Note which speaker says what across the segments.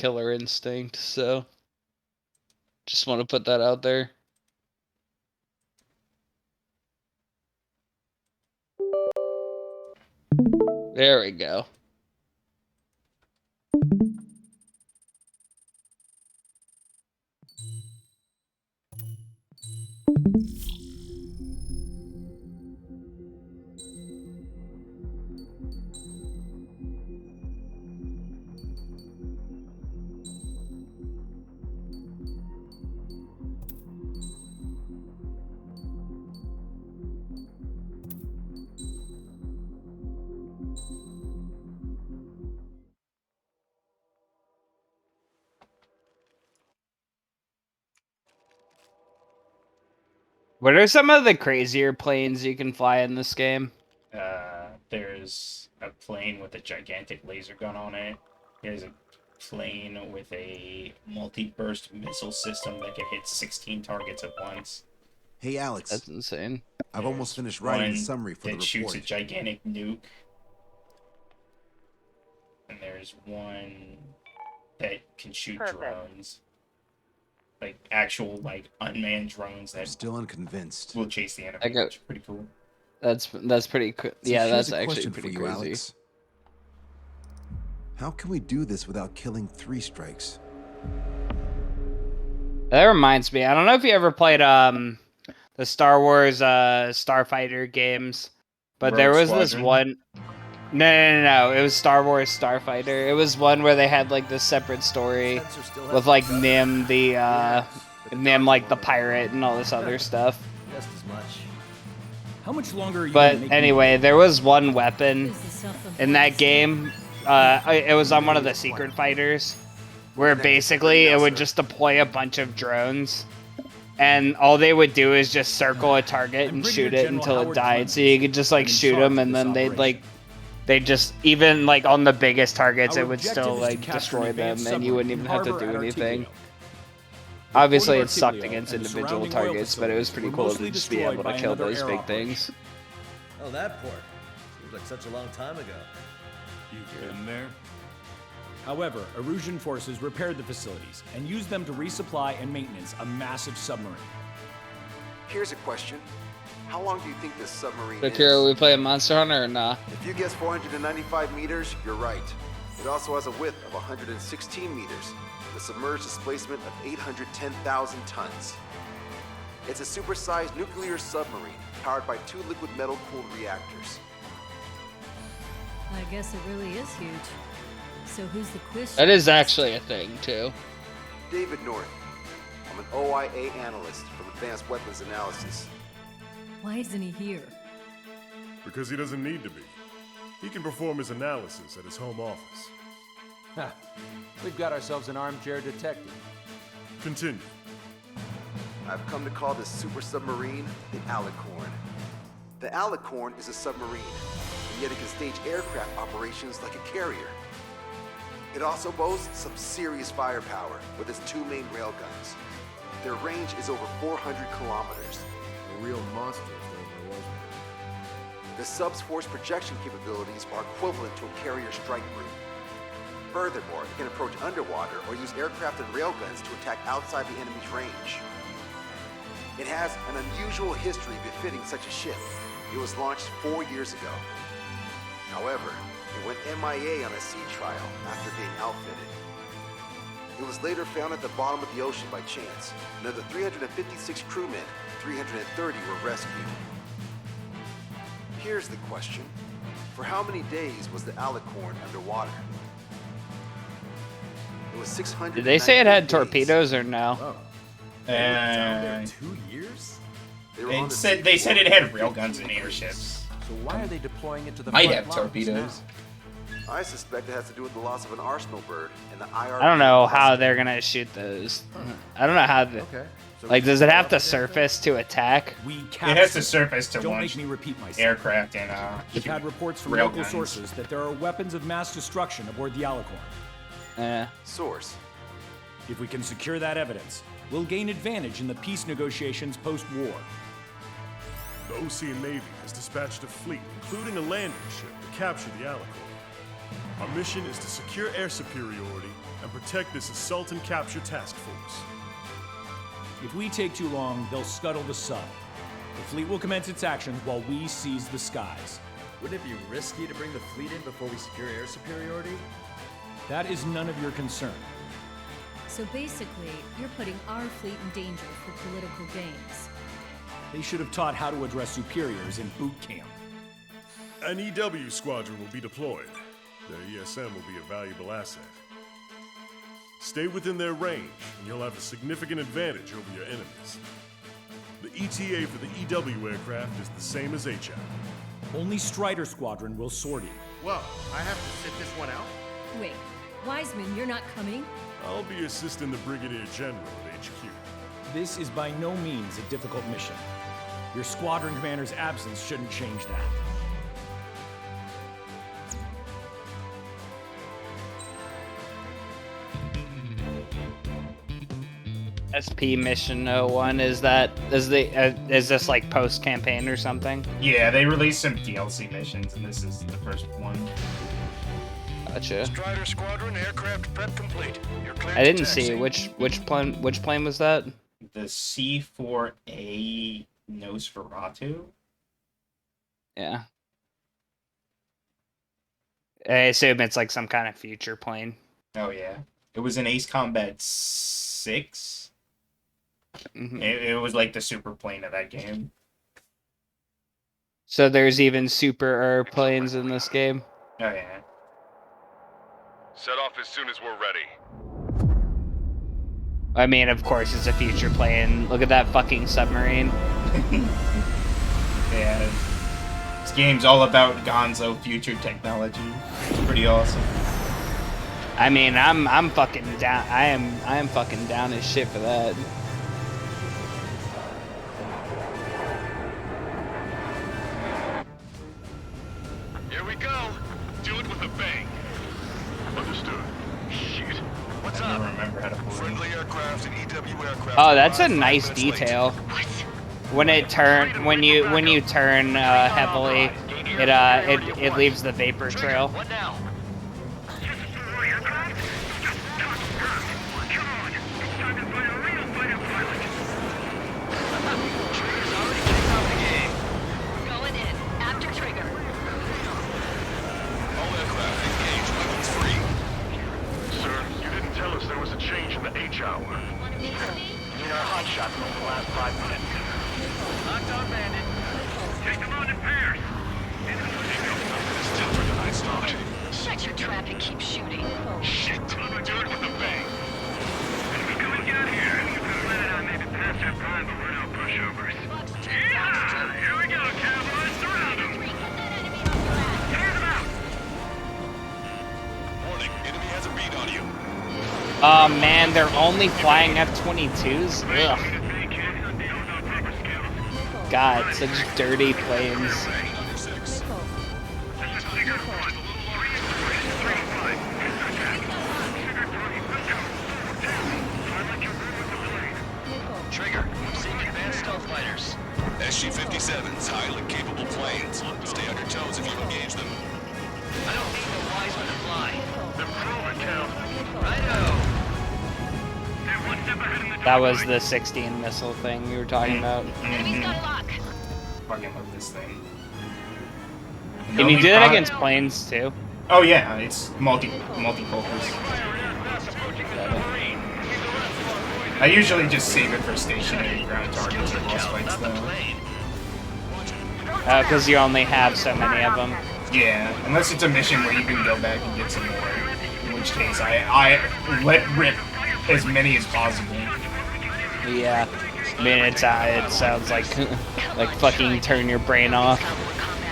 Speaker 1: killer instinct, so just want to put that out there. There we go. What are some of the crazier planes you can fly in this game?
Speaker 2: There's a plane with a gigantic laser gun on it. There's a plane with a multi-burst missile system that can hit 16 targets at once.
Speaker 3: Hey, Alex.
Speaker 1: That's insane.
Speaker 3: I've almost finished writing the summary for the report.
Speaker 2: That shoots a gigantic nuke. And there's one that can shoot drones. Like actual unmanned drones that
Speaker 3: I'm still unconvinced.
Speaker 2: will chase the enemy. Which is pretty cool.
Speaker 1: That's pretty cool. Yeah, that's actually pretty crazy.
Speaker 3: Alex. How can we do this without killing 3 strikes?
Speaker 1: That reminds me. I don't know if you ever played the Star Wars Starfighter games, but
Speaker 2: Rogue
Speaker 1: there was
Speaker 2: Squadron?
Speaker 1: this one. No. It was Star Wars Starfighter. It was one where they had this separate story with Nim the Nim the pirate and all this other stuff.
Speaker 4: Just as much. How much longer are you
Speaker 1: But anyway, there was one weapon in that game. It was on one of the secret fighters, where basically it would just deploy a bunch of drones, and all they would do is just circle a target and shoot it until it died. So you could just shoot them, and then they just even on the biggest targets, it would still destroy them, and you wouldn't even have to do anything. Obviously, it sucked against individual targets, but it was pretty cool to just be able to kill those big things.
Speaker 4: Oh, that port. Seems like such a long time ago.
Speaker 5: You've been there? However, Erusian forces repaired the facilities and used them to resupply and maintenance a massive submarine.
Speaker 6: Here's a question. How long do you think this submarine
Speaker 1: So,
Speaker 6: is?
Speaker 1: Kira, we playing Monster Hunter or nah?
Speaker 6: If you guess 495 meters, you're right. It also has a width of 116 meters, with a submerged displacement of 810,000 tons. It's a supersized nuclear submarine powered by 2 liquid metal-cooled reactors.
Speaker 7: I guess it really is huge. So who's the quiz?
Speaker 1: That is actually a thing, too.
Speaker 6: David North. I'm an OIA analyst from Advanced Weapons Analysis.
Speaker 7: Why isn't he here?
Speaker 8: Because he doesn't need to be. He can perform his analysis at his home office.
Speaker 9: Ha! We've got ourselves an armchair detective.
Speaker 8: Continue.
Speaker 6: I've come to call this super submarine the Alicorn. The Alicorn is a submarine, and yet it can stage aircraft operations like a carrier. It also boasts some serious firepower with its 2 main railguns. Their range is over 400 kilometers.
Speaker 3: A real monster if there ever was one.
Speaker 6: The sub's force projection capabilities are equivalent to a carrier strike group. Furthermore, it can approach underwater or use aircraft and railguns to attack outside the enemy's range. It has an unusual history befitting such a ship. It was launched 4 years ago. However, it went MIA on a sea trial after being outfitted. It was later found at the bottom of the ocean by chance, and of the 356 crewmen, 330 were rescued. Here's the question. For how many days was the Alicorn underwater? It was 600.
Speaker 1: Did they say it had torpedoes or no?
Speaker 3: Oh.
Speaker 2: And
Speaker 3: Down there 2 years?
Speaker 2: they said it had railguns and airships.
Speaker 9: So why are they deploying it to the
Speaker 2: Might
Speaker 9: front
Speaker 2: have
Speaker 9: lines
Speaker 2: torpedoes.
Speaker 6: I suspect it has to do with the loss of an arsenal bird and the IR.
Speaker 1: I don't know how they're gonna shoot those. I don't know how.
Speaker 3: Okay. So
Speaker 1: Does it have to surface to attack?
Speaker 5: We
Speaker 2: It
Speaker 5: captured
Speaker 2: has to surface to
Speaker 5: Don't
Speaker 2: launch
Speaker 5: make me repeat myself.
Speaker 2: aircraft and
Speaker 5: We've had reports from
Speaker 2: railguns.
Speaker 5: local sources that there are weapons of mass destruction aboard the Alicorn.
Speaker 1: Yeah.
Speaker 6: Source.
Speaker 5: If we can secure that evidence, we'll gain advantage in the peace negotiations post-war.
Speaker 8: The Ocean Navy has dispatched a fleet, including a landing ship, to capture the Alicorn. Our mission is to secure air superiority and protect this assault and capture task force.
Speaker 5: If we take too long, they'll scuttle the sub. The fleet will commence its actions while we seize the skies.
Speaker 4: Wouldn't it be risky to bring the fleet in before we secure air superiority?
Speaker 5: That is none of your concern.
Speaker 7: So basically, you're putting our fleet in danger for political gains.
Speaker 5: They should have taught how to address superiors in boot camp.
Speaker 8: An EW squadron will be deployed. Their ESM will be a valuable asset. Stay within their range, and you'll have a significant advantage over your enemies. The ETA for the EW aircraft is the same as HL.
Speaker 5: Only Strider Squadron will sortie.
Speaker 10: Well, I have to sit this one out?
Speaker 7: Wait, Wiseman, you're not coming?
Speaker 8: I'll be assisting the Brigadier General at HQ.
Speaker 5: This is by no means a difficult mission. Your squadron commander's absence shouldn't change that.
Speaker 1: SP Mission 01, is this like post-campaign or something?
Speaker 2: Yeah, they released some DLC missions, and this is the first one.
Speaker 1: Gotcha.
Speaker 10: Strider Squadron aircraft prep complete. You're clear
Speaker 1: I
Speaker 10: to
Speaker 1: didn't see
Speaker 10: taxi.
Speaker 1: which plane was that?
Speaker 2: The C4A Nosferatu.
Speaker 1: Yeah. I assume it's like some kind of future plane.
Speaker 2: Oh yeah, it was in Ace Combat 6.
Speaker 1: Mm-hmm.
Speaker 2: It was like the super plane of that game.
Speaker 1: So there's even super airplanes in this game?
Speaker 2: Oh yeah.
Speaker 10: Set off as soon as we're ready.
Speaker 1: I mean, of course it's a future plane. Look at that fucking submarine.
Speaker 2: Yeah. This game's all about Gonzo future technology. It's pretty awesome.
Speaker 1: I mean, I'm fucking down. I am fucking down as shit for that.
Speaker 10: Here we go. Do it with a bang. Understood. Shit. What's
Speaker 2: I
Speaker 10: up?
Speaker 2: don't remember how to play.
Speaker 10: Friendly aircraft and EW aircraft.
Speaker 1: Oh, that's a
Speaker 10: arrive 5
Speaker 1: nice
Speaker 10: minutes late.
Speaker 1: detail.
Speaker 10: What?
Speaker 1: When it when you turn heavily, it leaves the vapor trail.
Speaker 10: What now?
Speaker 7: Going in. After trigger.
Speaker 10: All aircraft engage weapons free. Sir, you didn't tell us there was a change in the H hour. You mean our hot shot from the last 5 minutes? Locked on bandit. Take them on in pairs. Still for tonight's start.
Speaker 7: Shut your trap and keep shooting.
Speaker 10: Shit. Do it with a bang. Coming down here. I may be past that prime, but we're no pushovers. Yeah! Here we go, cowboys. Surround them. Tear them out. Warning, enemy has a bead on you.
Speaker 1: Oh man, they're only flying F-22s? Ugh. God, such dirty planes.
Speaker 10: Trigger, I'm seeing advanced stealth fighters. SG-57s, highly capable planes. Stay on your toes if you engage them. I don't need no Wiseman to fly. Then prove it, Cal. Righto. They're one step ahead in the
Speaker 1: That was the 16 missile thing we were talking about.
Speaker 7: Enemy's got a lock.
Speaker 2: Fucking love this thing.
Speaker 1: Can you do that against planes too?
Speaker 2: Oh yeah, it's multi-purpose. I usually just save it for stationary ground targets or boss fights though.
Speaker 1: Because you only have so many of them.
Speaker 2: Yeah, unless it's a mission where you can go back and get some more. In which case, I let rip as many as possible.
Speaker 1: Yeah. I mean, it sounds like fucking turn your brain off.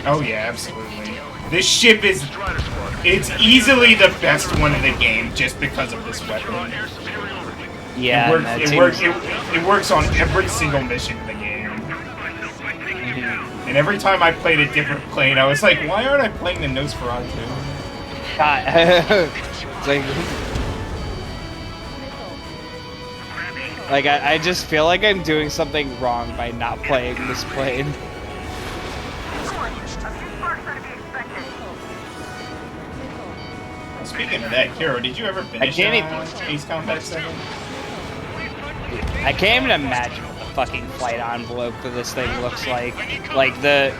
Speaker 2: Oh yeah, absolutely. This ship is, it's easily the best one in the game just because of this weapon.
Speaker 1: Yeah,
Speaker 2: It works on every single mission in the game. And every time I played a different plane, I was like, why aren't I playing the Nosferatu?
Speaker 1: God. It's like I just feel like I'm doing something wrong by not playing this plane.
Speaker 2: Speaking of that, Kiro, did you ever finish Ace Combat 7?
Speaker 1: I can't even imagine what the fucking flight envelope for this thing looks like. Like the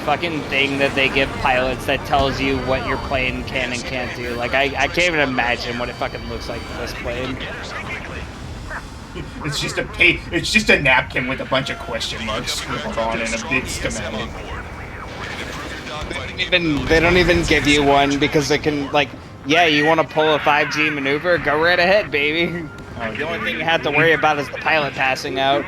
Speaker 1: fucking thing that they give pilots that tells you what your plane can and can't do. Like I can't even imagine what it fucking looks like for this plane.
Speaker 2: It's just a napkin with a bunch of question marks scribbled on and a big schematic.
Speaker 1: They don't even give you one because they can, like, yeah, you want to pull a 5G maneuver? Go right ahead, baby. The only thing you have to worry about is the pilot passing out.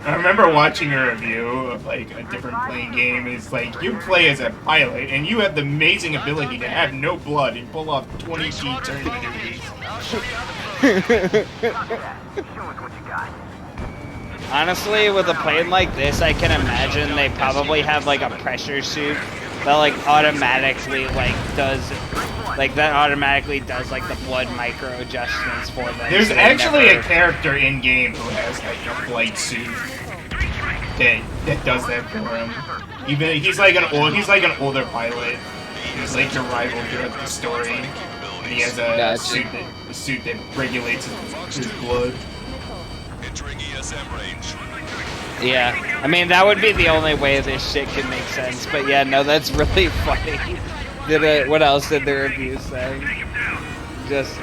Speaker 2: I remember watching a review of like a different plane game. It's like you play as a pilot and you have the amazing ability to have no blood and pull off 20 feet turn maneuvers.
Speaker 1: Honestly, with a plane like this, I can imagine they probably have like a pressure suit that like automatically does like the blood micro adjustments for them.
Speaker 2: There's
Speaker 1: so
Speaker 2: actually a character in game who has like a flight suit that does that for him. Even he's like an older pilot. He's like your rival throughout the story. And he has a suit that regulates his blood.
Speaker 10: Entering ESM range.
Speaker 1: Yeah, I mean that would be the only way this shit can make sense. But yeah, no, that's really funny. What else did the review say? Just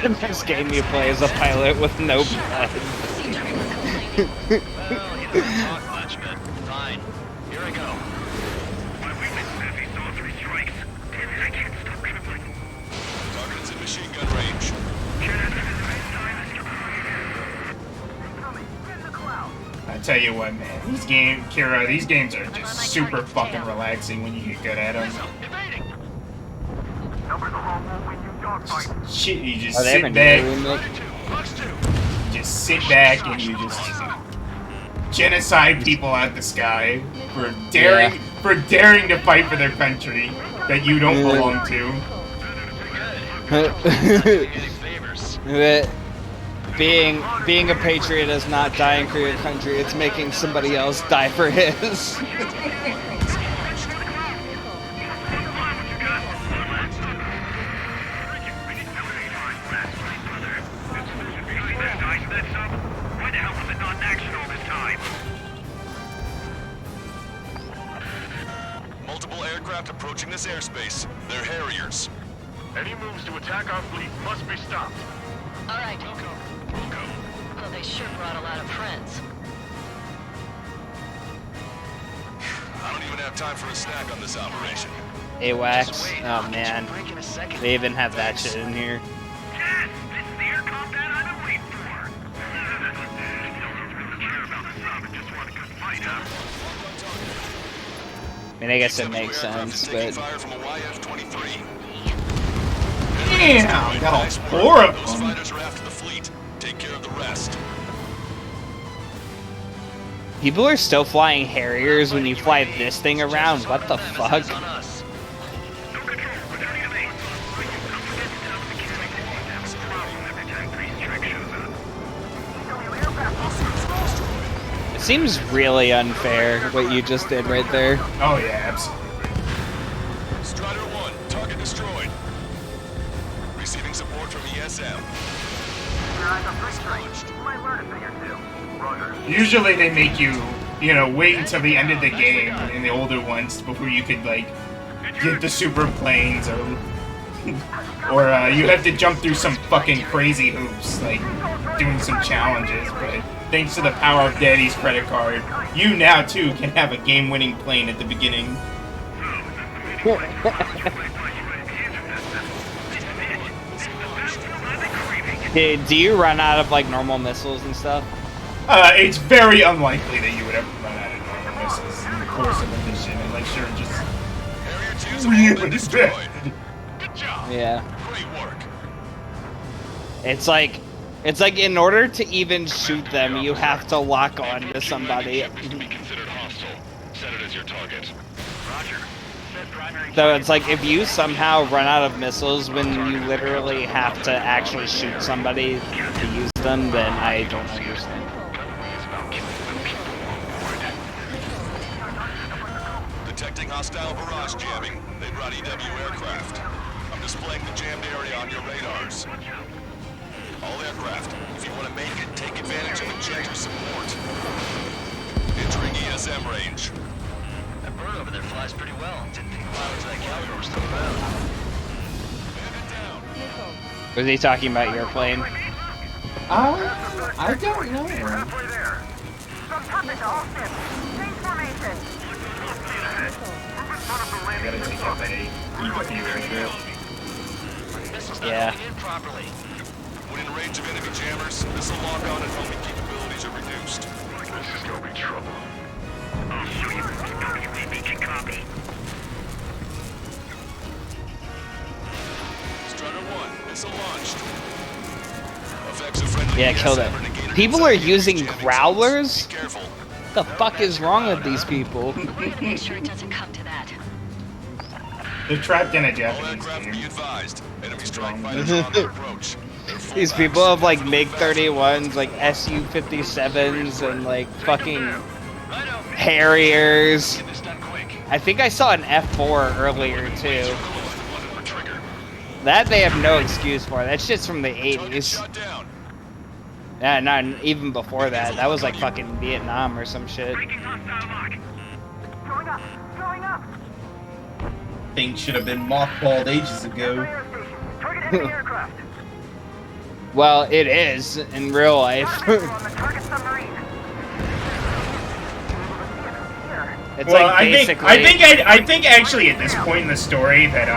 Speaker 1: the best game you play as a pilot with no blood.
Speaker 10: Fine. Here I go. Target is in machine gun range.
Speaker 2: I tell you what, man, Kira, these games are just super fucking relaxing when you get good at them. Shit, you just sit back. Just sit back and you just genocide people out the sky for daring to fight for their country that you don't belong to.
Speaker 1: Being a patriot is not dying for your country, it's making somebody else die for his.
Speaker 10: Multiple aircraft approaching this airspace. They're Harriers.
Speaker 8: Any moves to attack our fleet must be stopped.
Speaker 7: All right. Well, they sure brought a lot of friends.
Speaker 10: I don't even have time for a snack on this operation.
Speaker 1: AWACS. Oh man, they even have that shit in here.
Speaker 8: Yes, this is the air combat I've been waiting for. Don't care about the sub and just want a good fight, huh?
Speaker 1: I mean, I guess it makes sense, but
Speaker 10: Fire from a YF-23.
Speaker 2: Damn, got all four of
Speaker 10: Those
Speaker 2: them.
Speaker 10: fighters are after the fleet. Take care of the rest.
Speaker 1: people are still flying Harriers when you fly this thing around. What the fuck? It seems really unfair what you just did right there.
Speaker 2: Oh yeah, absolutely.
Speaker 10: Strider 1, target destroyed. Receiving support from ESM.
Speaker 2: Usually they make you, wait until the end of the game in the older ones before you could, get the super planes or you have to jump through some fucking crazy hoops, doing some challenges, but thanks to the power of Daddy's credit card, you now too can have a game-winning plane at the beginning.
Speaker 1: Do you run out of normal missiles and stuff?
Speaker 2: It's very unlikely that you would ever run out of normal missiles in the course of a mission unless you're just really bad.
Speaker 10: Good job.
Speaker 1: Yeah.
Speaker 10: Great work.
Speaker 1: It's like in order to even shoot them, you have to lock on to somebody.
Speaker 10: Considered hostile. Set it as your target. Roger.
Speaker 1: So it's like if you somehow run out of missiles when you literally have to actually shoot somebody to use them, then I don't understand.
Speaker 10: Detecting Commencing hostile barrage jamming. They brought EW aircraft. I'm displaying the jammed area on your radars. All aircraft, if you want to make it, take advantage of injector support. Entering ESM range.
Speaker 11: That bird over there flies pretty well. Didn't think pilots of that caliber were still around.
Speaker 1: Was he talking about your plane?
Speaker 12: I don't know.
Speaker 2: I gotta take out that EW aircraft.
Speaker 1: Yeah.
Speaker 10: When in range of enemy jammers, missile lock-on and homing capabilities are reduced. This is gonna be trouble. I'll show you. Copy. Strutter 1, missile launched. Effects of friendly
Speaker 1: Yeah, kill
Speaker 10: ESM
Speaker 1: them.
Speaker 10: negated
Speaker 1: People are
Speaker 10: inside
Speaker 1: using
Speaker 10: jamming
Speaker 1: growlers?
Speaker 10: zones. Be careful.
Speaker 1: What the fuck is wrong with these people?
Speaker 7: We're gonna make sure it doesn't come to that.
Speaker 2: They're trapped in a
Speaker 10: All
Speaker 2: Japanese
Speaker 10: aircraft be
Speaker 2: game.
Speaker 10: advised. Enemy strike fighters are on the approach. They're full
Speaker 1: These
Speaker 10: max.
Speaker 1: people have like MiG-31s, like Su-57s, and like fucking Harriers.
Speaker 10: Get this done quick.
Speaker 1: I think I saw an F4 earlier too.
Speaker 10: One per trigger.
Speaker 1: That they have no excuse for. That shit's from the
Speaker 10: Target
Speaker 1: 80s.
Speaker 10: shot down.
Speaker 1: Yeah, not even before that. That was like fucking Vietnam or some shit.
Speaker 12: Things should have been mothballed ages ago.
Speaker 1: Well, it is in real life. It's
Speaker 2: Well,
Speaker 1: like basically.
Speaker 2: I think actually at this point in the story that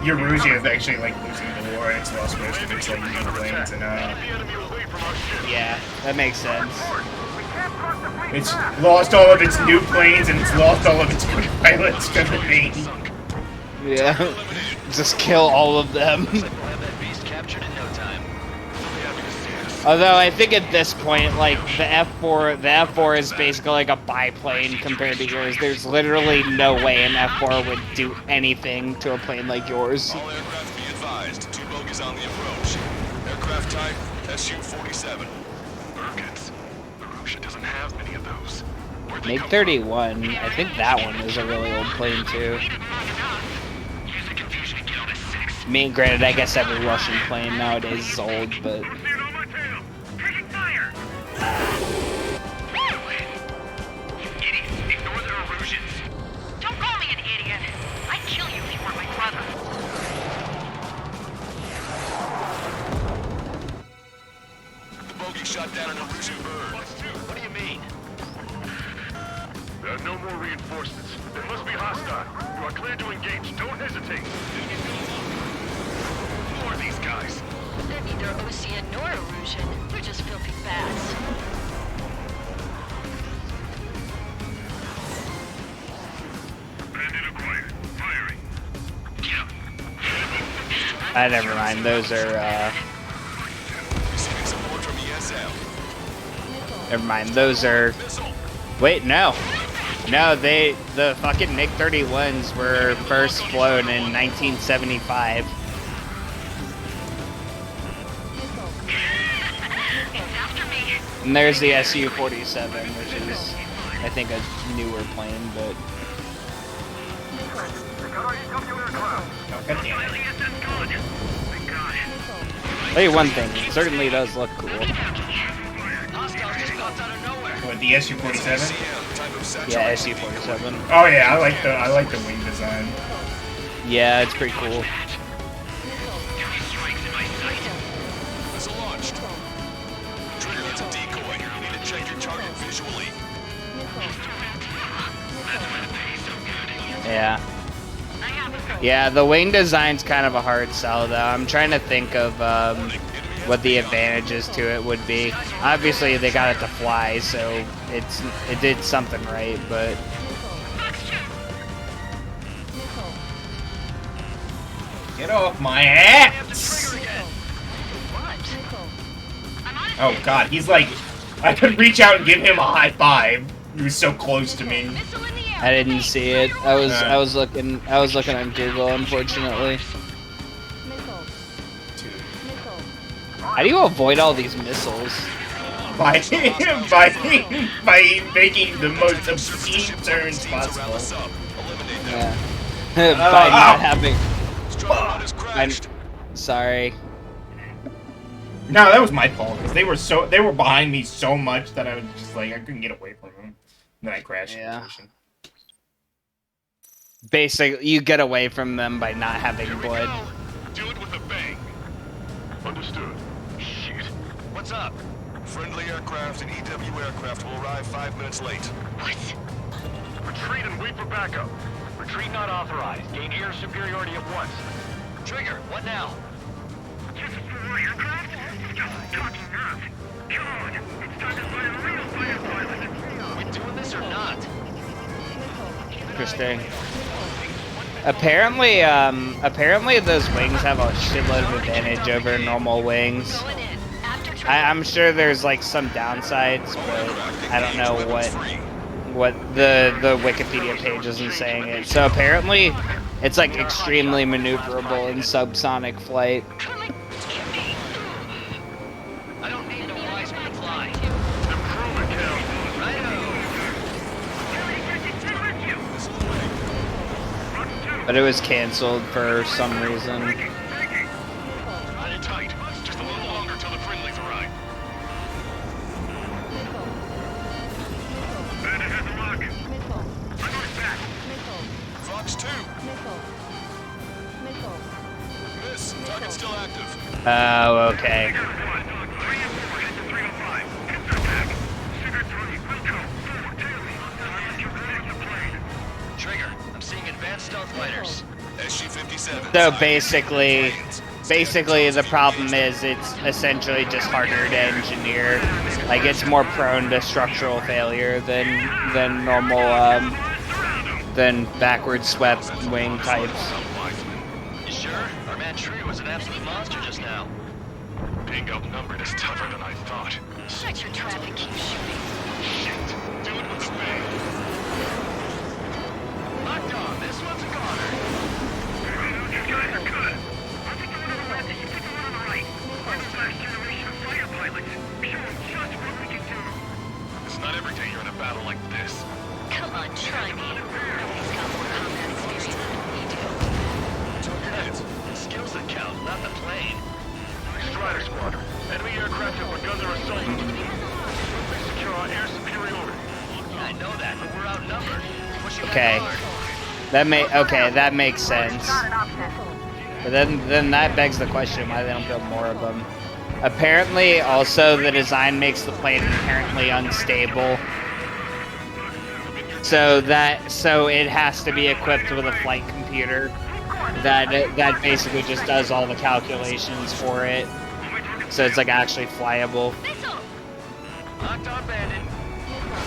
Speaker 2: Yoruji is actually like losing the war and it's lost most of its like main planes and
Speaker 1: Yeah, that makes sense.
Speaker 2: it's lost all of its new planes and it's lost all of its good pilots to the main.
Speaker 1: Yeah, just kill all of them.
Speaker 11: We'll have that beast captured in no time.
Speaker 1: Although I think at this point, like the F4 is basically like a biplane compared to yours. There's literally no way an F4 would do anything to a plane like yours.
Speaker 10: All aircraft be advised. 2 bogies on the approach. Aircraft type Su-47.
Speaker 11: Birkins. Arusha doesn't have many of those.
Speaker 1: MiG-31, I think that one is a really old plane too. I mean, granted, I guess every Russian plane nowadays is old, but...
Speaker 13: Don't call me an idiot. I'd kill you if you weren't my brother.
Speaker 10: The bogey shot down an Erusian bird.
Speaker 11: What do you mean?
Speaker 10: There are no more reinforcements. They must be hostile. You are clear to engage. Don't hesitate. Who are these guys?
Speaker 7: They're neither Osean nor Erusian. They're just filthy bats.
Speaker 10: Bandit acquired. Firing.
Speaker 1: never mind. Those are,
Speaker 10: Receiving support from ESM.
Speaker 1: Never mind. Those are... Wait, no. No, the fucking MiG-31s were first flown in 1975. And there's the Su-47, which is, I think, a newer plane, but... I'll tell you one thing, it certainly does look cool.
Speaker 2: What, the Su-47?
Speaker 1: Yeah, Su-47.
Speaker 2: Oh yeah, I like the wing design.
Speaker 1: Yeah, it's pretty cool.
Speaker 10: Missile launched. Trigger needs a decoy. You need to check your target visually.
Speaker 1: Yeah. Yeah, the wing design's kind of a hard sell, though. I'm trying to think of what the advantages to it would be. Obviously, they got it to fly, so it did something right, but...
Speaker 2: Get off my ass! Oh god, he's like... I could reach out and give him a high five. He was so close to me.
Speaker 1: I didn't see it. I was looking on Google, unfortunately. How do you avoid all these missiles?
Speaker 2: By making the most obscene turns possible.
Speaker 10: backup.
Speaker 1: By not having.
Speaker 10: Strong one is crashed.
Speaker 1: Sorry.
Speaker 2: No, that was my fault because they were behind me so much that I was just like I couldn't get away from them. And then I crashed.
Speaker 1: Yeah. Basically, you get away from them by not having blood.
Speaker 10: Do it with a bang. Understood. Shit. What's up? Friendly aircraft and EW aircraft will arrive 5 minutes late.
Speaker 13: What?
Speaker 10: Retreat and wait for backup.
Speaker 11: Retreat not authorized. Gain air superiority at once. Trigger, what now?
Speaker 13: Just for aircraft? Just talking nerve. Come on, it's time to find a real fighter pilot.
Speaker 11: We doing this or not?
Speaker 1: Interesting. Apparently, apparently those wings have a shitload of advantage over normal wings. I'm sure there's like some downsides, but I don't know what the Wikipedia page isn't saying it. So apparently, it's like extremely maneuverable in subsonic flight.
Speaker 11: I don't need no wise man to fly.
Speaker 10: Improve it, Cal.
Speaker 1: But it was canceled for some reason.
Speaker 10: Hold it tight. Just a little longer till the friendlies arrive. Fox 2. Miss. Target's still active.
Speaker 1: Oh, okay.
Speaker 11: Trigger, I'm seeing advanced stealth fighters.
Speaker 10: SG-57.
Speaker 1: So basically the problem is it's essentially just harder to engineer. Like it's more prone to structural failure than normal than backward swept wing types.
Speaker 11: You sure? Our man Tree was an absolute monster just now.
Speaker 10: Being outnumbered is tougher than I thought.
Speaker 13: Shut your trap and keep shooting.
Speaker 10: Shit. Do it with a bang.
Speaker 11: Locked on, this one's a goner.
Speaker 13: You guys are good. I'll pick the one on the left and you pick the one on the right. We're the last generation of fighter pilots. Show them just what we can do.
Speaker 10: It's not every day you're in a battle like this.
Speaker 13: Come on, try me. Nobody's got more combat experience than we do.
Speaker 11: Skills that count, not the plane.
Speaker 10: Strider Squadron. Enemy aircraft have begun their assault. Swiftly secure our air superiority.
Speaker 11: Yeah, I know that, but we're outnumbered. Pushing
Speaker 1: Okay.
Speaker 11: that
Speaker 1: That makes sense. But then that begs the question why they don't build more of them. Apparently, also the design makes the plane inherently unstable. So it has to be equipped with a flight computer that basically just does all the calculations for it. So it's like actually flyable.
Speaker 11: Locked on bandit.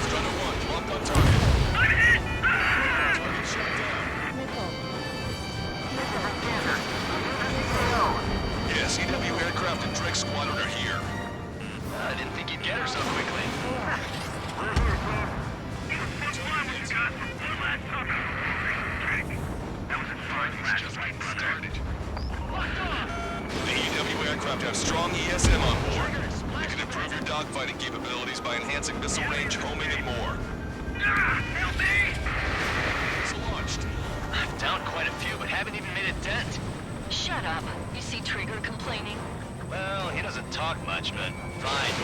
Speaker 10: Strider 1, locked on target. Target shut down. Yes, EW aircraft and Drake Squadron are here.
Speaker 11: I didn't think you'd get her so quickly.
Speaker 10: Just getting started. The EW aircraft have strong ESM on board. You can improve your dogfighting capabilities by enhancing missile range, homing, and more. It's launched.
Speaker 11: I've downed quite a few, but haven't even made a dent.
Speaker 13: Shut up. You see Trigger complaining?
Speaker 11: Well, he doesn't talk much, but fine.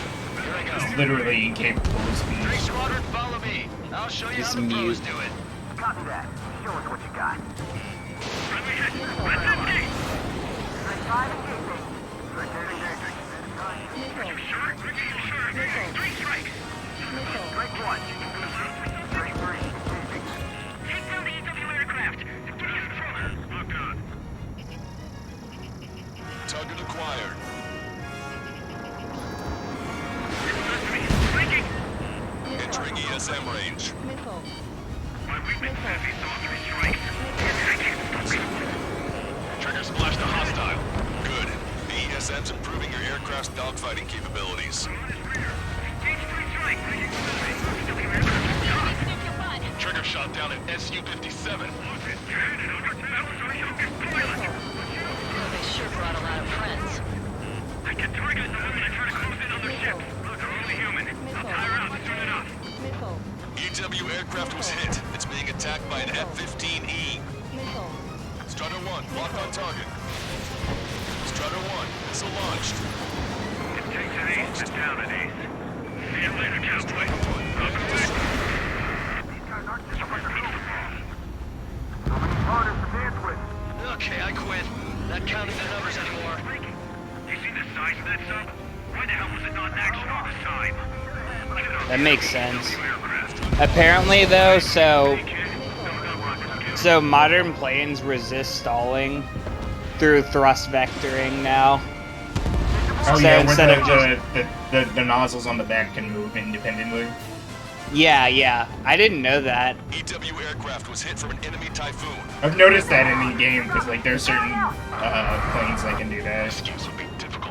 Speaker 11: Here I go.
Speaker 2: It's literally incapable of speech.
Speaker 11: Drake Squadron, follow me. I'll show you how the pros do it.
Speaker 13: Copy that. Show us what you got.
Speaker 10: Target acquired. Entering ESM range. Trigger splashed a hostile. Good. The ESM's improving your aircraft's dogfighting capabilities. Trigger shot down an SU-57.
Speaker 13: They sure brought a lot of friends.
Speaker 10: I can target the women that try to close in on their ship. Look, they're only human. I'll tire out soon enough. EW aircraft was hit. It's being attacked by an F-15E. Strutter 1, locked on target. Strutter 1, missile launched.
Speaker 13: It takes an ace to down an ace. See you later, cowboy. Welcome back. These guys aren't just for the How many partners to dance with?
Speaker 11: Okay, I quit. Not counting the numbers anymore.
Speaker 13: You see the size of that sub? Why the hell was it not in action all this time?
Speaker 1: That makes sense. Apparently, though, so modern planes resist stalling through thrust vectoring now.
Speaker 2: Oh
Speaker 1: So
Speaker 2: yeah,
Speaker 1: instead of
Speaker 2: where the nozzles on the back can move independently.
Speaker 1: Yeah, I didn't know that.
Speaker 10: EW aircraft was hit from an enemy Typhoon.
Speaker 2: I've noticed that in the game because like there's certain planes that can do that.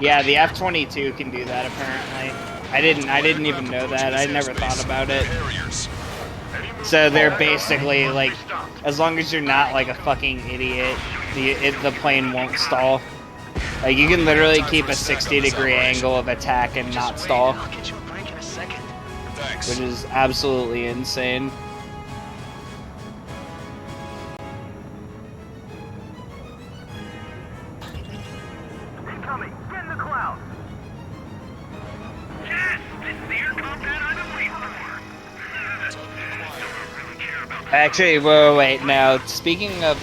Speaker 1: Yeah, the F-22 can do that apparently. I didn't even know that. I never thought about it. So they're basically like, as long as you're not like a fucking idiot, the plane won't stall. Like you can literally keep a 60-degree angle of attack and not stall, which is absolutely insane.
Speaker 13: Incoming! Get in the clouds! Yes! This is the air combat I've been waiting for!
Speaker 1: Actually, wait, now, speaking of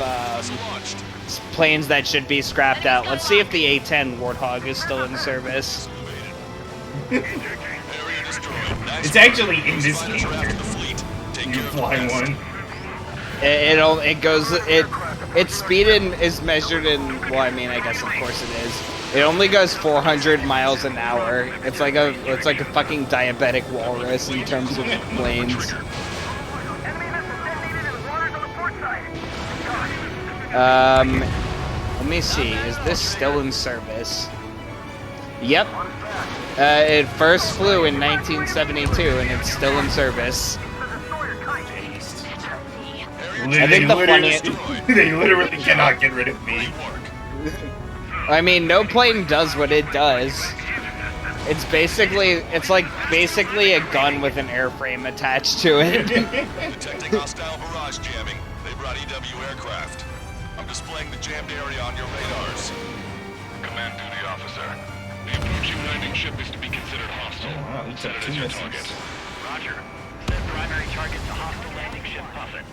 Speaker 1: planes that should be scrapped out, let's see if the A-10 Warthog is still in service.
Speaker 2: It's actually in this game. You fly one.
Speaker 1: Its speed is measured in, well, I mean, I guess of course it is. It only goes 400 miles an hour. It's like a fucking diabetic walrus in terms of planes. Let me see. Is this still in service? Yep. It first flew in 1972, and it's still in service. I think the funniest...
Speaker 2: They literally cannot get rid of me.
Speaker 1: I mean, no plane does what it does. It's like basically a gun with an airframe attached to it.
Speaker 10: Detecting hostile barrage jamming. They brought EW aircraft. I'm displaying the jammed area on your radars.
Speaker 13: Command duty officer. The approaching landing ship is to be considered hostile.
Speaker 2: Wow, he
Speaker 13: Set
Speaker 2: took
Speaker 13: it as
Speaker 2: 2
Speaker 13: your
Speaker 2: missiles.
Speaker 13: target. Roger. Set primary target to hostile landing ship Puffin.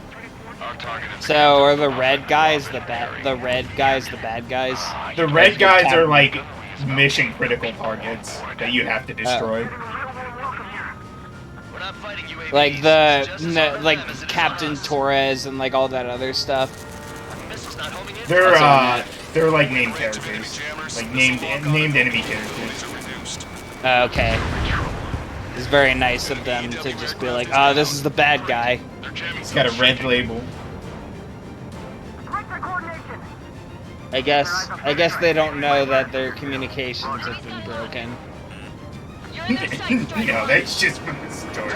Speaker 13: Our target is...
Speaker 1: So are the red guys the bad guys?
Speaker 2: The red guys are like mission critical targets that you have to destroy.
Speaker 11: We're not fighting UAVs.
Speaker 1: Like like Captain Torres and like all that other stuff.
Speaker 11: Missiles not homing in.
Speaker 2: They're like named characters, like named enemy characters.
Speaker 1: Okay. It's very nice of them to just be like, oh, this is the bad guy.
Speaker 2: It's got a red label.
Speaker 1: I guess they don't know that their communications have been broken.
Speaker 2: No, that's just from the story.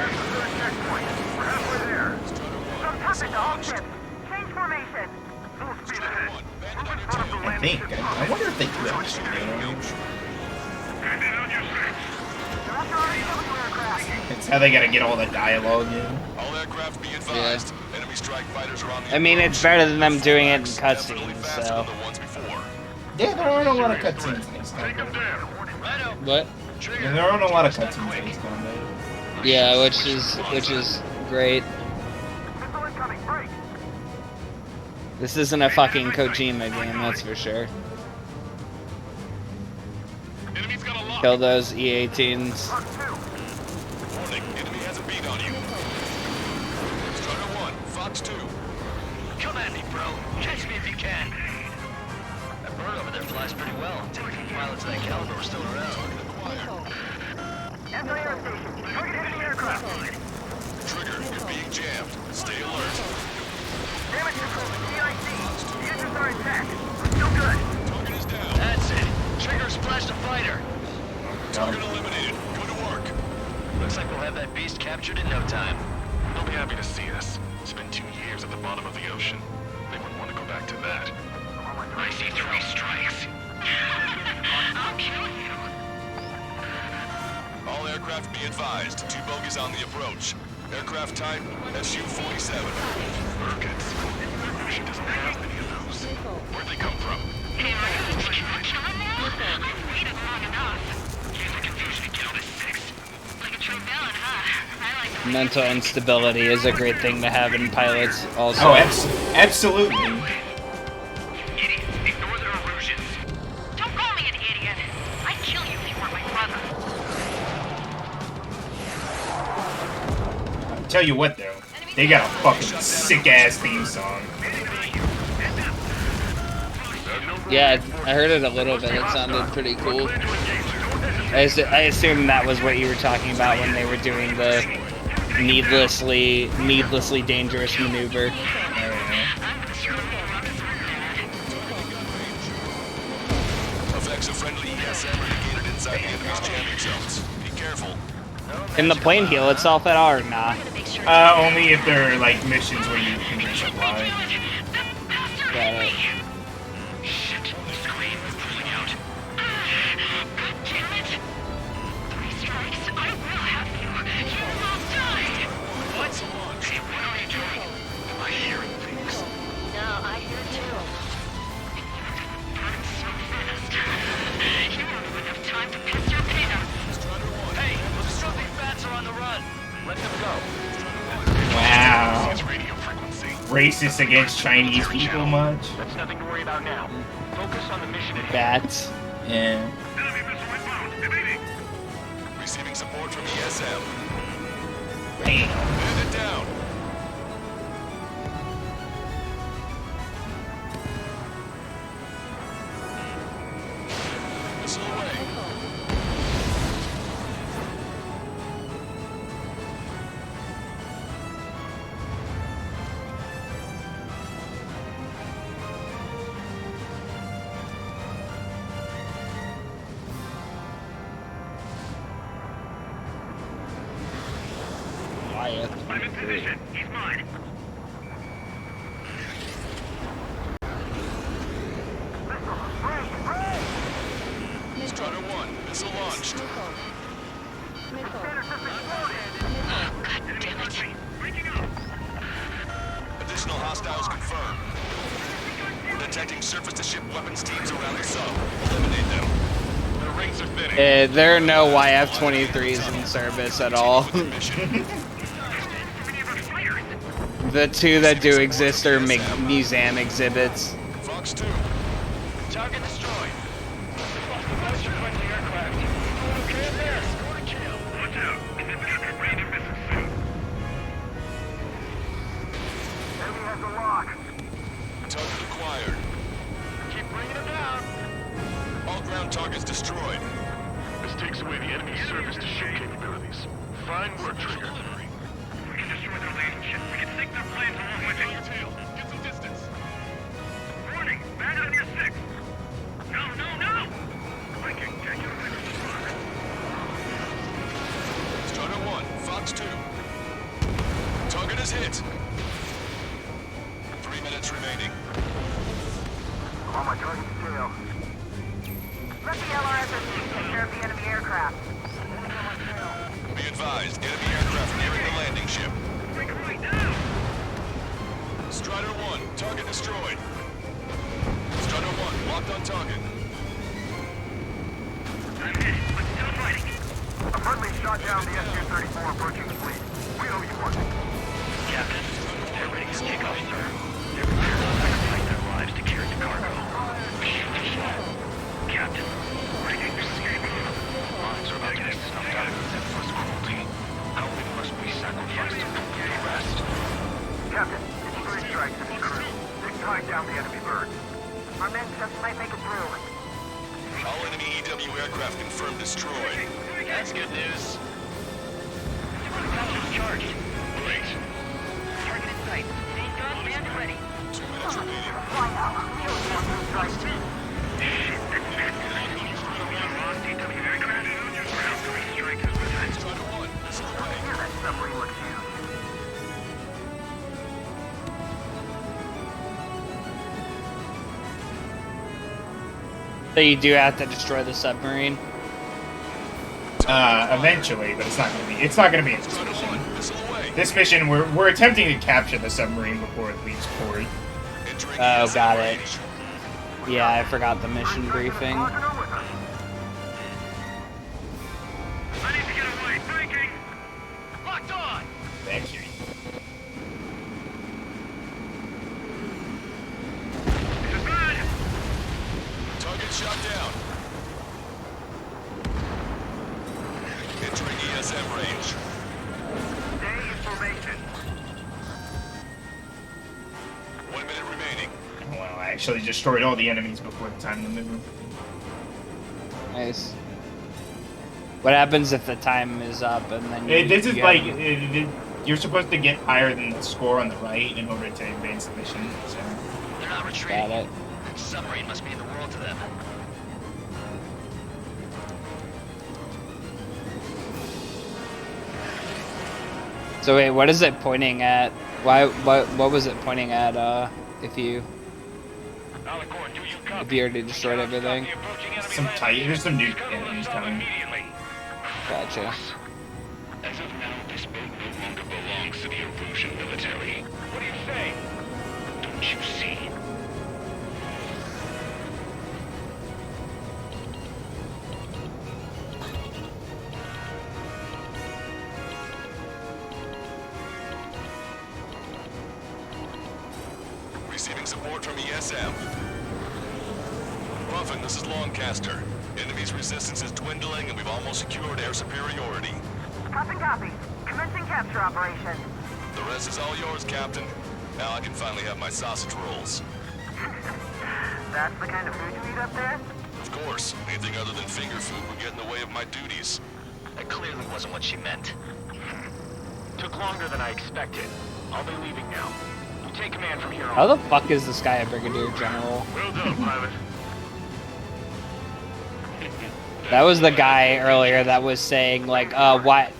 Speaker 2: I think. I wonder if they do actually. It's how they gotta get all the dialogue in.
Speaker 10: All aircraft be advised. Enemy strike fighters are on the
Speaker 1: I mean, it's better than them doing it in cutscenes, so.
Speaker 2: Yeah, there aren't a lot of cutscenes in this game.
Speaker 1: What?
Speaker 2: Yeah, there aren't a lot of cutscenes in this game.
Speaker 1: Yeah, which is great. This isn't a fucking Kojima game, that's for sure. Kill those E-18s.
Speaker 10: Warning, enemy has a beat on you. Strider 1, Fox 2.
Speaker 11: Come at me, bro. Catch me if you can. That bird over there flies pretty well. Didn't think pilots of that caliber were still around.
Speaker 13: Anti-air station. Target enemy aircraft.
Speaker 10: Trigger, you're being jammed. Stay alert.
Speaker 13: Damage control to DIC. The engines are intact. Still good.
Speaker 10: Target is down.
Speaker 11: That's it. Trigger splashed a fighter.
Speaker 10: Target eliminated. Go to work.
Speaker 11: Looks like we'll have that beast captured in no time.
Speaker 13: They'll be happy to see us. It's been 2 years at the bottom of the ocean. They wouldn't want to go back to that. I see 3 strikes. I'll kill you.
Speaker 10: All aircraft be advised. 2 bogies on the approach. Aircraft type, SU-47. Merkins. She doesn't have many of those. Where'd they come from?
Speaker 13: Hey, Marcus, can you kill him now? I've waited long enough. Use the confusion to kill this six. Like a true villain, huh? I like the
Speaker 1: Mental instability is a great thing to have in pilots also.
Speaker 2: Oh, absolutely.
Speaker 13: Idiots, ignore their illusions. Don't call me an idiot. I'd kill you if you weren't my brother.
Speaker 2: Tell you what, though. They got a fucking sick-ass theme song.
Speaker 1: Yeah, I heard it a little bit. It sounded pretty cool. I assume that was what you were talking about when they were doing the needlessly dangerous maneuver.
Speaker 10: Effects of friendly ESM are negated inside the enemy's jamming zones. Be careful.
Speaker 1: Can the plane heal itself at all or not?
Speaker 2: Only if there are, like, missions where you can resupply.
Speaker 1: Got it.
Speaker 13: Shit, scream, pulling out. God damn it. 3 strikes, I will have you. You will die. What? Hey, what are you doing? Am I hearing things? No, I hear too. Burn so fast. You won't even have time to piss your peanuts.
Speaker 11: Hey, those filthy bats are on the run. Let them go.
Speaker 2: Wow. Racist against Chinese people much?
Speaker 11: That's nothing to worry about now. Focus on the mission at hand.
Speaker 1: Bats.
Speaker 2: Yeah.
Speaker 10: Receiving support from ESM.
Speaker 2: Damn.
Speaker 10: Hand it down. Missile away.
Speaker 13: I'm in position. He's mine.
Speaker 10: Strider 1, missile launched. Additional hostiles confirmed. We're detecting surface-to-ship weapons teams around the sub. Eliminate them. The rings are thinning.
Speaker 1: There are no YF-23s in service at all. The 2 that do exist are museum exhibits.
Speaker 10: Fox 2.
Speaker 11: Target destroyed. Lost your friendly aircraft. Okay in there. Score to kill.
Speaker 13: Watch out. Random missile suit. Enemy has the lock.
Speaker 10: Target acquired.
Speaker 11: Keep bringing them down.
Speaker 10: All ground targets destroyed.
Speaker 13: This takes away the enemy's surface-to-ship capabilities. Fine work, Trigger. We can destroy their landing ship. We can sink their planes along with it.
Speaker 10: Get some distance.
Speaker 13: Warning! Bandit on your 6! No, no, no! Viking, take your away from the rock.
Speaker 10: Strider 1, Fox 2. Target is hit. 3 minutes remaining.
Speaker 13: On my target's tail.
Speaker 14: Let the LRSSG take care of the enemy aircraft.
Speaker 10: Be advised, enemy aircraft nearing the landing ship.
Speaker 13: Bring it right now!
Speaker 10: Strider 1, target destroyed. Strider 1, locked on target.
Speaker 13: I'm hit, but still fighting. A friendly shot down the SU-34 approaching the fleet. We owe you one. Captain, they're ready to kick off, sir. They're prepared to sacrifice their lives to carry the cargo. Captain, breaking escape. Lives are about to get snuffed out of senseless cruelty. How many must we sacrifice to complete the rest? Captain, it's 3 strikes and the crew. They've tied down the enemy bird.
Speaker 14: Our men just might make it through.
Speaker 10: All enemy EW aircraft confirmed destroyed.
Speaker 11: That's good news.
Speaker 13: Captain's charged. Great.
Speaker 14: Target in sight. Main gun, bandit ready.
Speaker 10: 2 minutes remaining.
Speaker 14: Fly out. Kill the one who strikes.
Speaker 13: Shit, that's massive. We lost EW aircraft. Ground 3 strike is with us.
Speaker 10: Strider 1, missile away.
Speaker 14: Yeah, that submarine looks huge.
Speaker 1: So you do have to destroy the submarine.
Speaker 2: Eventually, but it's not gonna be in this
Speaker 10: Strider
Speaker 2: mission.
Speaker 10: 1, missile away.
Speaker 2: This mission, we're attempting to capture the submarine before it leaves port.
Speaker 1: Oh, got it. Yeah, I forgot the mission briefing.
Speaker 13: I need to get away. Thinking. Locked on.
Speaker 2: Thank you.
Speaker 10: Target shot down. Entering ESM range.
Speaker 13: Stay in formation.
Speaker 10: 1 minute remaining.
Speaker 2: Well, I actually destroyed all the enemies before the time to move.
Speaker 1: Nice. What happens if the time is up and then you,
Speaker 2: This is
Speaker 1: you
Speaker 2: like
Speaker 1: have-
Speaker 2: you're supposed to get higher than the score on the right in order to advance the mission. So.
Speaker 11: They're not retreating.
Speaker 1: Got it.
Speaker 11: The submarine must be in the world to them.
Speaker 1: So wait, what is it pointing at? What was it pointing at? If you already destroyed everything.
Speaker 2: There's some new enemies coming.
Speaker 1: Gotcha.
Speaker 10: As of now, this boat no longer belongs to the Erusian military.
Speaker 13: What do you say?
Speaker 10: Don't you see? Receiving support from ESM. Ruffin, this is Longcaster. Enemy's resistance is dwindling and we've almost secured air superiority.
Speaker 14: Copy. Commencing capture operation.
Speaker 10: The rest is all yours, Captain. Now I can finally have my sausage rolls.
Speaker 14: That's the kind of food you eat up there?
Speaker 10: Of course, anything other than finger food would get in the way of my duties.
Speaker 11: That clearly wasn't what she meant.
Speaker 13: Took longer than I expected. I'll be leaving now. You take command from here on.
Speaker 1: How the fuck is this guy a brigadier general?
Speaker 13: Well done, pilot.
Speaker 1: That was the guy earlier that was saying like,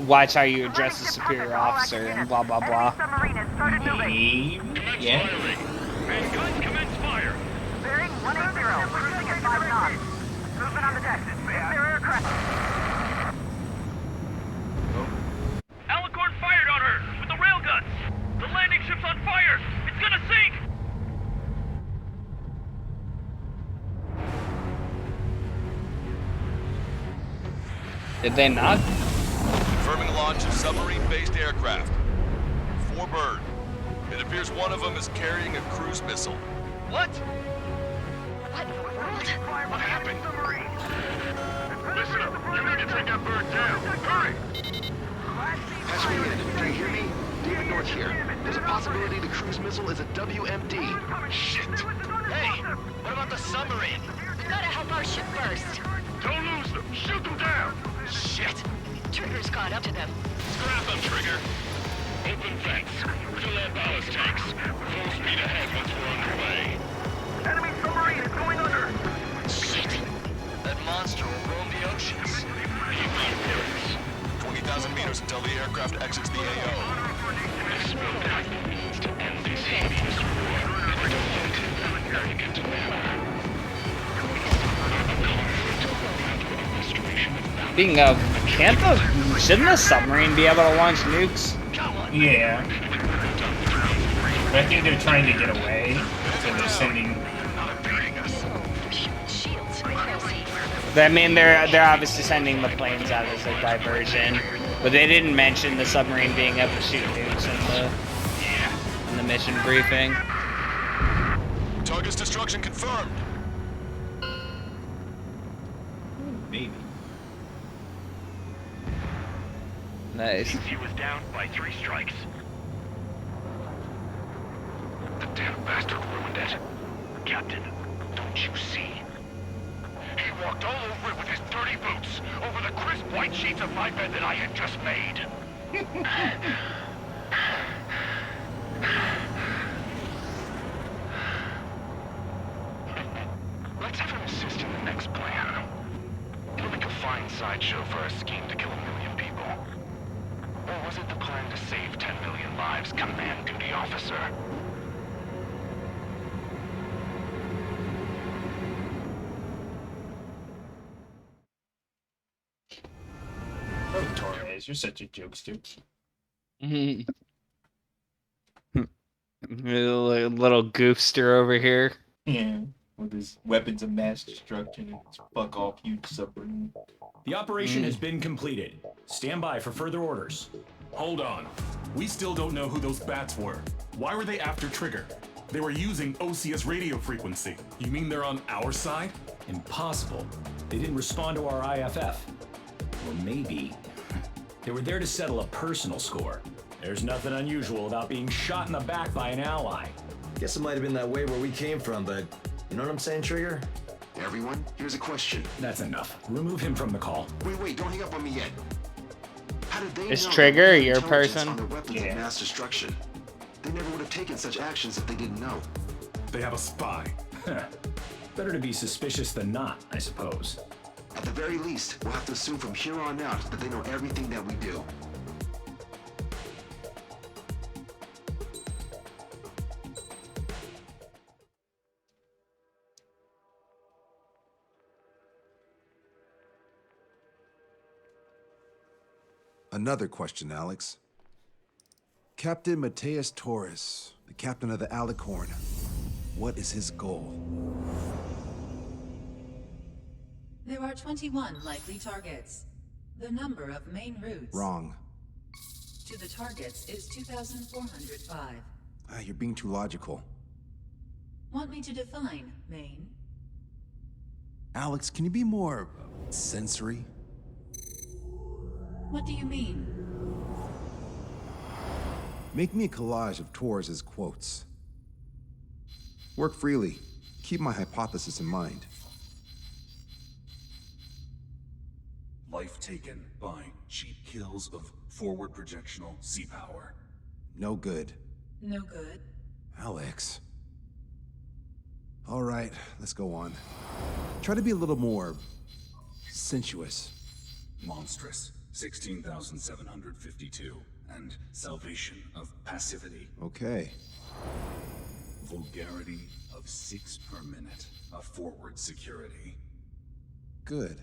Speaker 1: watch how you address the superior officer and blah blah blah.
Speaker 14: Submarine has started moving.
Speaker 2: Yeah.
Speaker 13: And guns commence fire.
Speaker 14: Bearing 180. Cruising at 5 knots. Movement on the deck. It's their aircraft.
Speaker 13: Alicorn fired on her with the railguns. The landing ship's on fire. It's gonna sink.
Speaker 1: Did they not?
Speaker 10: Confirming launch of submarine-based aircraft. 4 bird. It appears one of them is carrying a cruise missile.
Speaker 11: What?
Speaker 13: What happened? Listen up. You need to take that bird down. Hurry.
Speaker 15: Patch me in. Do you hear me? David North here. There's a possibility the cruise missile is a WMD.
Speaker 11: Shit. Hey, what about the submarine?
Speaker 16: We gotta help our ship first.
Speaker 13: Don't lose them. Shoot them down.
Speaker 11: Shit.
Speaker 16: Trigger's caught up to them.
Speaker 10: Scrap them, Trigger.
Speaker 13: Open vents. Fill our ballast tanks. Full speed ahead once we're underway. Enemy submarine is going under.
Speaker 11: Shit. That monster will roam the oceans.
Speaker 10: 20,000 meters until the aircraft exits the AO.
Speaker 13: This building needs to end this hideous war in a definitive, arrogant manner.
Speaker 1: Being of, shouldn't the submarine be able to launch nukes?
Speaker 2: Yeah. But I think they're trying to get away, so they're sending.
Speaker 1: I mean, they're obviously sending the planes out as a diversion, but they didn't mention the submarine being able to shoot nukes in the mission briefing.
Speaker 10: Target's destruction confirmed.
Speaker 2: Maybe.
Speaker 1: Nice.
Speaker 13: He was down by 3 strikes. The damn bastard ruined it. Captain, don't you see? He walked all over it with his dirty boots, over the crisp white sheets of my bed that I had just made. Let's have him assist in the next plan. It'll make a fine sideshow for our scheme to kill 1 million people. Or was it the plan to save 10 million lives, command duty officer?
Speaker 2: Oh, Torres, you're such a jokester.
Speaker 1: Little goofster over here.
Speaker 2: Yeah, with his weapons of mass destruction and his fuck off huge submarine.
Speaker 5: The operation has been completed. Stand by for further orders.
Speaker 17: Hold on. We still don't know who those bats were. Why were they after Trigger? They were using OCS radio frequency. You mean they're on our side?
Speaker 5: Impossible. They didn't respond to our IFF. Or maybe they were there to settle a personal score. There's nothing unusual about being shot in the back by an ally.
Speaker 4: Guess it might have been that way where we came from, but you know what I'm saying, Trigger?
Speaker 6: Everyone, here's a question.
Speaker 5: That's enough. Remove him from the call.
Speaker 6: Wait, don't hang up on me yet. How did they
Speaker 1: Is
Speaker 6: know
Speaker 1: Trigger
Speaker 6: that we had
Speaker 1: your
Speaker 6: intelligence
Speaker 1: person?
Speaker 6: on their weapons of mass destruction? They never would have taken such actions if they didn't know.
Speaker 17: They have a spy.
Speaker 5: Better to be suspicious than not, I suppose.
Speaker 6: At the very least, we'll have to assume from here on out that they know everything that we do.
Speaker 18: Another question, Alex. Captain Mateus Torres, the captain of the Alicorn. What is his goal?
Speaker 19: There are 21 likely targets. The number of main routes
Speaker 18: Wrong.
Speaker 19: to the targets is 2,405.
Speaker 18: You're being too logical.
Speaker 19: Want me to define main?
Speaker 18: Alex, can you be more sensory?
Speaker 19: What do you mean?
Speaker 18: Make me a collage of Torres' quotes. Work freely. Keep my hypothesis in mind.
Speaker 20: Life taken by cheap kills of forward projectional sea power.
Speaker 18: No good.
Speaker 19: No good.
Speaker 18: Alex. All right, let's go on. Try to be a little more sensuous.
Speaker 20: Monstrous, 16,752. And salvation of passivity.
Speaker 18: Okay.
Speaker 20: Vulgarity of 6 per minute of forward security.
Speaker 18: Good.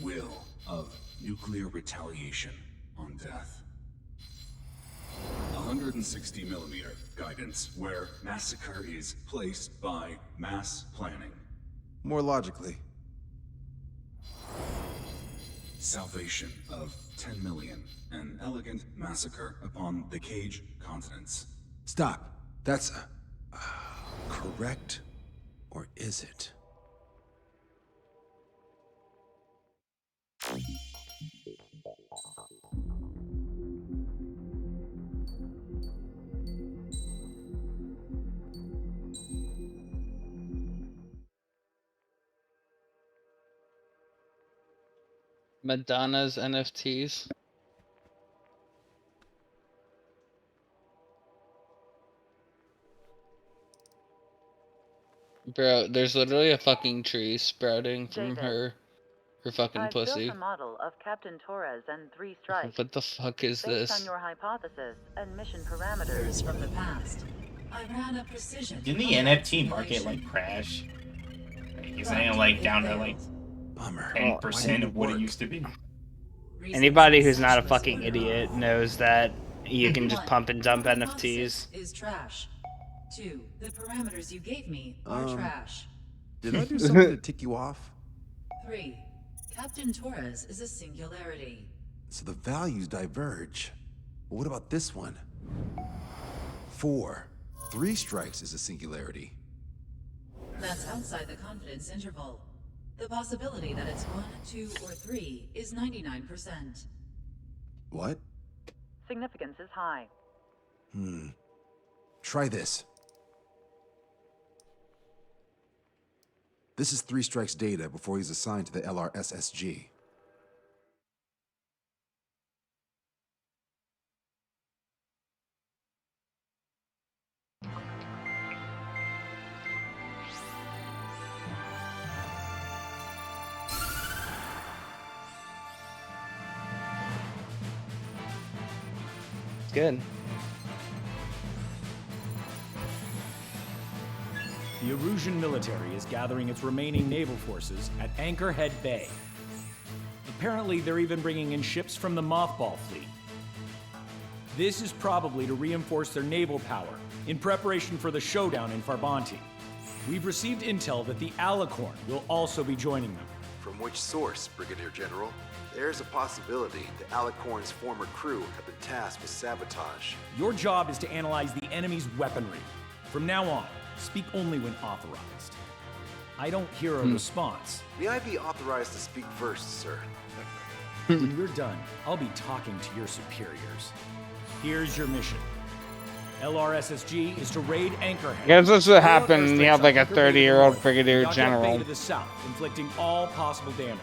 Speaker 20: Will of nuclear retaliation on death. 160 millimeter guidance where massacre is placed by mass planning.
Speaker 18: More logically.
Speaker 20: Salvation of 10 million. An elegant massacre upon the Cage continents.
Speaker 18: Stop. That's correct, or is it?
Speaker 1: Madonna's NFTs. Bro, there's literally a fucking tree sprouting from
Speaker 21: David,
Speaker 1: her fucking
Speaker 21: I've
Speaker 1: pussy.
Speaker 21: built a model of Captain Torres and 3 strikes.
Speaker 1: What the fuck is
Speaker 21: Based on
Speaker 1: this?
Speaker 21: your hypothesis and mission parameters
Speaker 19: from the past. I ran a precision.
Speaker 2: Didn't the NFT market like crash? Isn't it like down to like 10% of what it used to be?
Speaker 1: Anybody who's not a fucking idiot knows that you can just pump and dump NFTs.
Speaker 19: Is trash. 2. The parameters you gave me are trash.
Speaker 18: Did I do something to tick you off?
Speaker 19: 3. Captain Torres is a singularity.
Speaker 18: So the values diverge. But what about this one? 4. 3 strikes is a singularity.
Speaker 19: That's outside the confidence interval. The possibility that it's 1, 2, or 3 is 99%.
Speaker 18: What?
Speaker 21: significance is high.
Speaker 18: Try this. This is 3 Strike's data before he's assigned to the LRSSG.
Speaker 1: Good.
Speaker 5: The Erusian military is gathering its remaining naval forces at Anchorhead Bay. Apparently, they're even bringing in ships from the Mothball fleet. This is probably to reinforce their naval power in preparation for the showdown in Farbanti. We've received intel that the Alicorn will also be joining them.
Speaker 6: From which source, Brigadier General? There's a possibility the Alicorn's former crew have been tasked with sabotage.
Speaker 5: Your job is to analyze the enemy's weaponry. From now on, speak only when authorized. I don't hear a response.
Speaker 6: May I be authorized to speak first, sir?
Speaker 5: When we're done, I'll be talking to your superiors. Here's your mission. LRSSG is to raid Anchorhead.
Speaker 1: I guess this would happen when you have like a 30-year-old brigadier
Speaker 5: Bay
Speaker 1: general.
Speaker 5: to the south, inflicting all possible damage.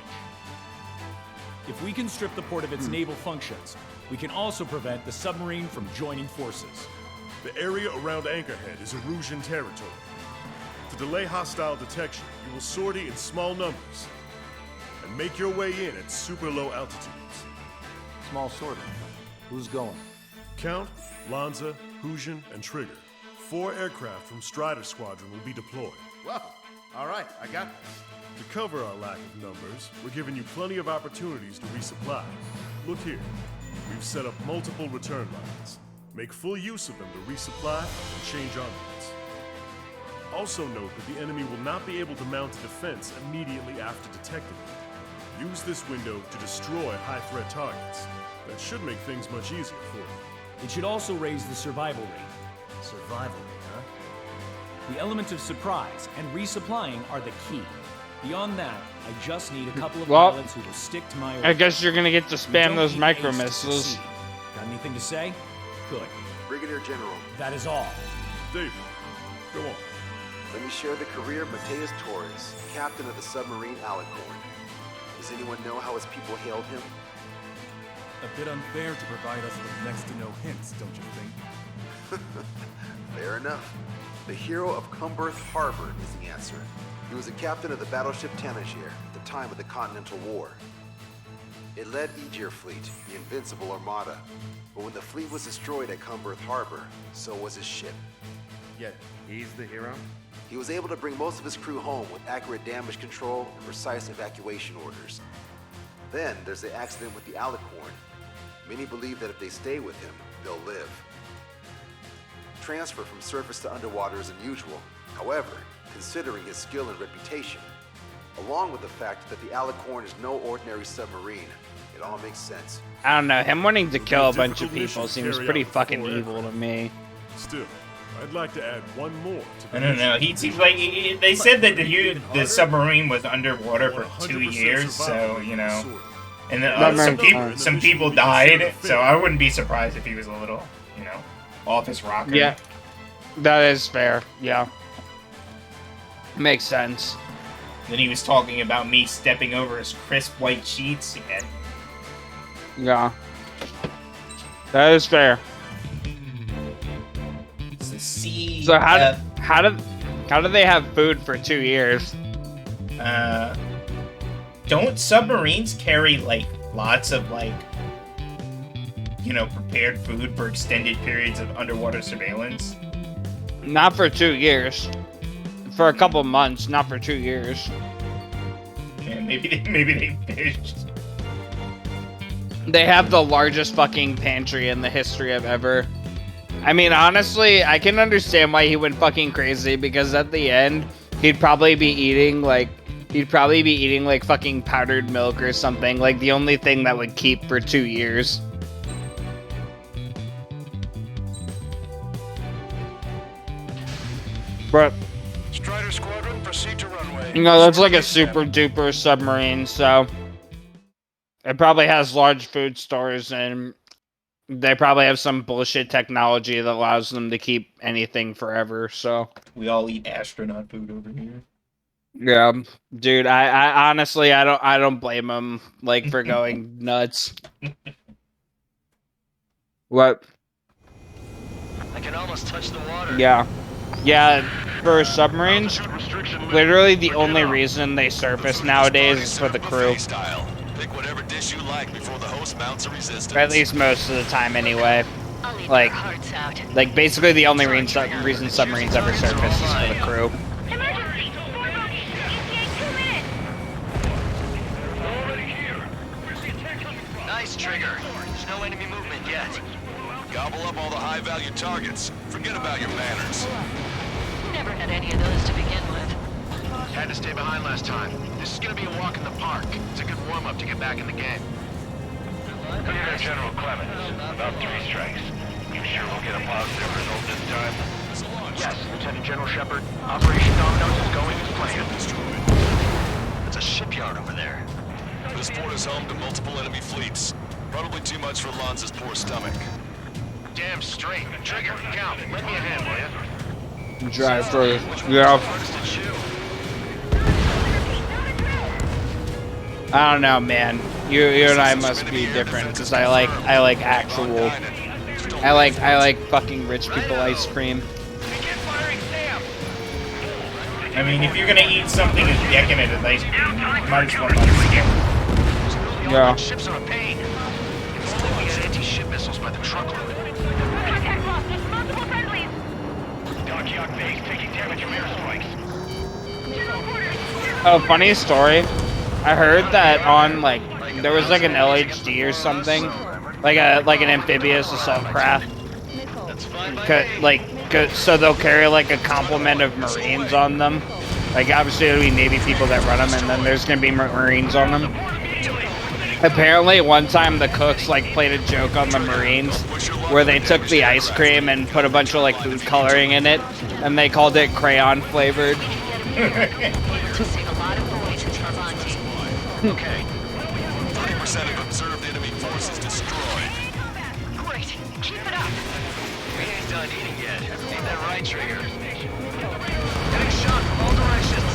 Speaker 5: If we can strip the port of its naval functions, we can also prevent the submarine from joining forces.
Speaker 8: The area around Anchorhead is Erusian territory. To delay hostile detection, you will sortie in small numbers and make your way in at super low altitudes.
Speaker 4: Small sortie. Who's going?
Speaker 8: Count, Lanza, Hujan, and Trigger. 4 aircraft from Strider Squadron will be deployed.
Speaker 4: Well, all right, I got this.
Speaker 8: To cover our lack of numbers, we're giving you plenty of opportunities to resupply. Look here. We've set up multiple return lines. Make full use of them to resupply and change armaments. Also note that the enemy will not be able to mount a defense immediately after detecting it. Use this window to destroy high-threat targets. That should make things much easier for you.
Speaker 5: It should also raise the survival rate.
Speaker 4: Survival rate, huh?
Speaker 5: The element of surprise and resupplying are the key. Beyond that, I just need a couple of pilots who will stick to my orders.
Speaker 1: I guess you're gonna get to
Speaker 5: We
Speaker 1: spam
Speaker 5: don't
Speaker 1: those
Speaker 5: need
Speaker 1: micro
Speaker 5: ace to
Speaker 1: missiles.
Speaker 5: succeed. Got anything to say? Good.
Speaker 6: Brigadier General.
Speaker 5: That is all.
Speaker 8: David, go on.
Speaker 6: Let me share the career of Mateus Torres, captain of the submarine Alicorn. Does anyone know how his people hailed him?
Speaker 17: A bit unfair to provide us with next to no hints, don't you think?
Speaker 6: Fair enough. The hero of Cumberth Harbor is the answer. He was a captain of the battleship Tanager at the time of the Continental War. It led Aegir Fleet, the Invincible Armada. But when the fleet was destroyed at Cumberth Harbor, so was his ship.
Speaker 3: Yet, he's the hero?
Speaker 6: He was able to bring most of his crew home with accurate damage control and precise evacuation orders. Then there's the accident with the Alicorn. Many believe that if they stay with him, they'll live. Transfer from surface to underwater is unusual. However, considering his skill and reputation, along with the fact that the Alicorn is no ordinary submarine, it all makes sense.
Speaker 1: I don't know, him wanting to kill a bunch of people seems pretty fucking evil to me.
Speaker 8: Still, I'd like to add one more to the
Speaker 2: I don't know. He seems like they said that the submarine was underwater for 2 years, so you know, and some people died. So I wouldn't be surprised if he was a little, you know, off his rocker.
Speaker 1: Yeah, that is fair. Yeah, makes sense.
Speaker 2: Then he was talking about me stepping over his crisp white sheets again.
Speaker 1: Yeah, that is fair. So how do they have food for 2 years?
Speaker 2: Don't submarines carry like lots of like, you know, prepared food for extended periods of underwater surveillance?
Speaker 1: Not for 2 years. For a couple months, not for 2 years.
Speaker 2: Yeah, maybe they fished.
Speaker 1: They have the largest fucking pantry in the history of ever. I mean, honestly, I can understand why he went fucking crazy, because at the end, he'd probably be eating like fucking powdered milk or something, like the only thing that would keep for 2 years. But
Speaker 10: Strider Squadron, proceed to runway.
Speaker 1: you know, that's like a super duper submarine, so it probably has large food stores, and they probably have some bullshit technology that allows them to keep anything forever, so.
Speaker 2: We all eat astronaut food over here.
Speaker 1: Yeah, dude, I honestly, I don't blame him, like, for going nuts. What?
Speaker 11: I can almost touch the water.
Speaker 1: Yeah. Yeah, for submarines, literally the only reason they surface nowadays is for the crew.
Speaker 10: Pick whatever dish you like before the host mounts a resistance.
Speaker 1: Or at least most of the time anyway. Like basically the only reason submarines ever surface is for the crew.
Speaker 11: Nice, Trigger. There's no enemy movement yet.
Speaker 10: Gobble up all the high-value targets. Forget about your manners.
Speaker 16: Never had any of those to begin with.
Speaker 15: Had to stay behind last time. This is gonna be a walk in the park. It's a good warm-up to get back in the game.
Speaker 11: Lieutenant General Clemens, about 3 strikes. You sure we'll get a positive result this time?
Speaker 15: Yes, Lieutenant General Shepard. Operation Dominoes is going as planned.
Speaker 11: It's a shipyard over there.
Speaker 10: This port is home to multiple enemy fleets. Probably too much for Lanza's poor stomach.
Speaker 15: Damn straight. Trigger, count. Lend me a hand, will ya?
Speaker 1: Drive for yeah. I don't know, man. You and I must be different because I like actual. I like fucking rich people ice cream.
Speaker 2: I mean, if you're gonna eat something as decadent as ice cream, you might as well not skip.
Speaker 1: Yeah.
Speaker 15: Ships are a pain. Instead, we got anti-ship missiles by the truckload.
Speaker 14: Contact lost. There's multiple friendlies.
Speaker 11: Dockyard base taking damage from airstrikes.
Speaker 1: Oh, funny story. I heard that on like there was like an LHD or something, like an amphibious assault craft. So they'll carry like a complement of Marines on them. Like obviously it'll be Navy people that run them, and then there's gonna be Marines on them. Apparently, one time the cooks like played a joke on the Marines, where they took the ice cream and put a bunch of like food coloring in it, and they called it crayon flavored.
Speaker 10: Okay. 30% of observed enemy forces destroyed.
Speaker 16: Great. Keep it up.
Speaker 11: We ain't done eating yet. Ain't that right, Trigger?
Speaker 15: Getting shot from all directions.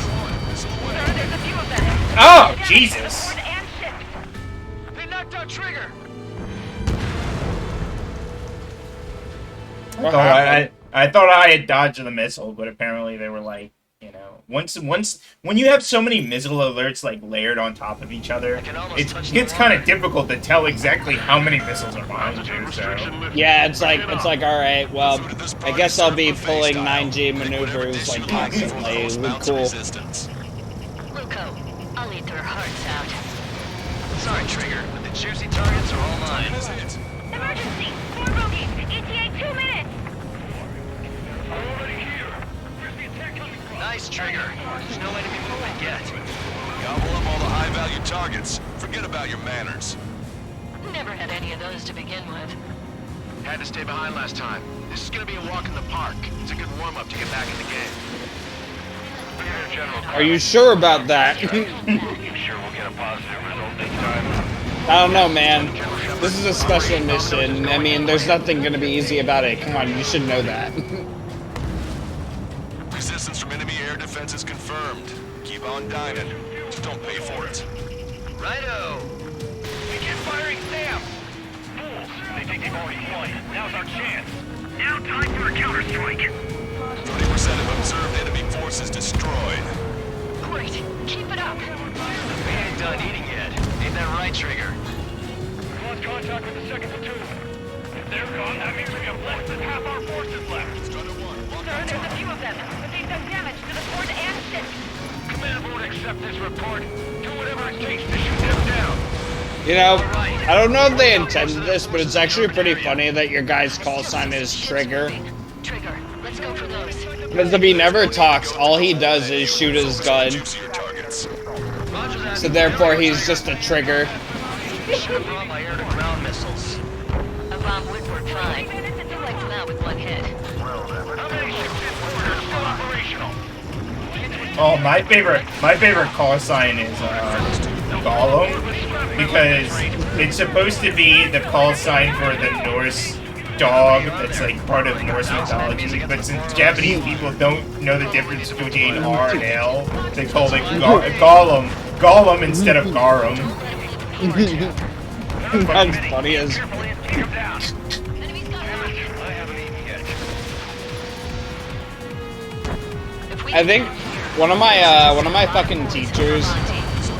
Speaker 14: Sir, there's a few of them.
Speaker 2: Oh, Jesus!
Speaker 15: They knocked out Trigger.
Speaker 2: I thought I had dodged the missile, but apparently they were like, you know, once when you have so many missile alerts like layered on top of each other, it gets kind of difficult to tell exactly how many missiles are behind you. So
Speaker 1: yeah, it's like all right, well, I guess I'll be pulling 9G maneuvers like constantly. Cool.
Speaker 16: Luco, I'll eat their hearts out.
Speaker 11: Sorry, Trigger, but the juicy targets are all mine.
Speaker 14: Emergency. 4 bogeys. ETA 2 minutes.
Speaker 11: Already here. Where's the attack coming from? Nice, Trigger. There's no enemy movement yet.
Speaker 10: Gobble up all the high-value targets. Forget about your manners.
Speaker 16: Never had any of those to begin with.
Speaker 15: Had to stay behind last time. This is gonna be a walk in the park. It's a good warm-up to get back in the game.
Speaker 1: Are you sure about that?
Speaker 11: You sure we'll get a positive result this time?
Speaker 1: I don't know, man. This is a special mission. I mean, there's nothing gonna be easy about it. Come on, you should know that.
Speaker 10: Resistance from enemy air defenses confirmed. Keep on dining. Just don't pay for it.
Speaker 11: Righto! Begin firing Sam! Fools! They think they've already won. Now's our chance.
Speaker 14: Now time for a counterstrike.
Speaker 10: 30% of observed enemy forces destroyed.
Speaker 16: Great. Keep it up.
Speaker 11: We ain't done eating yet. Ain't that right, Trigger?
Speaker 14: We lost contact with the 2nd platoon. If they're gone, that means we have less than half our forces left. Sir, there's a few of them, but they've done damage to the fort and ship.
Speaker 11: Command won't accept this report. Do whatever it takes to shoot them down.
Speaker 1: You know, I don't know if they intended this, but it's actually pretty funny that your guy's call sign is Trigger.
Speaker 16: Trigger, let's go for those.
Speaker 1: Because if he never talks, all he does is shoot his gun. So therefore, he's just a trigger.
Speaker 11: Should have brought my air-to-ground missiles.
Speaker 16: A bomb would work fine. Too late for that with one hit.
Speaker 11: How many ships in port are still operational?
Speaker 2: oh, my favorite call sign is Gollum, because it's supposed to be the call sign for the Norse dog that's like part of Norse mythology, but since Japanese people don't know the difference between R and L, they call it Gollum instead of Garum.
Speaker 1: That's funny as. I think one of my fucking teachers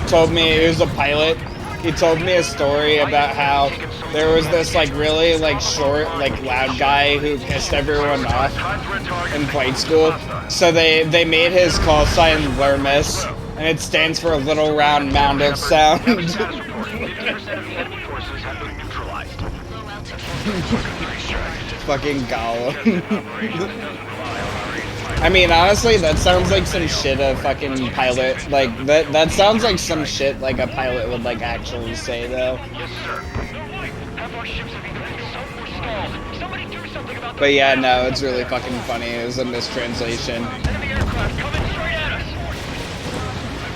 Speaker 1: told me, he was a pilot. He told me a story about how there was this like really like short like loud guy who pissed everyone off in flight school. So they made his call sign Lermis, and it stands for a little round mound of sound. Fucking Gollum. I mean, honestly, that sounds like some shit a fucking pilot, like, that sounds like some shit like a pilot would, like, actually say, though. But yeah, no, it's really fucking funny. It was a mistranslation.
Speaker 11: Enemy aircraft coming straight at us.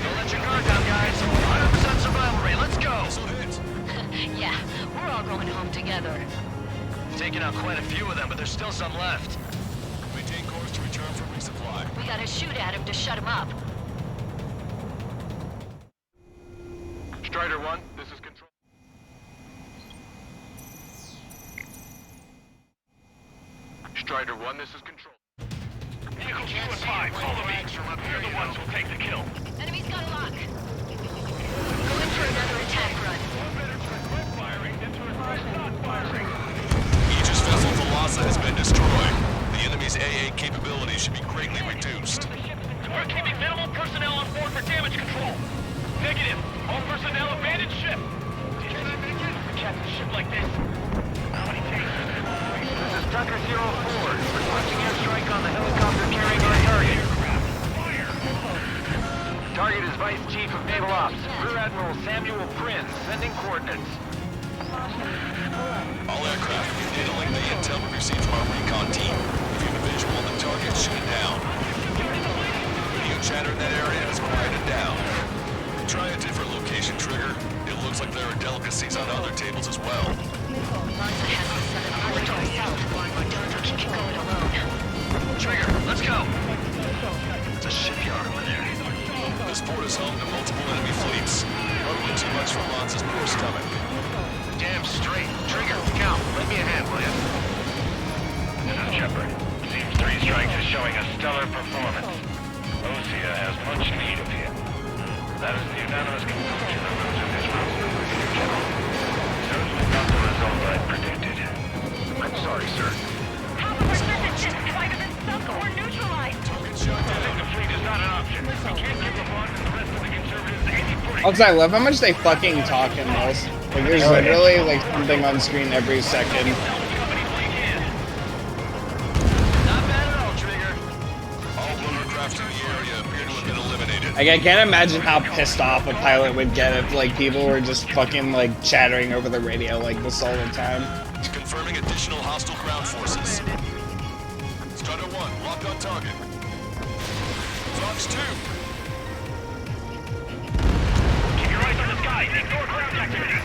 Speaker 11: Don't let your guard down, guys. 100% survival rate. Let's go.
Speaker 16: Yeah, we're all going home together.
Speaker 11: Taking out quite a few of them, but there's still some left.
Speaker 10: Maintain course to return for resupply.
Speaker 16: We gotta shoot at him to shut him up.
Speaker 10: Strider 1, this is control. Strider 1, this is control.
Speaker 14: Vehicle 2 and 5, follow me. You're the ones who'll take the kill.
Speaker 16: Enemy's got a lock. Go in for another attack run.
Speaker 10: Aegis vessel Thalassa has been destroyed. The enemy's AA capabilities should be greatly reduced.
Speaker 14: We're keeping minimal personnel on board for damage control. Negative. All personnel abandon ship. Catch a ship like this. How many takes?
Speaker 11: This is Tucker 04. Requesting airstrike on the helicopter carrying our target. Target is Vice Chief of Naval Ops, Rear Admiral Samuel Prince, sending coordinates.
Speaker 10: All aircraft, handling the intel we received from our recon team. If you have a visual on the target, shoot it down. Radio chatter in that area has quieted down. Try a different location, Trigger. It looks like there are delicacies on other tables as well.
Speaker 16: Martha has the 7 hours to herself. Don't keep going alone.
Speaker 11: Trigger, let's go. It's a shipyard over there.
Speaker 10: This port is home to multiple enemy fleets. Probably too much for Lance's poor stomach.
Speaker 11: Damn straight. Trigger, count. Lend me a hand, will ya?
Speaker 14: Shepard, seems 3 Strikes is showing a stellar performance. Osea has much need of him. That is the unanimous conclusion of those in this room. Certainly not the result I predicted.
Speaker 11: I'm sorry, sir.
Speaker 13: Half of our surface ships have either been sunk or neutralized.
Speaker 14: I think the fleet is not an option. We can't give the Bond and the rest of the conservatives any footing.
Speaker 1: Also, I love how much they fucking talk in this. Like, there's literally, like, something on screen every second.
Speaker 11: Not bad at all, Trigger.
Speaker 10: All aircraft in the area appear to have been eliminated.
Speaker 1: Like, I can't imagine how pissed off a pilot would get if, like, people were just fucking, like, chattering over the radio like this all the time.
Speaker 10: Confirming additional hostile ground forces. Strider 1, locked on target. Fox 2.
Speaker 14: Keep your eyes on the sky. Ignore ground activity.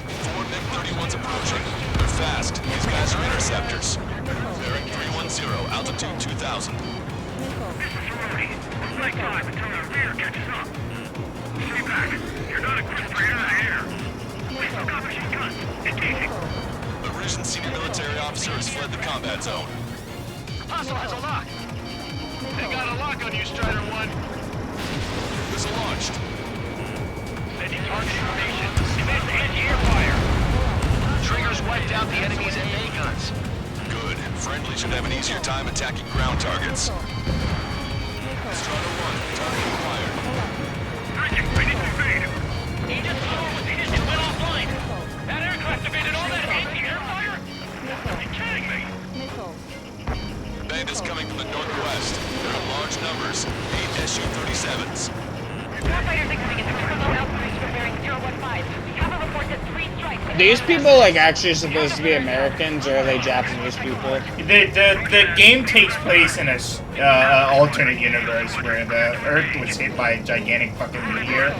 Speaker 10: 4 MiG-31's approaching. They're fast. These guys are interceptors. Bearing 310, altitude 2000.
Speaker 14: This is sorority. Flight time until our rear catches up. Stay back. You're not equipped for air-to-air. We still got machine guns. Engaging.
Speaker 10: The Risen senior military officer has fled the combat zone.
Speaker 11: Hostile has a lock. They got a lock on you, Strider 1.
Speaker 10: Missile launched.
Speaker 14: Sending target information. Commence anti-air fire.
Speaker 11: Trigger's wiped out the enemy's AA guns.
Speaker 10: Good. Friendly should have an easier time attacking ground targets. Strider 1, target acquired.
Speaker 14: Bridget, ready to invade. Aegis went offline. That aircraft evaded all that anti-air fire? Are you kidding me?
Speaker 10: Bandits coming from the northwest. They're in large numbers. 8 Su-37s.
Speaker 13: Starfighters exiting at the Turbo Outpost for bearing 015. Kappa reports that 3 strikes.
Speaker 1: Are these people, like, actually supposed to be Americans, or are they Japanese people?
Speaker 2: The game takes place in a alternate universe where the Earth was hit by a gigantic fucking meteor,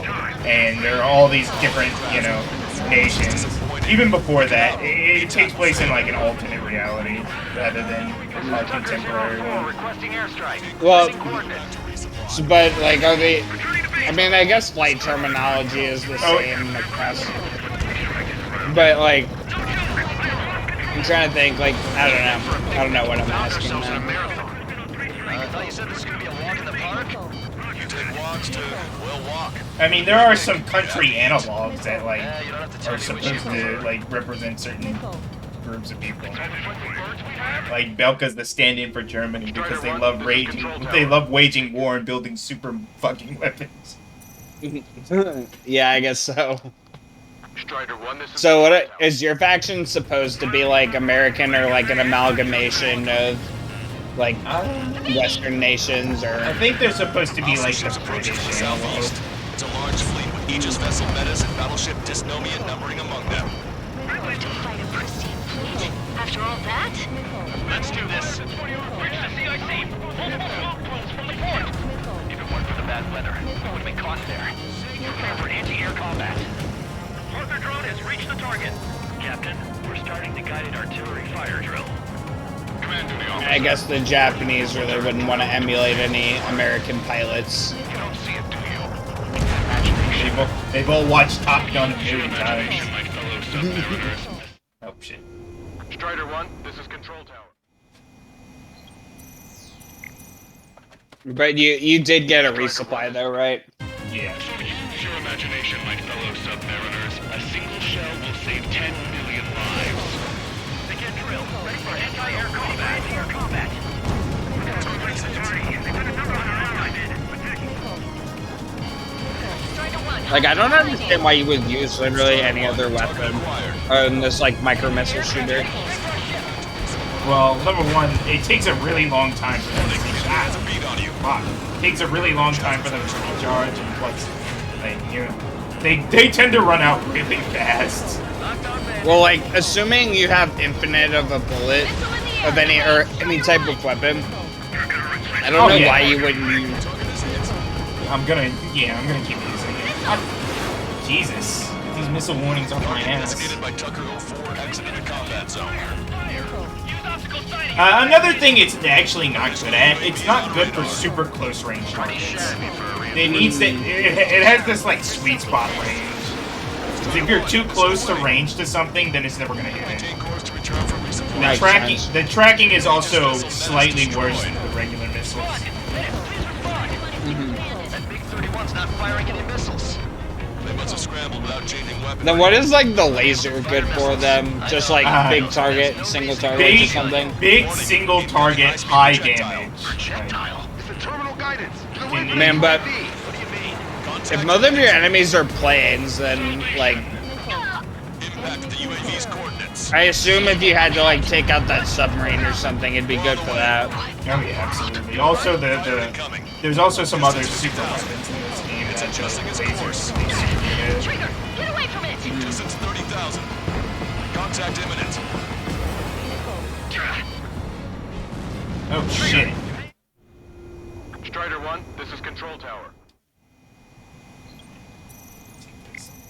Speaker 2: and there are all these different, you know, nations. Even before that, it takes place in like an alternate reality rather than our contemporary one.
Speaker 11: Requesting airstrike.
Speaker 1: Well, but, like, are they... I mean, I guess flight terminology is the same across... But, like... I'm trying to think, like, I don't know what I'm asking now.
Speaker 11: I thought you said this was going to be a walk in the park?
Speaker 10: You take walks to, well, walk.
Speaker 2: I mean, there are some country analogs that like are supposed to like represent certain groups of people. Like Belka's the stand-in for Germany because they love waging war and building super fucking weapons.
Speaker 1: Yeah, I guess so.
Speaker 14: Strider 1, this is...
Speaker 1: So what is your faction supposed to be like American or like an amalgamation of like Western nations or?
Speaker 2: I think they're supposed to be like the British.
Speaker 10: It's a large fleet with Aegis vessel metas and battleship Dysnomia numbering among them.
Speaker 16: We're to fight a pristine fleet. After all that?
Speaker 11: Let's do this. Bridge to CIC. Multiple smoke pulls from the port. If it weren't for the bad weather, we would have been caught there. Prepare for anti-air combat. Parker drone has reached the target. Captain, we're starting the guided artillery fire drill.
Speaker 1: I guess the Japanese really wouldn't want to emulate any American pilots.
Speaker 14: You don't see it, do you?
Speaker 2: They've all watched Top Gun a million times. Oh shit.
Speaker 14: Strider 1, this is control tower.
Speaker 1: But you did get a resupply though, right?
Speaker 2: Yeah.
Speaker 14: Use your imagination, my fellow submariners. A single shell will save 10 million lives.
Speaker 11: Begin drill. Ready for anti-air combat. Anti-air combat.
Speaker 1: Like, I don't understand why you would use literally any other weapon in this, like, micro-missile shooter.
Speaker 2: Well, number one, it takes a really long time for them to recharge. It takes a really long time for them to recharge, and plus, they tend to run out really fast.
Speaker 1: Well, like, assuming you have infinite of a bullet of any type of weapon, I don't know why you wouldn't use.
Speaker 2: I'm gonna keep using it. Jesus, these missile warnings off my ass. Another thing it's actually not good at, it's not good for super close range targets. It has this like sweet spot range. If you're too close to range to something, then it's never gonna hit it. The tracking is also slightly worse than the regular missiles.
Speaker 11: That Big 31's not firing any missiles.
Speaker 10: They must have scrambled without changing weapons.
Speaker 1: Then what is like the laser good for them? Just like big target, single target or something?
Speaker 2: Big single target, high damage.
Speaker 1: Man, but if most of your enemies are planes, then like I assume if you had to like take out that submarine or something, it'd be good for that.
Speaker 2: Oh yeah, absolutely. Also, there's also some other super weapons in this game. It's adjusting its course.
Speaker 16: Trigger, get away from it!
Speaker 10: Distance 30,000. Contact imminent.
Speaker 2: Oh shit.
Speaker 14: Strider 1, this is control tower.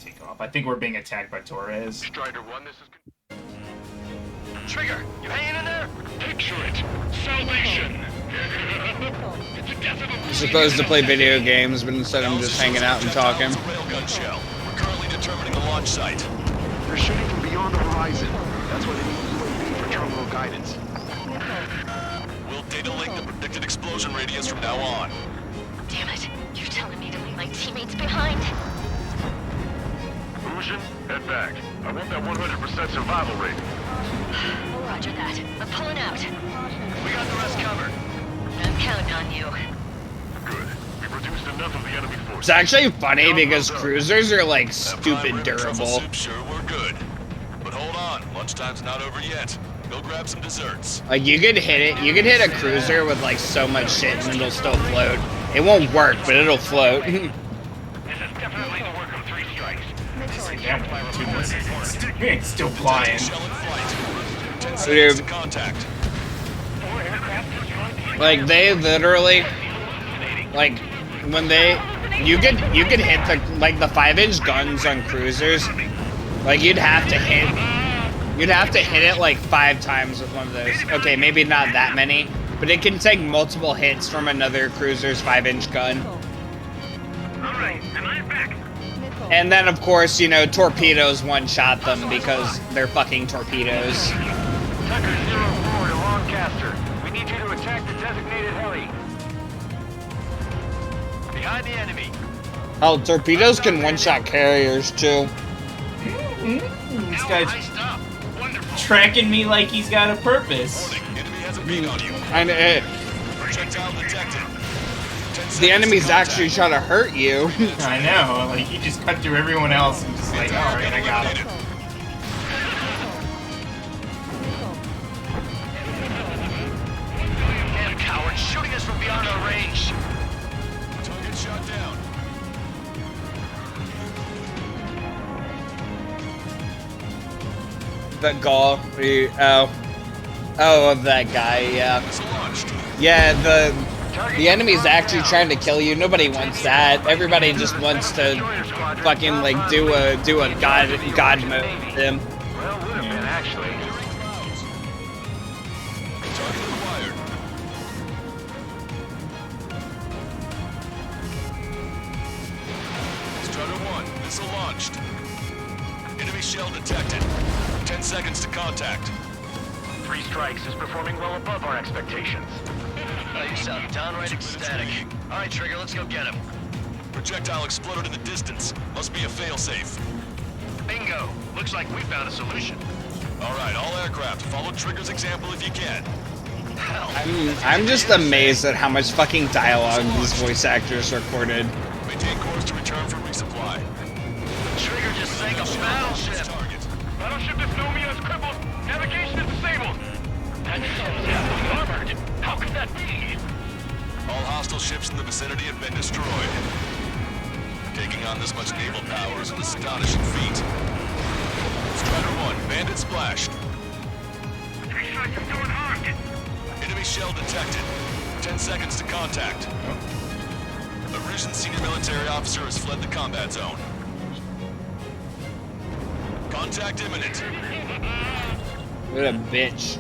Speaker 2: Take off. I think we're being attacked by Torres.
Speaker 14: Strider 1, this is...
Speaker 11: Trigger, you hanging in there?
Speaker 14: Picture it. Salvation.
Speaker 1: I'm supposed to play video games, but instead I'm just hanging out and talking.
Speaker 10: Railgun shell. We're currently determining the launch site.
Speaker 6: They're shooting from beyond the horizon. That's why they need UAV for terminal guidance.
Speaker 10: We'll data link the predicted explosion radius from now on.
Speaker 16: Damn it. You're telling me to leave my teammates behind?
Speaker 14: Lucian, head back. I want that 100% survival rate.
Speaker 16: Roger that. I'm pulling out.
Speaker 11: We got the rest covered.
Speaker 16: I'm counting on you.
Speaker 14: Good. We've reduced enough of the enemy force.
Speaker 1: It's actually funny because cruisers are like stupid durable.
Speaker 10: Sure, we're good. But hold on, lunchtime's not over yet. Go grab some desserts.
Speaker 1: Like you could hit a cruiser with like so much shit and it'll still float. It won't work, but it'll float.
Speaker 11: This is definitely the work of 3 strikes.
Speaker 2: It's still flying.
Speaker 1: Dude. Like they literally, like when you could hit the 5-inch guns on cruisers. Like you'd have to hit it like 5 times with one of those. Okay, maybe not that many, but it can take multiple hits from another cruiser's 5-inch gun.
Speaker 11: Alright, and I'm back.
Speaker 1: And then, of course, you know, torpedoes one-shot them because they're fucking torpedoes.
Speaker 11: Tucker 04 to Lancaster. We need you to attack the designated heli. Behind the enemy.
Speaker 1: Oh, torpedoes can one-shot carriers, too.
Speaker 2: This guy's tracking me like he's got a purpose.
Speaker 10: Enemy has a beat on you.
Speaker 1: And
Speaker 10: Projectile detected. 10
Speaker 1: The enemy's actually trying to hurt you.
Speaker 2: I know, like he just cut through everyone else and just like, alright, I got him.
Speaker 11: Damn coward, shooting us from beyond our range.
Speaker 10: Target shot down.
Speaker 1: The goal. Oh, that guy. Yeah. Yeah. The enemy's actually trying to kill you. Nobody wants that. Everybody just wants to fucking like do a god mode with him.
Speaker 14: Well, would have been actually.
Speaker 10: Target acquired. Strider 1, missile launched. Enemy shell detected. 10 seconds to contact.
Speaker 14: 3 Strikes is performing well above our expectations.
Speaker 11: Oh, you sound downright ecstatic. Alright, Trigger, let's go get him.
Speaker 10: Projectile exploded in the distance. Must be a failsafe.
Speaker 11: Bingo! Looks like we found a solution.
Speaker 10: Alright, all aircraft, follow Trigger's example if you can.
Speaker 1: I'm just amazed at how much fucking dialogue these voice actors recorded.
Speaker 10: Maintain course to return for resupply.
Speaker 11: Trigger just sank a battleship.
Speaker 14: Battleship Dystonia is crippled. Navigation is disabled. That ship is heavily armored. How could that be?
Speaker 10: All hostile ships in the vicinity have been destroyed. Taking on this much naval power is an astonishing feat. Strider 1, bandit splashed.
Speaker 14: 3 Strikes is still unharmed.
Speaker 10: Enemy shell detected. 10 seconds to contact. A Risen senior military officer has fled the combat zone. Contact imminent.
Speaker 1: What a bitch.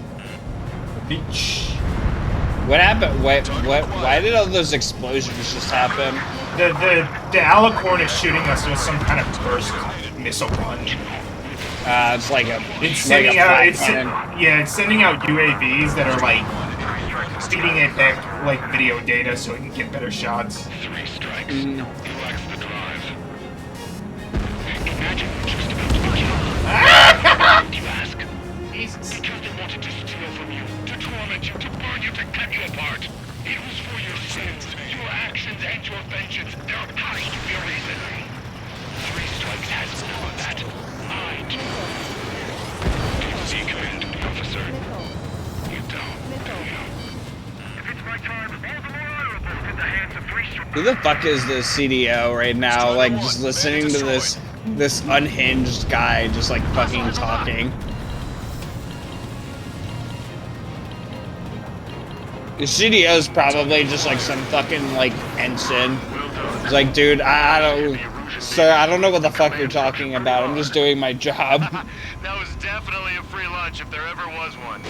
Speaker 2: Bitch.
Speaker 1: What happened? Why did all those explosions just happen?
Speaker 2: The Alicorn is shooting us with some kind of burst missile punch.
Speaker 1: It's like a.
Speaker 2: It's sending out. It's
Speaker 1: cannon.
Speaker 2: it's sending out UAVs that are like feeding it back like video data so it can get better shots.
Speaker 14: 3 Strikes. Relax the drive. Imagine just about to kill. You ask?
Speaker 2: Jesus.
Speaker 14: Because they wanted to steal from you, to torment you, to burn you, to cut you apart. It was for your sins, your actions, and your vengeance. There has to be a reason. 3 Strikes has none of that. I do. See command, officer. You don't, do you? If it's my time, all the more honorable in the hands of 3 Strikes.
Speaker 1: Who the fuck is the CDO right now? Like just listening to this unhinged guy just like fucking talking. The CDO's probably just like some fucking like ensign. It's like, dude, I don't, sir, I don't know what the fuck you're talking about. I'm just doing my job.
Speaker 14: That was definitely a free lunch if there ever was one.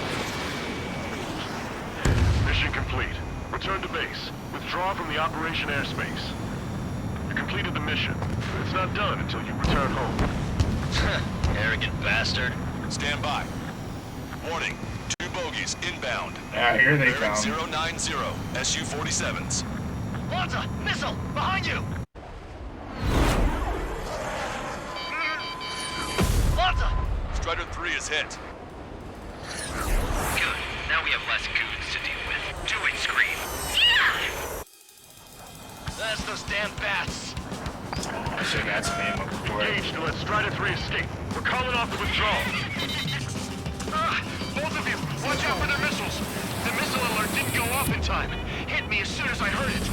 Speaker 14: Mission complete. Return to base. Withdraw from the operation airspace. You completed the mission, but it's not done until you return home.
Speaker 11: Arrogant bastard.
Speaker 10: Stand by. Warning. 2 bogies inbound.
Speaker 2: Ah, here they
Speaker 10: Bearing
Speaker 2: come.
Speaker 10: 090, Su-47s.
Speaker 11: Lanza, missile, behind you! Lanza!
Speaker 10: Strider 3 is hit.
Speaker 11: Good. Now we have less goons to deal with. Do it, Scream. That's those damn bats.
Speaker 2: I should have got some ammo before.
Speaker 14: Engage to let Strider 3 escape. We're calling off the withdrawal. Both of you, watch out for their missiles. The missile alert didn't go off in time. Hit me as soon as I heard it.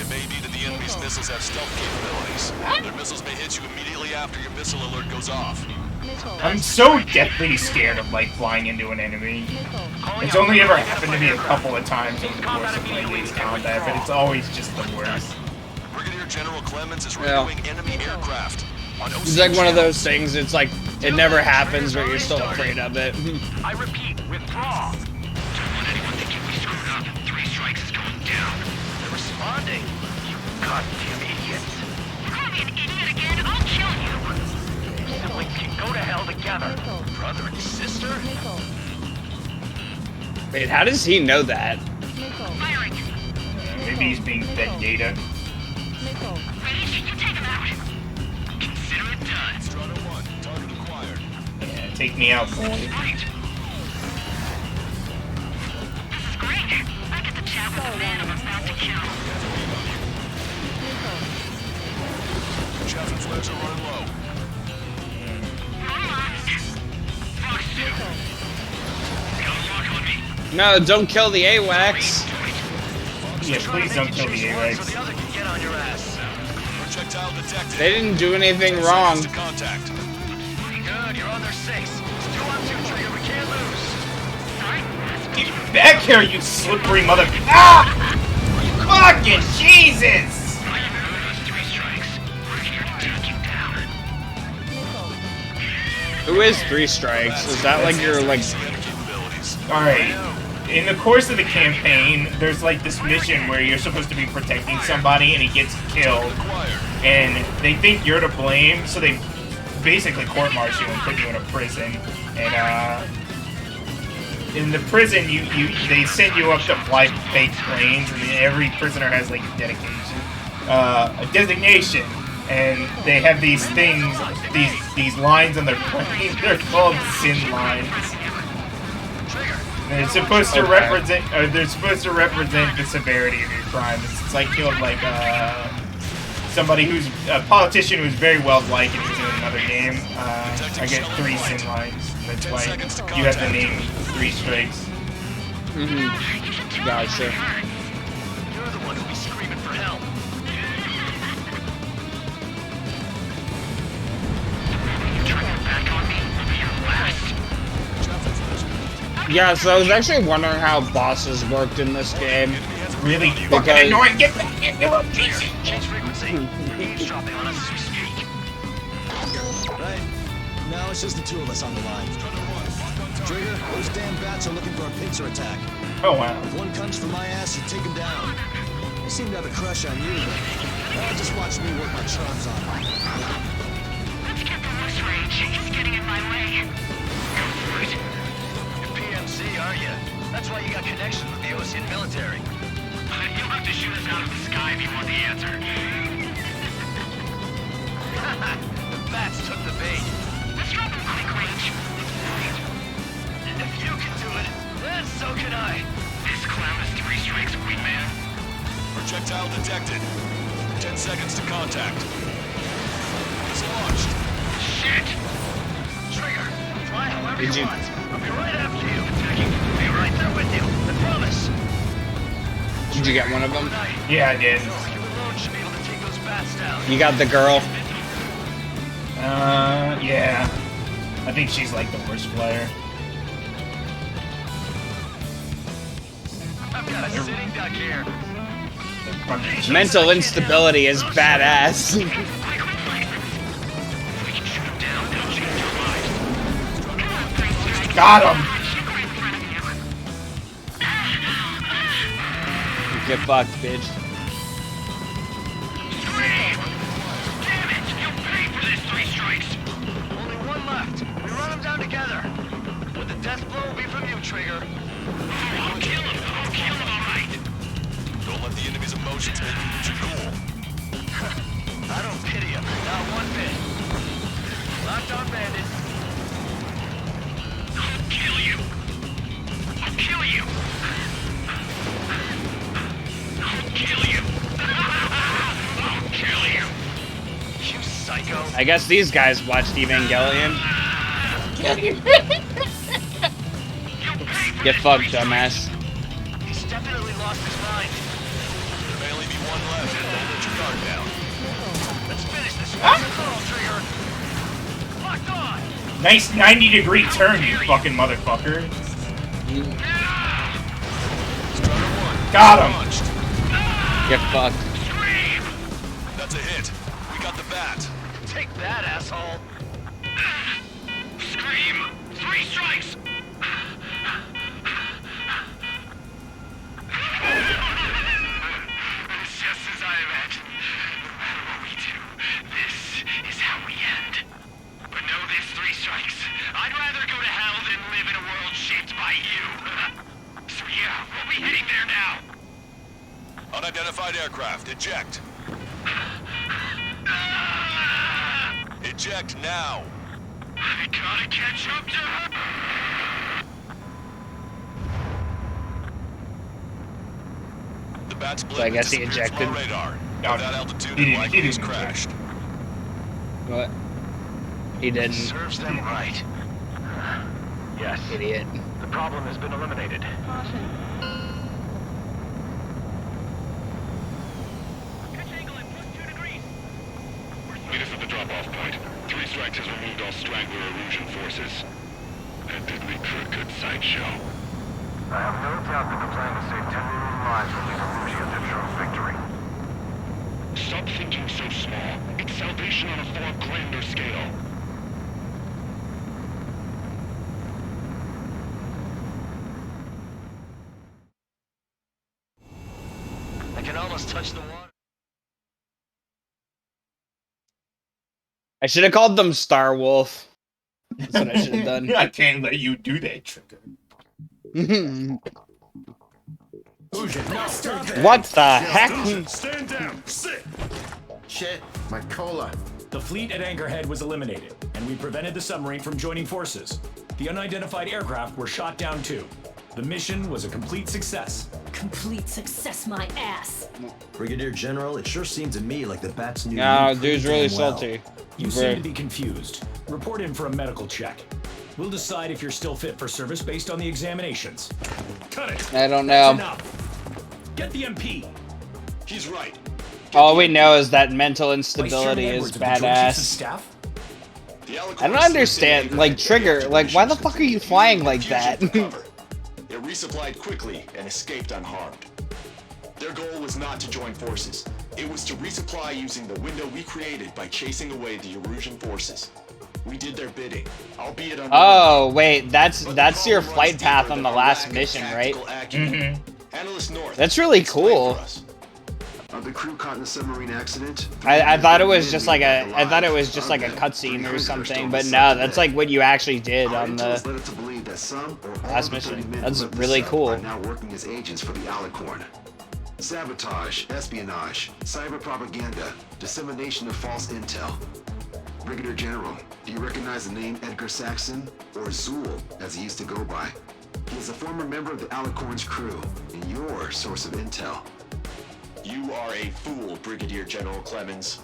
Speaker 10: It may be that the enemy's missiles have stealth capabilities. Their missiles may hit you immediately after your missile alert goes off.
Speaker 2: I'm so deathly scared of like flying into an enemy. It's only ever happened to me a couple of times over the course of playing Ace Combat, but it's always just the worst.
Speaker 10: Brigadier General Clemens is reviewing enemy aircraft.
Speaker 1: It's like one of those things, it's like, it never happens, but you're still afraid of it.
Speaker 14: I repeat, withdraw.
Speaker 11: Don't let anyone think you'll be screwed up. 3 Strikes is going down. They're responding. You goddamn idiots.
Speaker 16: Call me an idiot again, I'll kill you.
Speaker 14: Siblings can go to hell together.
Speaker 11: Brother and sister?
Speaker 1: Wait, how does he know that?
Speaker 2: Maybe he's being fed data.
Speaker 16: Reach, you take him out.
Speaker 11: Consider it done.
Speaker 10: Strider 1, target acquired.
Speaker 2: Yeah, take me out, boy.
Speaker 16: This is great. I get to chat with the man I'm about to kill.
Speaker 10: flares are running low.
Speaker 1: No, don't kill the AWACS.
Speaker 2: Yeah, please don't kill the AWACS.
Speaker 10: Projectile detected.
Speaker 1: They didn't do anything wrong.
Speaker 10: Contact.
Speaker 11: Good, you're on their 6. 2 on 2, Trigger. We can't lose.
Speaker 2: Get back here, you slippery mother. Ah! Fucking Jesus!
Speaker 1: Who is 3 Strikes? Is that like your like?
Speaker 2: Alright. In the course of the campaign, there's like this mission where you're supposed to be protecting somebody and he gets killed. And they think you're to blame, so they basically court-martial you and put you in a prison. And in the prison, they send you up to fly fake planes, and every prisoner has like a designation. And they have these things, these lines on their plane. They're called sin lines. They're supposed to represent, they're supposed to represent the severity of your crime. It's like killed like somebody who's a politician who's very well liked and he's in another game. I get 3 sin lines. That's why you have the name 3 Strikes.
Speaker 1: Gotcha.
Speaker 11: You're the one who'll be screaming for help. Back on me. You're last.
Speaker 1: Yeah, so I was actually wondering how bosses worked in this game.
Speaker 2: Really
Speaker 1: fucking
Speaker 2: annoying. Get back into it.
Speaker 11: Change frequency. Eavesdropping on us as we speak.
Speaker 4: Right. Now it's just the 2 of us on the line. Trigger, those damn bats are looking for a pincer attack.
Speaker 2: Oh wow.
Speaker 4: If one comes for my ass, you take him down. They seem to have a crush on you, but just watch me work my charms on them.
Speaker 13: Let's get the loose range. It's getting in my way.
Speaker 11: You're PMC, are you? That's why you got connections with the Ocean military.
Speaker 13: You'll have to shoot us out of the sky if you want the answer.
Speaker 11: The bats took the bait.
Speaker 13: Let's drop them quick range.
Speaker 11: If you can do it, then so can I.
Speaker 13: This clown is 3 Strikes, wingman.
Speaker 10: Projectile detected. 10 seconds to contact. It's launched.
Speaker 13: Shit!
Speaker 11: Trigger, fly however
Speaker 1: Did
Speaker 11: you
Speaker 1: you-
Speaker 11: want. I'll be right after you. Attacking. I'll be right there with you. I promise.
Speaker 1: Did you get one of them?
Speaker 2: Yeah, I did.
Speaker 11: You alone should be able to take those bats down.
Speaker 1: You got the girl.
Speaker 2: Yeah. I think she's like the worst player.
Speaker 11: I've got a sitting duck here.
Speaker 1: Mental instability is badass.
Speaker 2: Got him.
Speaker 1: Get fucked, bitch.
Speaker 11: Only one left. We run them down together. But the death blow will be from you, Trigger.
Speaker 13: I'll kill him. I'll kill him, all right.
Speaker 10: Don't let the enemy's emotions make you lose your cool.
Speaker 11: I don't pity him. Not one bit. Locked on bandit.
Speaker 13: I'll kill you. I'll kill you. I'll kill you. I'll kill you.
Speaker 11: You psycho.
Speaker 1: I guess these guys watched Evangelion. Get fucked, dumbass.
Speaker 11: He's definitely lost his mind.
Speaker 10: There may only be one left. Don't let your guard down.
Speaker 11: Let's finish this one. Call, Trigger. Locked on.
Speaker 2: Nice 90-degree turn, you fucking motherfucker. Got him.
Speaker 1: Get fucked.
Speaker 10: That's a hit. We got the bat.
Speaker 11: Take that, asshole.
Speaker 13: Scream. 3 Strikes. It's just as I imagined. No matter what we do, this is how we end. But know this, 3 Strikes. I'd rather go to hell than live in a world shaped by you. So yeah, we'll be heading there now.
Speaker 10: Unidentified aircraft. Eject. Eject now.
Speaker 13: I gotta catch up to her.
Speaker 10: The bat's
Speaker 1: So I guess he
Speaker 10: disappeared from
Speaker 1: ejected.
Speaker 10: our radar.
Speaker 2: No,
Speaker 10: At that altitude,
Speaker 2: he
Speaker 10: it
Speaker 2: didn't-
Speaker 10: likely
Speaker 2: he
Speaker 10: has
Speaker 2: didn't
Speaker 10: crashed.
Speaker 1: What? He didn't.
Speaker 11: Serves them right. Yes.
Speaker 1: Idiot.
Speaker 11: The problem has been eliminated.
Speaker 14: Meet us at the drop-off point. 3 Strikes has removed all Strangler Erusian forces. A deadly crooked sideshow.
Speaker 11: I have no doubt that the plan to save 10 million lives from these Erusians ensures victory.
Speaker 14: Stop thinking so small. It's salvation on a far grander scale.
Speaker 11: I can almost touch the water.
Speaker 1: I should have called them Star Wolf. That's what I should have done.
Speaker 2: I can't let you do that, Trigger.
Speaker 1: What the heck?
Speaker 8: Stand down. Sit.
Speaker 3: Shit, my cola.
Speaker 5: The fleet at Anchorhead was eliminated, and we prevented the submarine from joining forces. The unidentified aircraft were shot down too. The mission was a complete success.
Speaker 7: Complete success, my ass.
Speaker 4: Brigadier General, it sure seemed to me like the bats knew
Speaker 1: No,
Speaker 4: you
Speaker 1: dude's
Speaker 4: pretty
Speaker 1: really
Speaker 4: damn well.
Speaker 1: salty.
Speaker 5: You seem to be confused. Report in for a medical check. We'll decide if you're still fit for service based on the examinations. Cut it.
Speaker 1: I don't
Speaker 5: That's
Speaker 1: know.
Speaker 5: enough. Get the MP.
Speaker 20: He's right.
Speaker 1: All we know is that mental instability
Speaker 5: Vice
Speaker 1: is
Speaker 5: Chairman Edwards of the Joint Chiefs of
Speaker 1: badass.
Speaker 5: Staff?
Speaker 1: I don't understand. Like, Trigger, like, why the fuck are you flying like that?
Speaker 20: It resupplied quickly and escaped unharmed. Their goal was not to join forces. It was to resupply using the window we created by chasing away the Erusian forces. We did their bidding, albeit under
Speaker 1: Oh, wait, that's your flight path on the last mission, right?
Speaker 20: Analyst North.
Speaker 1: That's really cool.
Speaker 6: The crew caught in the submarine accident.
Speaker 1: I thought it was just like a cutscene or something, but no, that's like what you actually did on the last mission. That's really cool.
Speaker 6: Are now working as agents for the Alicorn. Sabotage, espionage, cyber propaganda, dissemination of false intel. Brigadier General, do you recognize the name Edgar Saxon, or Zool, as he used to go by? He is a former member of the Alicorn's crew, and your source of intel.
Speaker 20: You are a fool, Brigadier General Clemens.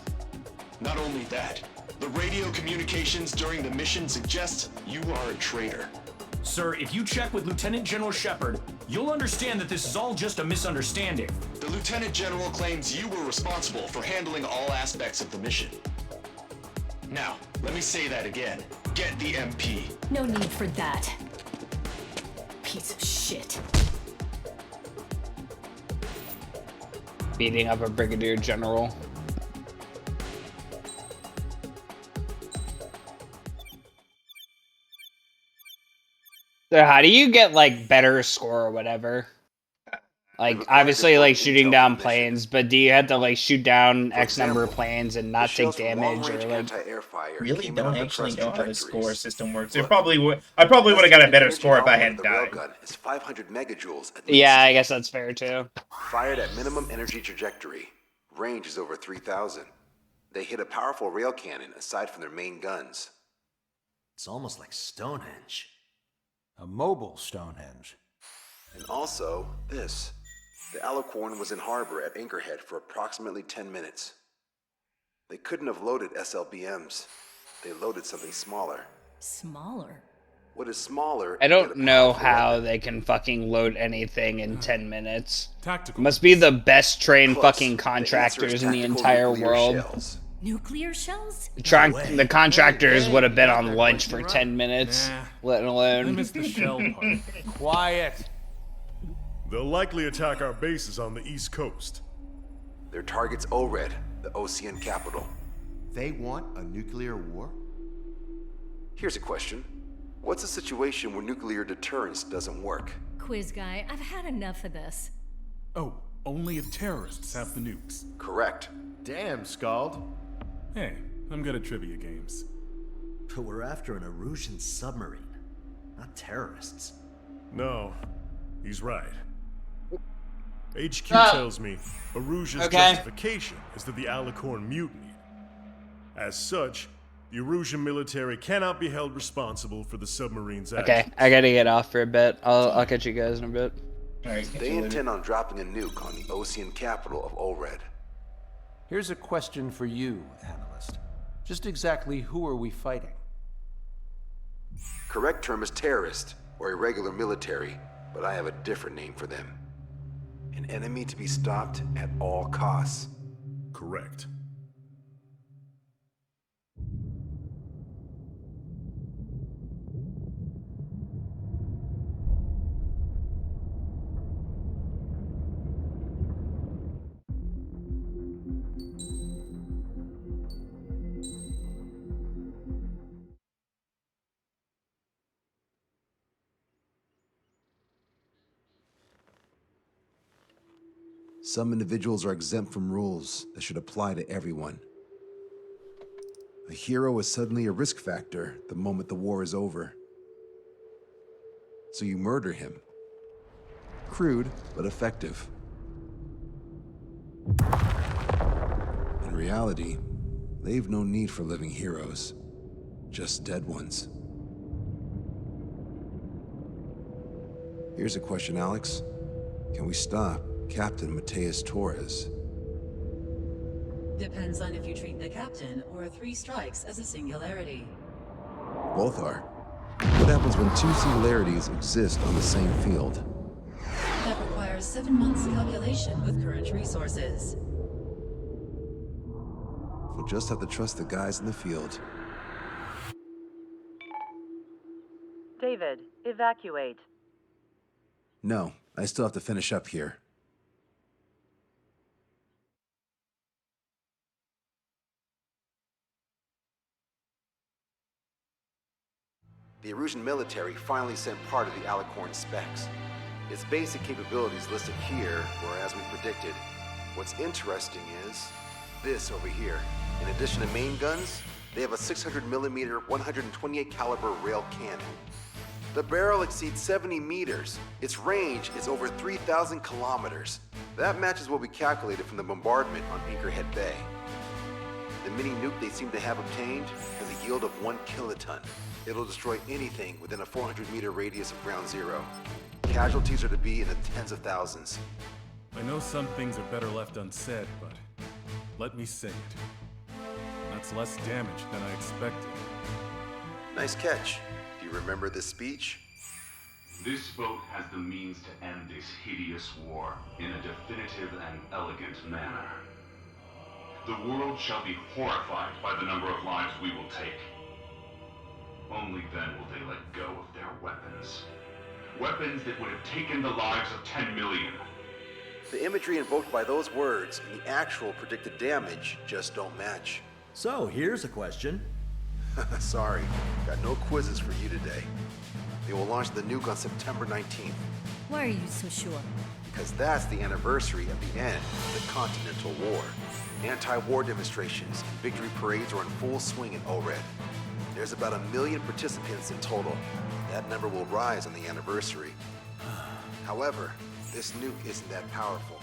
Speaker 20: Not only that, the radio communications during the mission suggest you are a traitor.
Speaker 5: Sir, if you check with Lieutenant General Shepard, you'll understand that this is all just a misunderstanding.
Speaker 20: The Lieutenant General claims you were responsible for handling all aspects of the mission. Now, let me say that again. Get the MP.
Speaker 7: No need for that. Piece of shit.
Speaker 1: Beating up a brigadier general. So how do you get like better score or whatever? Like obviously like shooting down planes, but do you have to like shoot down X number of planes and not take damage or like?
Speaker 2: Really don't actually know how the score system works. I probably would have got a better score if I hadn't died.
Speaker 6: Is 500 megajoules at least.
Speaker 1: Yeah, I guess that's fair too.
Speaker 6: Fired at minimum energy trajectory. Range is over 3,000. They hit a powerful rail cannon aside from their main guns.
Speaker 3: It's almost like Stonehenge. A mobile Stonehenge.
Speaker 6: And also, this. The Alicorn was in harbor at Anchorhead for approximately 10 minutes. They couldn't have loaded SLBMs. They loaded something smaller.
Speaker 7: Smaller?
Speaker 6: What is smaller?
Speaker 1: I don't know how they can fucking load anything in 10 minutes. Must be the best trained fucking contractors in the entire world.
Speaker 7: Nuclear shells?
Speaker 1: The contractors would have been on lunch for 10 minutes, let alone.
Speaker 8: I missed the shell part. Quiet. They'll likely attack our bases on the East Coast.
Speaker 6: Their target's ORED, the Ocean capital.
Speaker 3: They want a nuclear war?
Speaker 6: Here's a question. What's a situation where nuclear deterrence doesn't work?
Speaker 7: Quiz guy, I've had enough of this.
Speaker 17: Oh, only if terrorists have the nukes.
Speaker 6: Correct.
Speaker 3: Damn, Scald.
Speaker 17: Hey, I'm good at trivia games.
Speaker 3: But we're after an Erusian submarine, not terrorists.
Speaker 8: No, he's right. HQ tells me Erusian's justification is that the Alicorn mutinied. As such, the Erusian military cannot be held responsible for the submarine's actions.
Speaker 1: Okay, I gotta get off for a bit. I'll catch you guys in a bit.
Speaker 6: They intend on dropping a nuke on the Ocean capital of ORED.
Speaker 3: Here's a question for you, analyst.
Speaker 9: Just exactly who are we fighting?
Speaker 6: Correct term is terrorist, or irregular military, but I have a different name for them. An enemy to be stopped at all costs.
Speaker 8: Correct.
Speaker 18: Some individuals are exempt from rules that should apply to everyone. A hero is suddenly a risk factor the moment the war is over. So you murder him. Crude, but effective. In reality, they've no need for living heroes, just dead ones. Here's a question, Alex. Can we stop Captain Mateus Torres?
Speaker 19: Depends on if you treat the captain or 3 strikes as a singularity.
Speaker 18: Both are. What happens when 2 singularities exist on the same field?
Speaker 19: That requires 7 months calculation with current resources.
Speaker 18: We'll just have to trust the guys in the field.
Speaker 21: David, evacuate.
Speaker 18: No, I still have to finish up here.
Speaker 6: The Erusian military finally sent part of the Alicorn specs. Its basic capabilities listed here were as we predicted. What's interesting is this over here. In addition to main guns, they have a 600mm 128 caliber rail cannon. The barrel exceeds 70 meters. Its range is over 3,000 kilometers. That matches what we calculated from the bombardment on Anchorhead Bay. The mini nuke they seem to have obtained has a yield of 1 kiloton. It'll destroy anything within a 400-meter radius of ground zero. Casualties are to be in the tens of thousands.
Speaker 17: I know some things are better left unsaid, but let me say it. That's less damage than I expected.
Speaker 6: Nice catch. Do you remember this speech?
Speaker 22: This vote has the means to end this hideous war in a definitive and elegant manner. The world shall be horrified by the number of lives we will take. Only then will they let go of their weapons. Weapons that would have taken the lives of 10 million.
Speaker 6: The imagery invoked by those words and the actual predicted damage just don't match.
Speaker 23: So, here's a question.
Speaker 6: Sorry, got no quizzes for you today. They will launch the nuke on September 19th.
Speaker 7: Why are you so sure?
Speaker 6: Because that's the anniversary of the end of the Continental War. Anti-war demonstrations and victory parades are in full swing in ORED. There's about 1 million participants in total. That number will rise on the anniversary. However, this nuke isn't that powerful.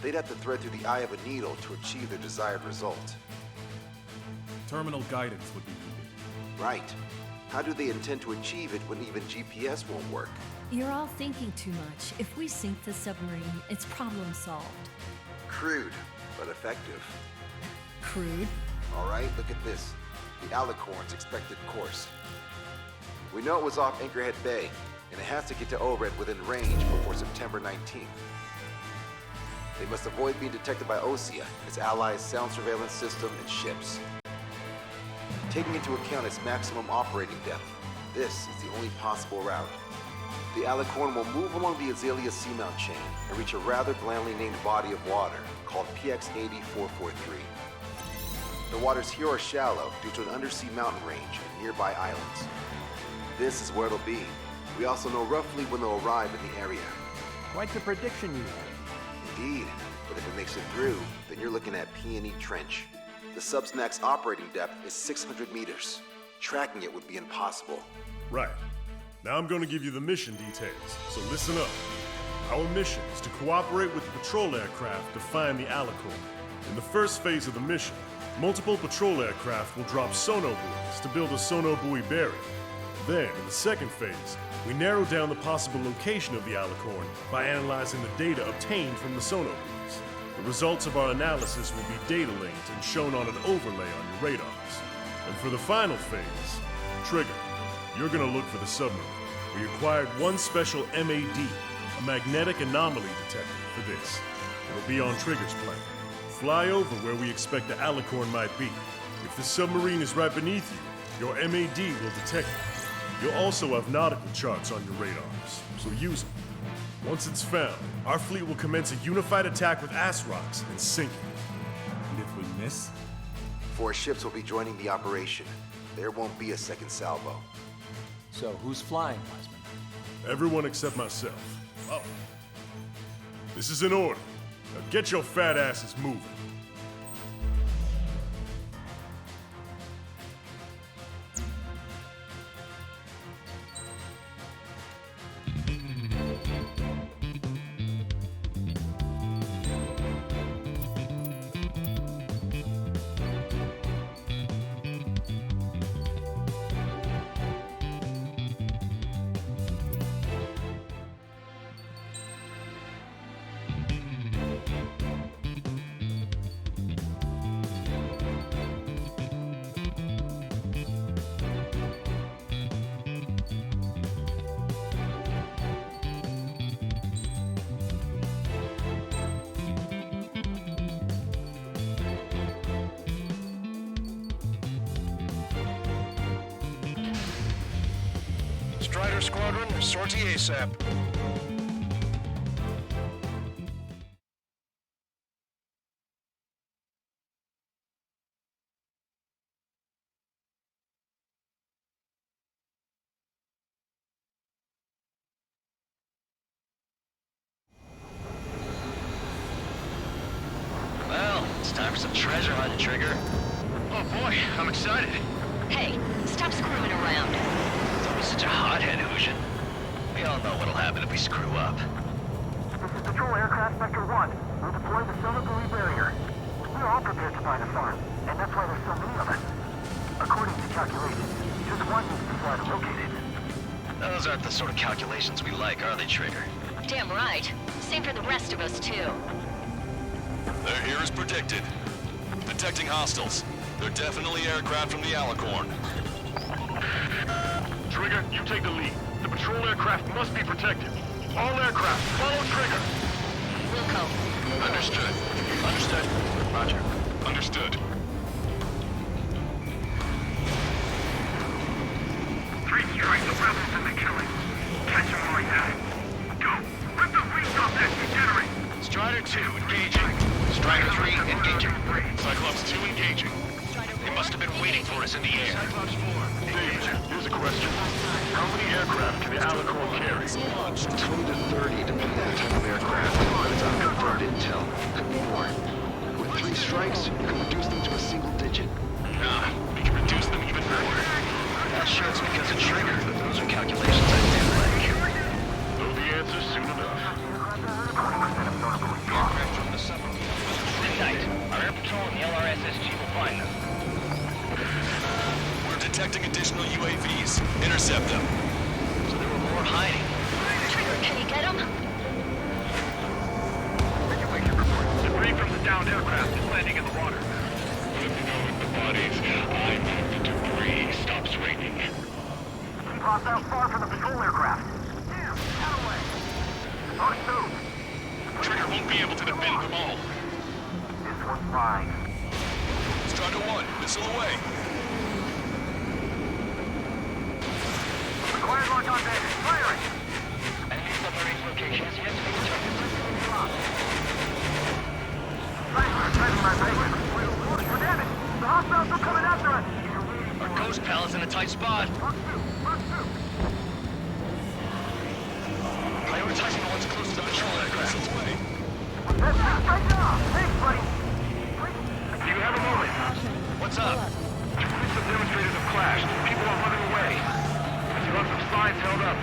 Speaker 6: They'd have to thread through the eye of a needle to achieve their desired result.
Speaker 17: Terminal guidance would be needed.
Speaker 6: Right. How do they intend to achieve it when even GPS won't work?
Speaker 7: You're all thinking too much. If we sink the submarine, it's problem solved.
Speaker 6: Crude, but effective.
Speaker 7: Crude?
Speaker 6: All right, look at this. The Alicorn's expected course. We know it was off Anchorhead Bay, and it has to get to ORED within range before September 19th. They must avoid being detected by OSEA, its allies' sound surveillance system, and ships. Taking into account its maximum operating depth, this is the only possible route. The Alicorn will move along the Azalea Seamount chain and reach a rather blandly named body of water called PX-8443. The waters here are shallow due to an undersea mountain range and nearby islands. This is where it'll be. We also know roughly when they'll arrive in the area.
Speaker 9: Quite the prediction you have.
Speaker 6: Indeed, but if it makes it through, then you're looking at P&E Trench. The Subsnac's operating depth is 600 meters. Tracking it would be impossible.
Speaker 8: Right. Now I'm going to give you the mission details, so listen up. Our mission is to cooperate with the patrol aircraft to find the Alicorn. In the first phase of the mission, multiple patrol aircraft will drop sonobuoys to build a sonobuoy bearing. Then, in the second phase, we narrow down the possible location of the Alicorn by analyzing the data obtained from the sonobuoys. The results of our analysis will be data linked and shown on an overlay on your radars. And for the final phase, Trigger, you're gonna look for the submarine. We acquired one special MAD, a magnetic anomaly detector, for this. It'll be on Trigger's plane. Fly over where we expect the Alicorn might be. If the submarine is right beneath you, your MAD will detect it. You'll also have nautical charts on your radars, so use them. Once it's found, our fleet will commence a unified attack with ass rocks and sink it.
Speaker 17: And if we miss?
Speaker 6: 4 ships will be joining the operation. There won't be a second salvo.
Speaker 9: So who's flying, Wiseman?
Speaker 8: Everyone except myself. Oh. This is an order. Now get your fat asses moving.
Speaker 14: Strider Squadron, sortie ASAP.
Speaker 11: Well, it's time for some treasure hunting, Trigger. Oh boy, I'm excited.
Speaker 13: Hey, stop screwing around.
Speaker 11: Don't be such a hothead, Hushin. We all know what'll happen if we screw up.
Speaker 14: This is Patrol Aircraft Sector 1. We'll deploy the Silver Buoy barrier. We're all prepared to buy the farm, and that's why there's so many of us. According to calculations, just one needs to fly to locate it.
Speaker 11: Those aren't the sort of calculations we like, are they, Trigger?
Speaker 13: Damn right. Same for the rest of us, too.
Speaker 10: They're here as predicted. Detecting hostiles. They're definitely aircraft from the Alicorn.
Speaker 14: Trigger, you take the lead. The patrol aircraft must be protected. All aircraft, follow Trigger.
Speaker 13: Wilco.
Speaker 10: Understood.
Speaker 11: Understood. Roger.
Speaker 10: Understood.
Speaker 14: 3 strikes the rebels in the killing. Catch them like that. Go. Rip the wings off that degenerate.
Speaker 11: Strider 2, engaging. Strider 3, engaging.
Speaker 10: Cyclops 2 engaging.
Speaker 11: They must have been waiting for us in the air.
Speaker 14: Cyclops 4. Dave, here's a question. How many aircraft can the Alicorn carry?
Speaker 12: 20 to 30, depending on the type of aircraft. But it's unconfirmed intel. Could be more. With 3 strikes, you can reduce them to a single digit.
Speaker 11: Nah, we can reduce them even more. Not sure it's because of Trigger, but those are calculations I do like.
Speaker 14: Know the answer soon enough.
Speaker 11: Aircraft from the submarine. Sit tight. Our air patrol and the LRSSG will find them.
Speaker 10: We're detecting additional UAVs. Intercept them.
Speaker 11: So there were more hiding.
Speaker 13: Trigger, can you get him?
Speaker 14: Situation report. Debris from the downed aircraft is landing in the water.
Speaker 12: Let me know if the bodies. I think the debris stops raining.
Speaker 14: Keep off out far from the patrol aircraft. Damn, out of way. On its move.
Speaker 10: Trigger won't be able to defend them all.
Speaker 14: This one's mine.
Speaker 10: Strider 1, missile away.
Speaker 14: Required lock on base. Firing.
Speaker 11: Enemy submarine's location is yet to be determined.
Speaker 14: We're damaged. The hostiles are coming after us.
Speaker 11: Our ghost pal is in a tight spot. Prioritizing the ones close to the patrol aircraft.
Speaker 14: That's it. Right now. Thanks, buddy. Do you have a moment?
Speaker 11: What's up?
Speaker 14: Some demonstrators have clashed. People are running away. I saw some signs held up.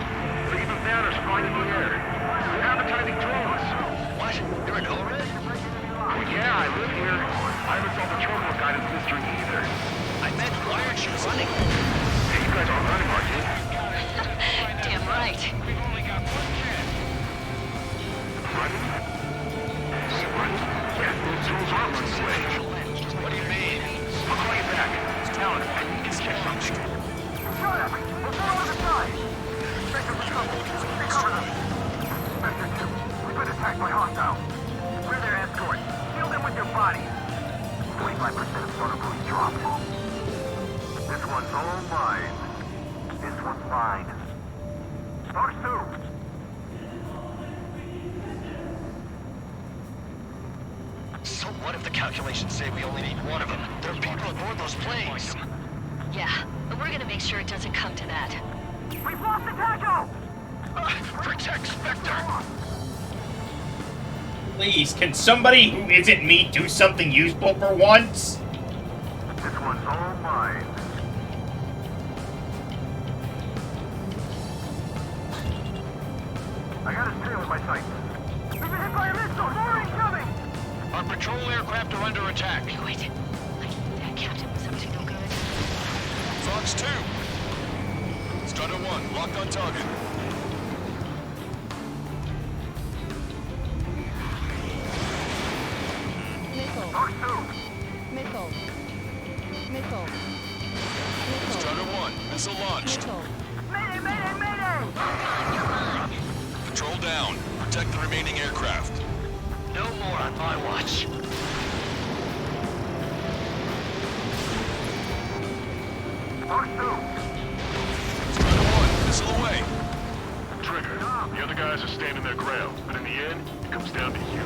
Speaker 14: But even banners flying in the air. They're advertising drones.
Speaker 11: What? You're in ORED?
Speaker 14: Oh yeah, I live here. I haven't solved the terminal guidance mystery either.
Speaker 11: I meant, why aren't you running?
Speaker 14: Hey, you guys aren't running, are you?
Speaker 13: Damn right.
Speaker 11: We've only got one chance.
Speaker 14: Running? Yeah,
Speaker 11: all mine. This one's mine. Fox 2!
Speaker 10: So what if the calculations say we only need one of them? There are people aboard those planes.
Speaker 4: Yeah, but we're gonna make sure it doesn't come to that.
Speaker 11: We've lost the Taco!
Speaker 10: Protect Spectre!
Speaker 2: Please, can somebody who isn't me do something useful for once?
Speaker 11: This one's all mine. I got his tail in my sights. We've been hit by a missile! More incoming!
Speaker 10: Our patrol aircraft are under attack.
Speaker 4: Wait, that captain was up to no good.
Speaker 20: Fox 2! Strider 1, locked on target.
Speaker 11: Missile. Fox 2!
Speaker 15: Missile. Missile.
Speaker 20: Strider 1, missile launched.
Speaker 11: Mayday, mayday, mayday!
Speaker 20: Patrol down. Protect the remaining aircraft.
Speaker 10: No more on my watch.
Speaker 11: Fox 2!
Speaker 20: Strider 1, missile away.
Speaker 14: Trigger, the other guys are standing their ground, but in the end, it comes down to you.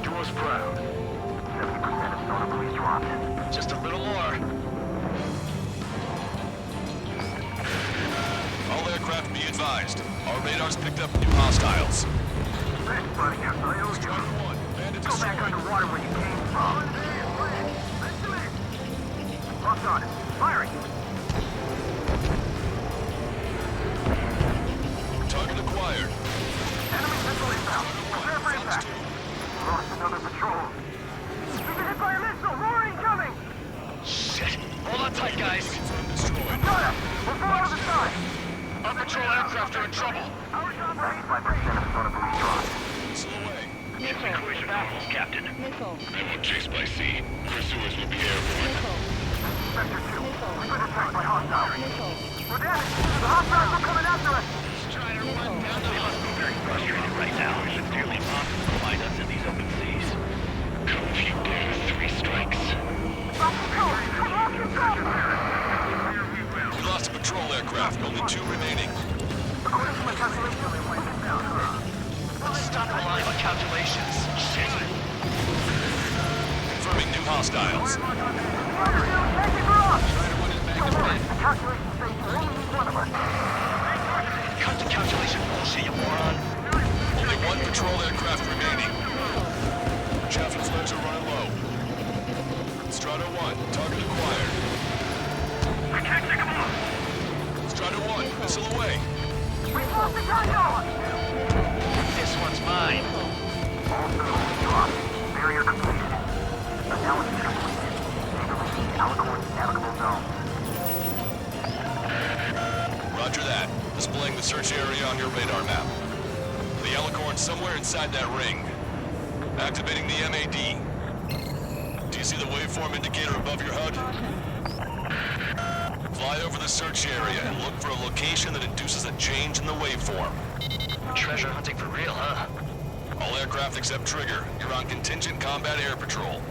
Speaker 14: Do us proud.
Speaker 11: 70% of solar police dropped.
Speaker 10: Just a little more.
Speaker 20: All aircraft be advised. Our radars picked up new hostiles.
Speaker 11: Thanks, buddy. I owe you.
Speaker 20: Strider 1, bandit
Speaker 11: Go back
Speaker 20: destroyed.
Speaker 11: underwater where you came from. Locked on it. Firing!
Speaker 20: Target acquired.
Speaker 11: Enemy missile inbound. Prepare for impact. Lost another patrol. We've been hit by a missile. More incoming!
Speaker 10: Shit. Hold on tight, guys.
Speaker 20: Destroyed.
Speaker 11: Got it! We'll fall out of the sky!
Speaker 10: Our patrol aircraft are in trouble.
Speaker 11: Our job 95% of solar police dropped.
Speaker 20: Missile away.
Speaker 11: Evacuation baffles, Captain.
Speaker 15: Missile.
Speaker 14: They won't chase by sea. Pursuers will be airborne.
Speaker 15: Missile.
Speaker 11: Sector 2. We've been attacked by hostiles.
Speaker 15: Missile.
Speaker 11: We're damaged. The hostiles are coming after us.
Speaker 10: Strider 1 down the
Speaker 11: I'm very frustrated right now. It's nearly impossible to find us in these open seas.
Speaker 14: Come if you dare. 3 strikes.
Speaker 20: We lost a patrol aircraft. Only 2 remaining.
Speaker 11: According to my calculations, they went down.
Speaker 10: Stop relying on calculations. Shit.
Speaker 20: Confirming new hostiles.
Speaker 11: Strider 1 is back to bed. The calculations say you only need one of us.
Speaker 10: Cut the calculation bullshit, you moron.
Speaker 20: Only 1 patrol aircraft remaining. Chaffin flares are running low. Strider 1, target acquired.
Speaker 11: I can't take them off.
Speaker 20: Strider 1, missile away.
Speaker 11: We've lost the Taco!
Speaker 10: This one's mine.
Speaker 11: All missiles dropped. Barrier completed. Analysis completed. Stabilizing Alicorn's navigable zone.
Speaker 20: Roger that. Displaying the search area on your radar map. The Alicorn's somewhere inside that ring. Activating the MAD. Do you see the waveform indicator above your HUD? Fly over the search area and look for a location that induces a change in the waveform.
Speaker 10: Treasure hunting for real, huh?
Speaker 20: All aircraft except Trigger, you're on contingent combat air patrol.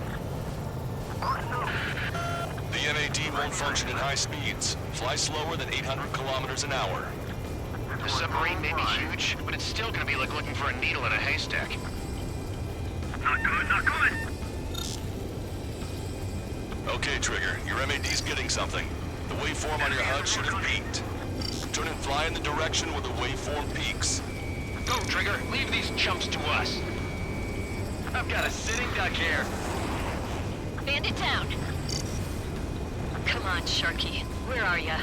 Speaker 20: The MAD won't function at high speeds. Fly slower than 800 kilometers an hour.
Speaker 10: The submarine may be huge, but it's still gonna be like looking for a needle in a haystack.
Speaker 11: Not good, not good!
Speaker 20: Okay, Trigger, your MAD's getting something. The waveform on your HUD should have peaked. Turn and fly in the direction where the waveform peaks.
Speaker 10: Go, Trigger. Leave these chumps to us. I've got a sitting duck here.
Speaker 4: Bandit down. Come on, Sharky. Where are ya?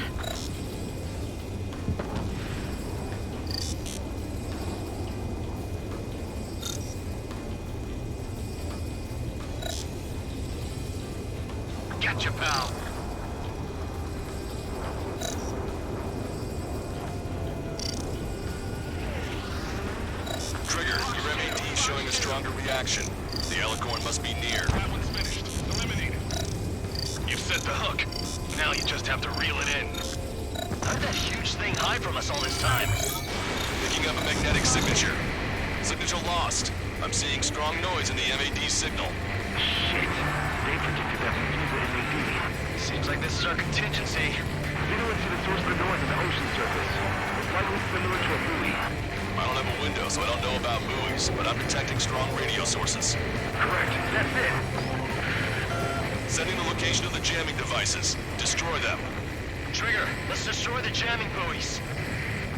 Speaker 10: Gotcha, pal.
Speaker 20: Trigger, your MAD showing a stronger reaction. The Alicorn must be near.
Speaker 14: That one's finished. Eliminated.
Speaker 10: You've set the hook. Now you just have to reel it in. How did that huge thing hide from us all this time?
Speaker 20: Picking up a magnetic signature. Signature lost. I'm seeing strong noise in the MAD signal.
Speaker 10: Shit. They predicted that we'd use the MAD. Seems like this is our contingency.
Speaker 14: Vito went to the source of the noise on the ocean surface. It's likely similar to a buoy.
Speaker 10: I don't have a window, so I don't know about buoys, but I'm detecting strong radio sources.
Speaker 14: Correct. That's it.
Speaker 10: Sending the location of the jamming devices. Destroy them.
Speaker 11: Trigger, let's destroy the jamming buoys.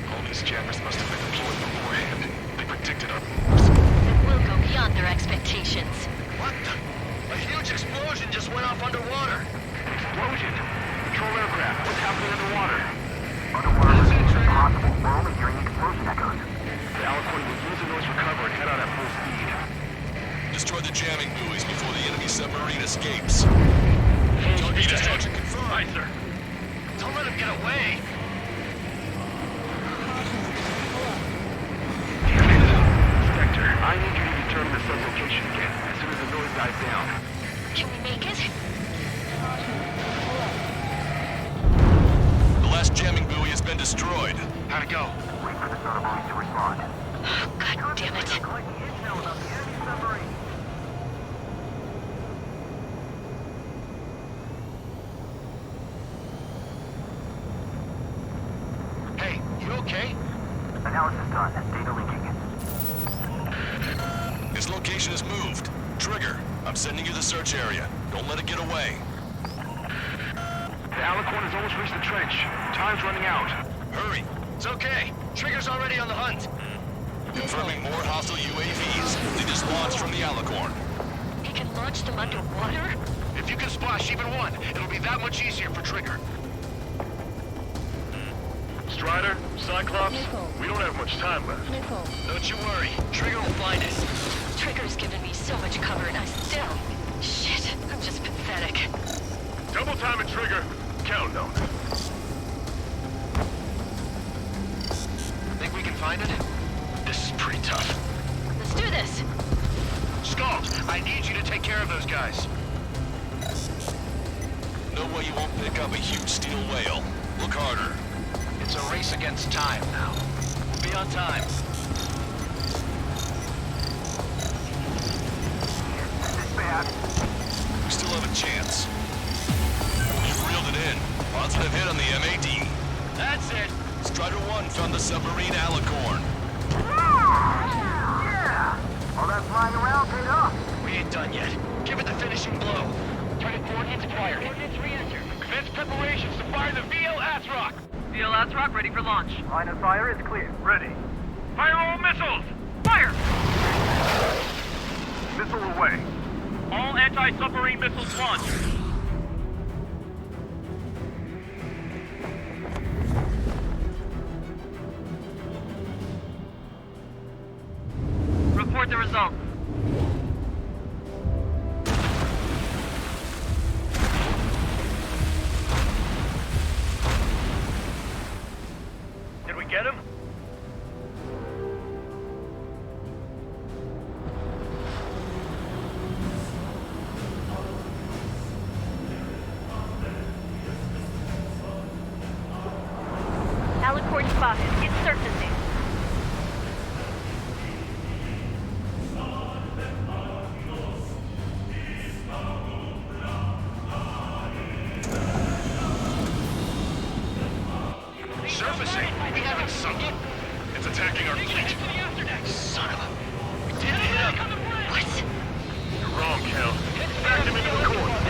Speaker 14: All these jammers must have been deployed beforehand. They predicted our moves.
Speaker 4: It will go beyond their expectations.
Speaker 11: What the? A huge explosion just went off underwater.
Speaker 14: Explosion! Patrol aircraft, what's happening underwater?
Speaker 11: Underwater
Speaker 14: is impossible. We're only hearing explosion echoes. The Alicorn will use the noise recover and head out at full speed.
Speaker 10: Destroy the jamming buoys before the enemy submarine escapes. Target destruction confirmed.
Speaker 11: Aye, sir. Don't let him get away.
Speaker 14: Spectre, I need you to determine the sublocation again as soon as the noise dies down.
Speaker 4: Can we make it?
Speaker 10: The last jamming buoy has been destroyed.
Speaker 11: How'd it go?
Speaker 14: Wait for the sonar buoys to respond.
Speaker 4: Oh, God damn it.
Speaker 11: Hey, you okay?
Speaker 14: Analysis done. Data linking.
Speaker 10: His location is moved. Trigger, I'm sending you the search area. Don't let it get away.
Speaker 14: The Alicorn has almost reached the trench. Time's running out.
Speaker 10: Hurry.
Speaker 11: It's okay. Trigger's already on the hunt.
Speaker 10: Confirming more hostile UAVs. They just launched from the Alicorn.
Speaker 4: He can launch them underwater?
Speaker 11: If you can splash even one, it'll be that much easier for Trigger.
Speaker 14: Strider, Cyclops, we don't have much time left.
Speaker 11: Don't you worry. Trigger will find it.
Speaker 4: Trigger's given me so much cover and I still... Shit, I'm just pathetic.
Speaker 14: Double time and Trigger. Count on it.
Speaker 11: Think we can find it? This is pretty tough.
Speaker 4: Let's do this.
Speaker 11: Scald, I need you to take care of those guys.
Speaker 10: No way you won't pick up a huge steel whale. Look harder.
Speaker 11: It's a race against time now. We'll be on time.
Speaker 10: We still have a chance. You've reeled it in. Positive hit on the MAD.
Speaker 11: That's it.
Speaker 10: Strider 1 found the submarine Alicorn.
Speaker 14: Yeah! All that flying around paid off.
Speaker 11: We ain't done yet. Give it the finishing blow.
Speaker 14: Target coordinates acquired. Coordinates re-entered. Commence preparations to fire the VL Asrock.
Speaker 21: VL Asrock ready for launch.
Speaker 14: Line of fire is clear. Ready.
Speaker 11: Fire all missiles! Fire!
Speaker 14: Missile away.
Speaker 11: All anti-submarine missiles launched.
Speaker 21: Report the results.
Speaker 11: Did we get him?
Speaker 4: Alicorn spotted. It's surfacing.
Speaker 11: Surfacing? We haven't sunk it.
Speaker 14: It's attacking our fleet.
Speaker 11: Son of a... We didn't hit him.
Speaker 4: What?
Speaker 14: You're wrong, Cal. Back them into the corner.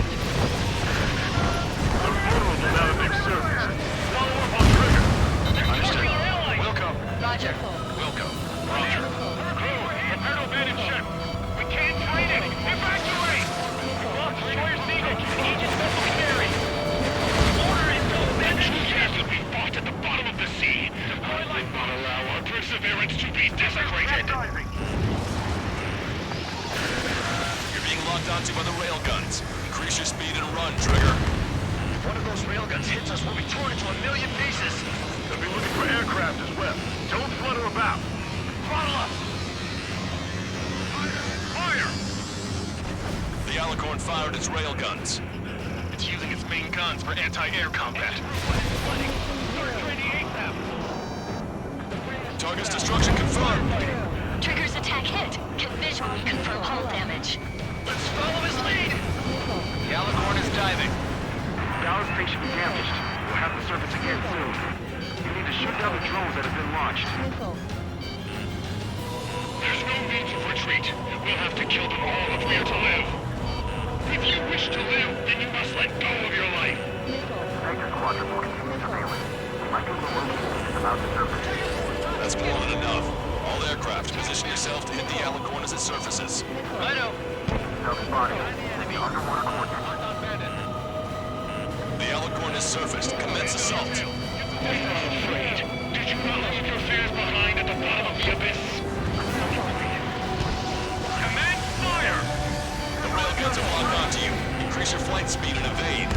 Speaker 14: They're vulnerable now that they've surfaced. Follow up on Trigger.
Speaker 11: Understood. Wilco.
Speaker 21: Roger.
Speaker 11: Wilco. Roger.
Speaker 14: Crew, prepare to abandon ship. We can't fight it. Evacuate! Lost Destroyer Seagull. Aegis vessel carry. Order is to abandon ship. Will be fought at the bottom of the sea. I will not allow our perseverance to be desecrated.
Speaker 10: You're being locked onto by the railguns. Increase your speed and run, Trigger.
Speaker 11: If one of those railguns hits us, we'll be torn into a million pieces.
Speaker 14: They'll be looking for aircraft as well. Don't flutter about.
Speaker 11: Throttle up.
Speaker 14: Fire!
Speaker 10: The Alicorn fired its railguns.
Speaker 14: It's using its main guns for anti-air combat.
Speaker 10: Target's destruction confirmed.
Speaker 4: Trigger's attack hit. Can visually confirm hull damage.
Speaker 11: Let's follow his lead. The Alicorn is diving.
Speaker 14: Dallas station damaged. We'll
Speaker 11: have to surface again soon. You need to shoot down the drones that have been launched.
Speaker 14: There's no means of retreat. We'll have to kill them all if we are to live. If you wish to live, then you must let go of your life.
Speaker 11: Tiger Squadron will continue surveillance. My people will locate about the surface.
Speaker 10: That's more than enough. All aircraft, position yourself to hit the Alicorn as it surfaces.
Speaker 11: I know. Self-spotting. Enemy underwater coordinates.
Speaker 10: The Alicorn has surfaced. Commence assault.
Speaker 14: Are you afraid? Did you not leave your fears behind at the bottom of the abyss? Command fire!
Speaker 10: The railguns are locked onto you. Increase your flight speed and evade.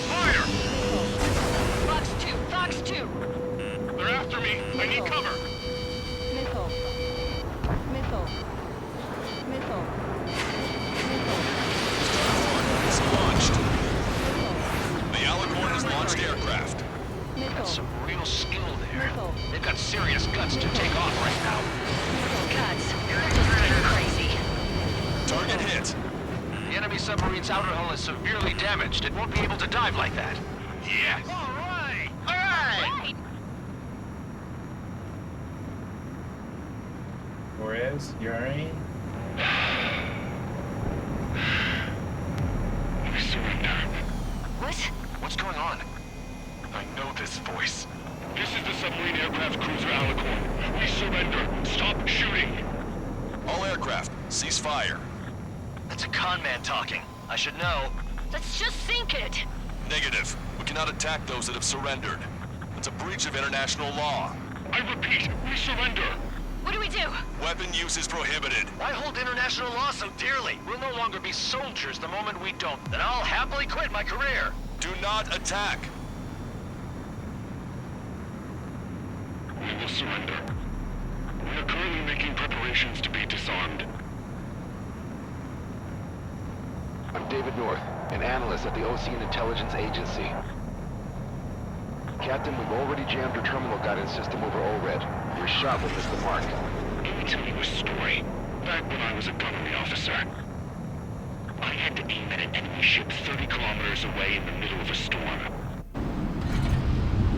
Speaker 14: Fire!
Speaker 4: Fox 2, Fox 2.
Speaker 14: They're after me. I need cover.
Speaker 15: Missile. Missile. Missile.
Speaker 10: It's launched. The Alicorn has launched aircraft.
Speaker 11: That's some real skill there. They've got serious guts to take off right now.
Speaker 4: Guts. You're just getting crazy.
Speaker 10: Target hit.
Speaker 11: The enemy submarine's outer hull is severely damaged. It won't be able to dive like that.
Speaker 14: Yes!
Speaker 11: All right! All right!
Speaker 2: Torres, you alright?
Speaker 14: We surrender.
Speaker 4: What?
Speaker 11: What's going on?
Speaker 14: I know this voice. This is the submarine aircraft cruiser Alicorn. We surrender. Stop shooting.
Speaker 10: All aircraft, cease fire.
Speaker 11: That's a con man talking. I should know.
Speaker 4: Let's just sink it.
Speaker 10: Negative. We cannot attack those that have surrendered. It's a breach of international law.
Speaker 14: I repeat, we surrender.
Speaker 4: What do we do?
Speaker 10: Weapon use is prohibited.
Speaker 11: Why hold international law so dearly? We'll no longer be soldiers the moment we don't. Then I'll happily quit my career.
Speaker 10: Do not attack.
Speaker 14: We will surrender. We are currently making preparations to be disarmed.
Speaker 12: I'm David North, an analyst at the Ocean Intelligence Agency. Captain, we've already jammed your terminal guidance system over ORED. Your shot will miss the mark.
Speaker 14: Let me tell you a story. Back when I was a gunnery officer, I had to aim at an enemy ship 30 kilometers away in the middle of a storm.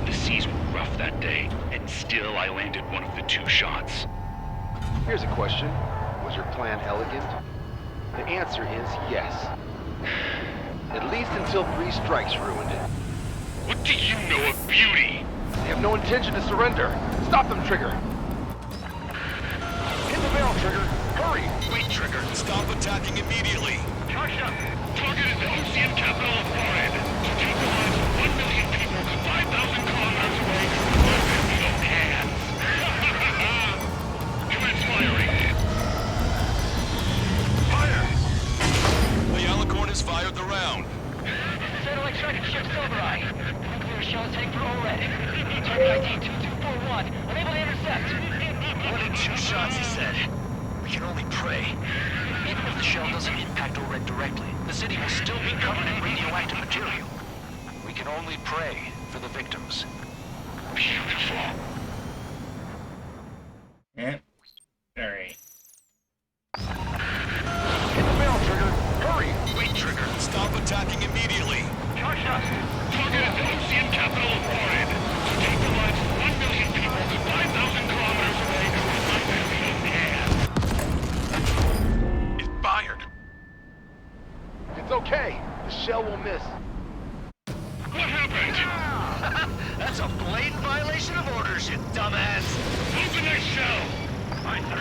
Speaker 14: The seas were rough that day, and still I landed one of the 2 shots.
Speaker 12: Here's a question. Was your plan elegant? The answer is yes. At least until 3 strikes ruined it.
Speaker 14: What do you know of beauty?
Speaker 12: They have no intention to surrender. Stop them, Trigger. Hit the barrel, Trigger. Hurry!
Speaker 10: Wait, Trigger. Stop attacking immediately.
Speaker 14: Charge up! Target is the Ocean capital of Florida. To take the lives of 1 million people 5,000 kilometers away with no hands. Commence firing. Fire!
Speaker 10: The Alicorn has fired the round.
Speaker 11: Satellite tracking ship Silvereye. Nuclear shell tank for ORED. Target ID 2241. Unable to intercept. 1 in 2 shots, he said. We can only pray. Even if the shell doesn't impact ORED directly, the city will still be covered in radioactive material. We can only pray for the victims.
Speaker 14: Beautiful.
Speaker 2: Yep. Alright.
Speaker 12: Hit the barrel, Trigger. Hurry!
Speaker 10: Wait, Trigger. Stop attacking immediately.
Speaker 14: Charge up! Target is the Ocean capital of Florida. To take the lives of 1 million people 5,000 kilometers away with my hands. It fired.
Speaker 12: It's okay. The shell will miss.
Speaker 14: What happened?
Speaker 11: That's a blatant violation of orders, you dumbass!
Speaker 14: Open that shell! Aye, sir.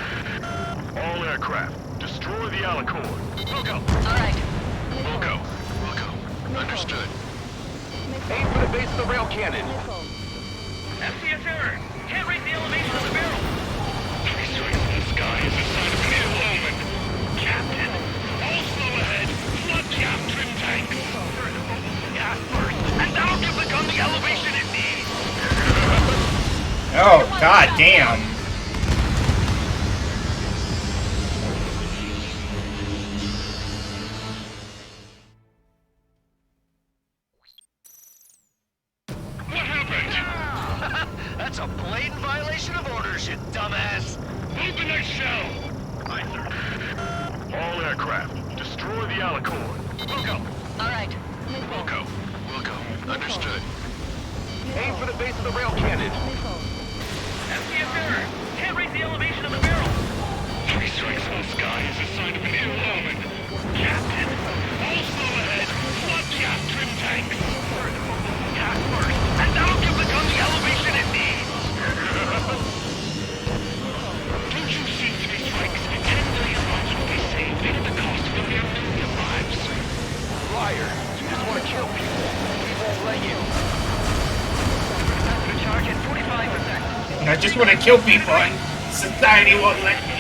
Speaker 14: All aircraft, destroy the Alicorn.
Speaker 11: Wilco!
Speaker 4: Alright.
Speaker 14: Wilco.
Speaker 10: Understood.
Speaker 12: Aim for the base of the rail cannon.
Speaker 11: FCS error! Can't rate the elevation of the barrel!
Speaker 14: Destroying the sky is a sign of an ill omen. Captain, all slow ahead. Flood cap trim tanks.
Speaker 11: Gas first, and that'll give the gun the elevation it needs!
Speaker 2: Oh, god damn.
Speaker 14: What happened?
Speaker 11: That's a blatant violation of orders, you dumbass!
Speaker 14: Open that shell! Aye, sir. All aircraft, destroy the Alicorn.
Speaker 11: Wilco!
Speaker 4: Alright.
Speaker 10: Wilco. Understood.
Speaker 11: Aim for the base of the rail cannon.
Speaker 14: SCS error. Can't raise the elevation of the barrel. 3 strikes in the sky is a sign of an ill omen. Captain, all slow ahead. Flood gas trim tanks. Task first, and that'll give the gun the elevation it needs. Don't you see 3 strikes? 10 million lives will be saved at the cost of a mere million lives.
Speaker 11: Liar, you just want to kill people. We won't let you.
Speaker 14: Capacity charge at 45%.
Speaker 2: I just want to kill people and society won't let me.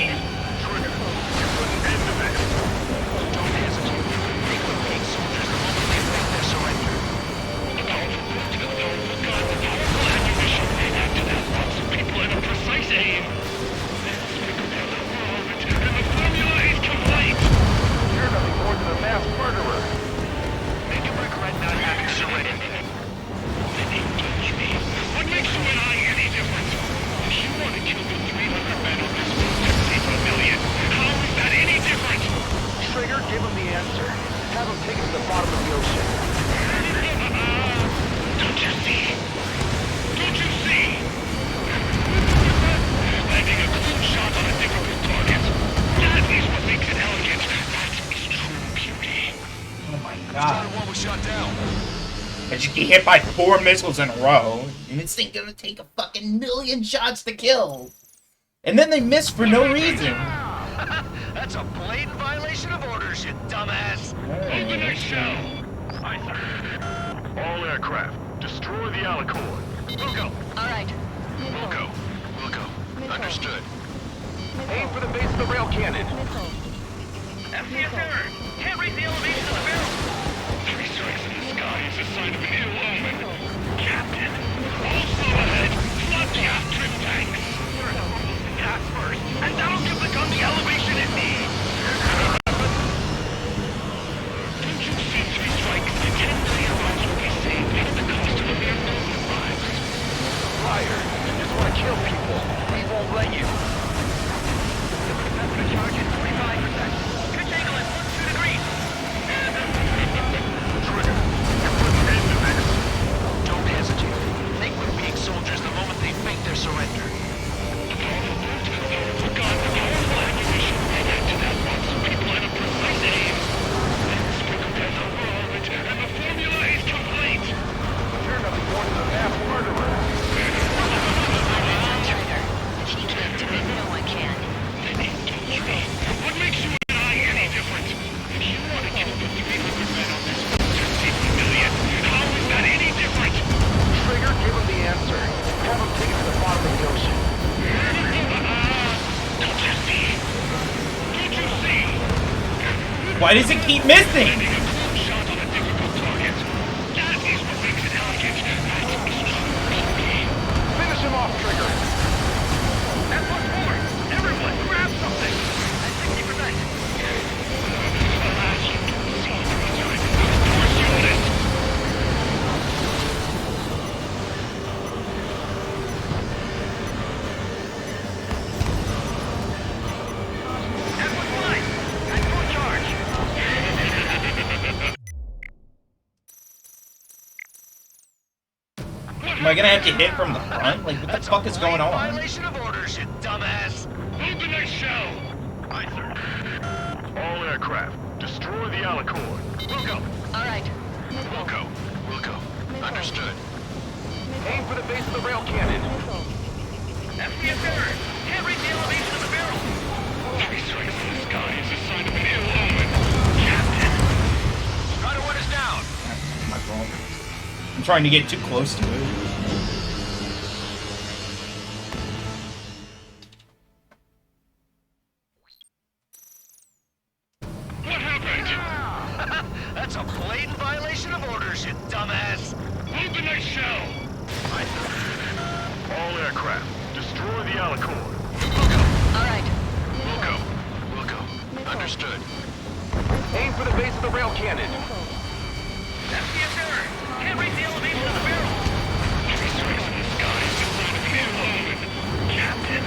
Speaker 2: As you get hit by 4 missiles in a row, and this thing gonna take a fucking million shots to kill. And then they miss for no reason.
Speaker 11: That's a blatant violation of orders, you dumbass.
Speaker 14: Open the shell.
Speaker 11: Aye, sir. All aircraft, destroy the Alicorn. Wilco.
Speaker 4: All right.
Speaker 10: Wilco. Understood.
Speaker 11: Aim for the base of the rail cannon.
Speaker 14: SCS error. Can't raise the elevation of the barrel. 3 strikes in the sky is a sign of an ill omen. Captain, all slow ahead. Flood gas trim tanks.
Speaker 11: Task first, and that'll give the gun the elevation it needs.
Speaker 14: Don't you see 3 strikes? 10 million lives will be saved at the cost of a mere million lives.
Speaker 11: Liar, you just want to kill people. We won't let you.
Speaker 14: Capacity charge at 45%. Pitch angle at 2 degrees.
Speaker 11: Trigger, you're putting an end to this.
Speaker 10: Don't hesitate. Think with being soldiers the moment they fake their surrender.
Speaker 2: Why does it keep missing?
Speaker 11: Finish him off, Trigger.
Speaker 14: And what's more, everyone grab something. At 60%.
Speaker 11: Alas, you don't see Force unit.
Speaker 14: And what's mine? And full charge.
Speaker 2: Am I gonna have to hit from the front? Like, what the fuck is going on?
Speaker 11: Violation of orders, you dumbass.
Speaker 14: Open that shell.
Speaker 11: Aye, sir. All aircraft, destroy the Alicorn.
Speaker 14: Wilco.
Speaker 4: All right.
Speaker 10: Wilco. Understood.
Speaker 11: Aim for the base of the rail cannon.
Speaker 14: SCS error. Can't reach the elevation of the barrel.
Speaker 11: 3 strikes in the sky is a sign of an ill omen. Captain.
Speaker 10: Try to run us down.
Speaker 2: My fault. I'm trying to get too close to it.
Speaker 11: What happened?
Speaker 10: That's a blatant violation of orders, you dumbass.
Speaker 11: Open that shell.
Speaker 10: Aye, sir.
Speaker 11: All aircraft, destroy the Alicorn.
Speaker 4: All right.
Speaker 10: Wilco. Understood.
Speaker 11: Aim for the base of the rail cannon.
Speaker 14: SCS error. Can't reach the elevation of the barrel.
Speaker 11: 3 strikes in the sky is a sign of an ill omen. Captain,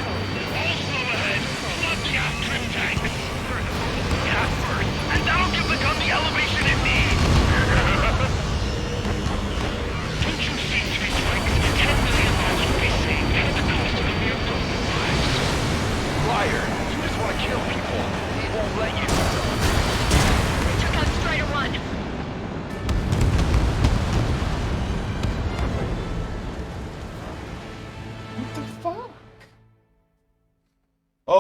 Speaker 11: all slow ahead. Flood gas trim tanks. Task first, and that'll give the gun the elevation it needs.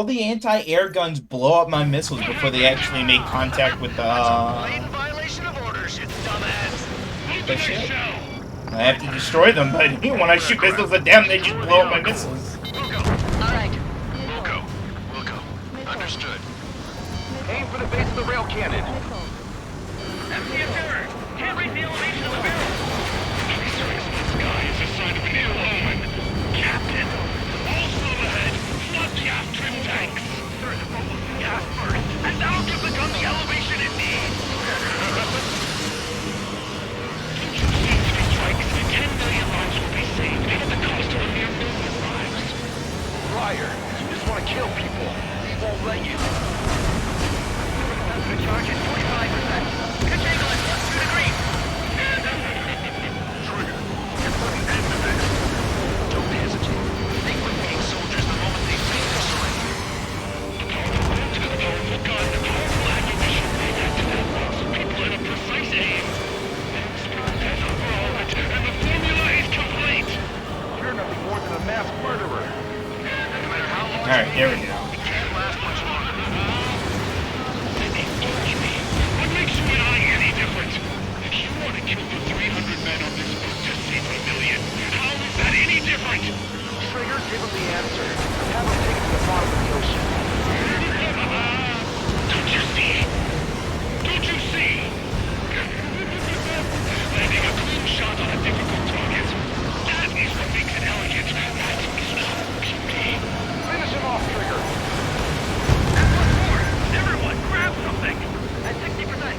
Speaker 2: all the anti-air guns blow up my missiles before they actually make contact with the,
Speaker 11: Violation of orders, you dumbass.
Speaker 2: the ship. I have to destroy them, but when I shoot missiles at them, they just blow up my missiles.
Speaker 11: Alright. We'll go. Understood. Aim for the base of the rail cannon.
Speaker 14: MCS error. Can't raise the elevation of the barrel. Three strikes in the sky is a sign of an ill omen. Captain, all slow ahead. Flood the aft trim tanks. Turn the focus to gas first, and that'll give the gun the elevation it needs. Don't you see, three strikes? 10 million lives will be saved at the cost of a mere million lives.
Speaker 11: Liar. You just want to kill people. We won't let you. The charge is 45%. Pitch angle at +2 degrees.
Speaker 14: Trigger, you're putting end to this.
Speaker 11: Don't hesitate. They quit being soldiers the moment they face the surrender.
Speaker 14: Powerful gun, powerful ammunition. After that means people in a precise aim. Expert has evolved, and the formula is complete.
Speaker 11: You're nothing more than a mass murderer. No matter how long
Speaker 2: Alright, there we go.
Speaker 11: it can't last much longer.
Speaker 14: What makes you and I any different? You want to kill the 300 men on this boat to save a million. How is that any different?
Speaker 11: Trigger, give him the answer. Have him take it to the bottom of the ocean.
Speaker 14: Don't you see? Don't you see? Landing a clean shot on a difficult target. That is what makes it elegant. That is beauty.
Speaker 11: Finish him off, Trigger.
Speaker 14: Everyone, grab something.
Speaker 11: At 60%.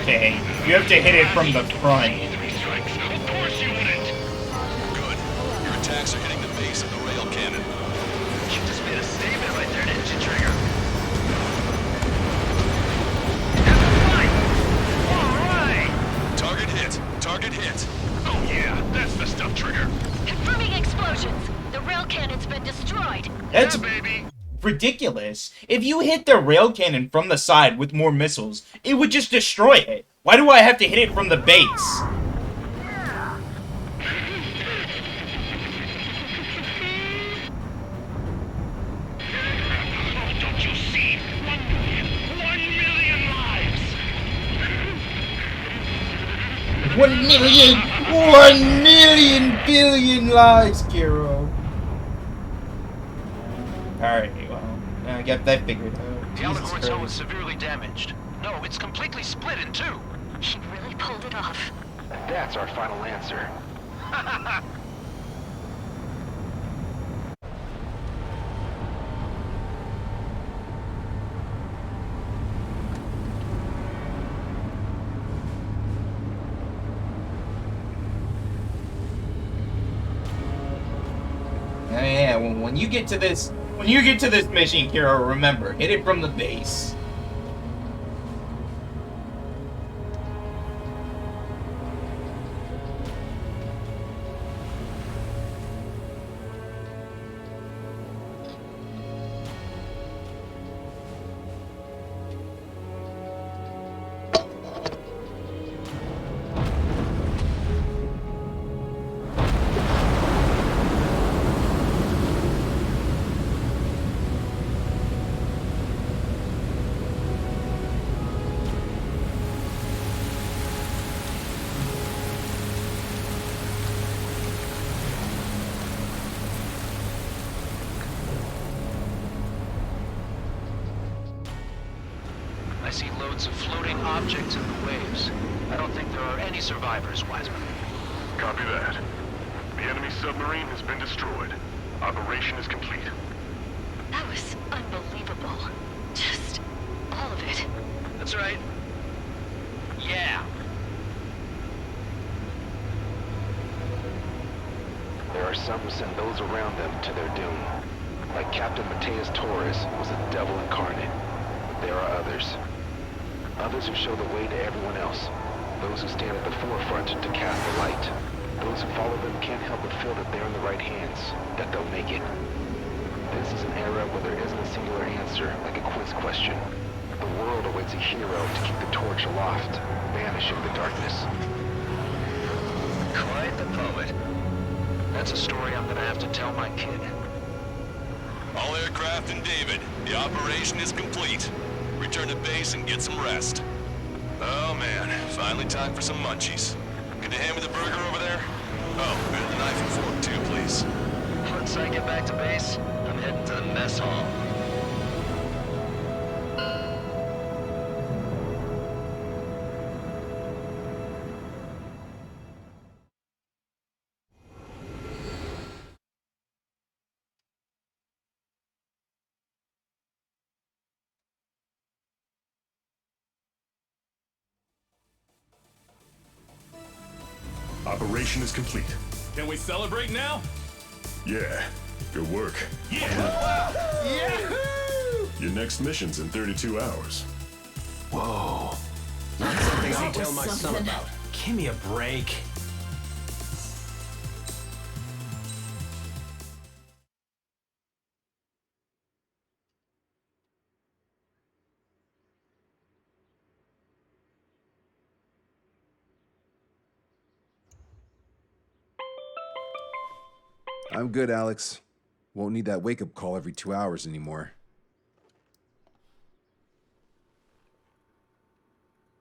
Speaker 2: Okay, you have to hit it from the front.
Speaker 14: Three strikes. Of course you wouldn't.
Speaker 10: Good. Your attacks are hitting the base of the rail cannon.
Speaker 11: You just made a statement right there, didn't you, Trigger?
Speaker 10: Target hit. Target hit.
Speaker 14: Oh yeah, that's the stuff, Trigger.
Speaker 4: Confirming explosions. The rail cannon's been destroyed.
Speaker 2: That's
Speaker 14: Baby.
Speaker 2: ridiculous. If you hit the rail cannon from the side with more missiles, it would just destroy it. Why do I have to hit it from the base?
Speaker 14: Don't you see? 1 million lives.
Speaker 2: 1 million billion lives, Kiro. Alright, well, I got that figured out.
Speaker 11: The outer core toe is severely damaged. No, it's completely split in two.
Speaker 4: He really pulled it off.
Speaker 11: That's our final answer.
Speaker 2: Yeah, when you get to this mission, Kiro, remember, hit it from the base.
Speaker 11: I see loads of floating objects in the waves. I don't think there are any survivors, Wiseman.
Speaker 14: Copy that. The enemy submarine has been destroyed. Operation is complete.
Speaker 4: That was unbelievable. Just all of it.
Speaker 11: That's right. Yeah. There are some who send those around them to their doom. Like Captain Mateus Torres was a devil incarnate. There are others. Others who show the way to everyone else. Those who stand at the forefront to cast the light. Those who follow them can't help but feel that they're in the right hands, that they'll make it. This is an era where there isn't a singular answer, like a quiz question. The world awaits a hero to keep the torch aloft, banishing the darkness. Quite the poet. That's a story I'm gonna have to tell my kid.
Speaker 10: All aircraft and David, the operation is complete. Return to base and get some rest. Oh man, finally time for some munchies. Could you hand me the burger over there? Oh, and a knife and fork too, please.
Speaker 1: Once I get back to base, I'm heading to the mess hall.
Speaker 8: Operation is complete.
Speaker 17: Can we celebrate now?
Speaker 8: Yeah, good work.
Speaker 17: Yeah!
Speaker 8: Yahoo! Your next mission's in 32 hours.
Speaker 9: Whoa. Not something I'll
Speaker 4: That was
Speaker 9: tell my son
Speaker 4: something.
Speaker 9: about. Give me a break.
Speaker 18: I'm good, Alex. Won't need that wake-up call every 2 hours anymore.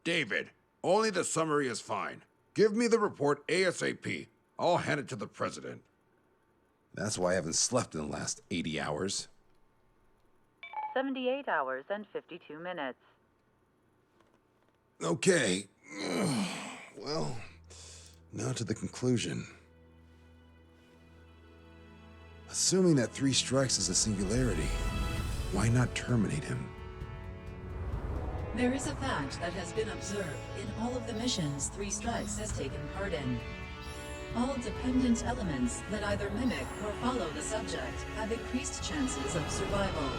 Speaker 5: David, only the summary is fine. Give me the report ASAP. I'll hand it to the president.
Speaker 18: That's why I haven't slept in the last 80 hours.
Speaker 21: 78 hours and 52 minutes.
Speaker 18: Okay. Well, now to the conclusion. Assuming that 3 strikes is a singularity, why not terminate him?
Speaker 19: There is a fact that has been observed in all of the missions 3 Strikes has taken part in. All dependent elements that either mimic or follow the subject have increased chances of survival.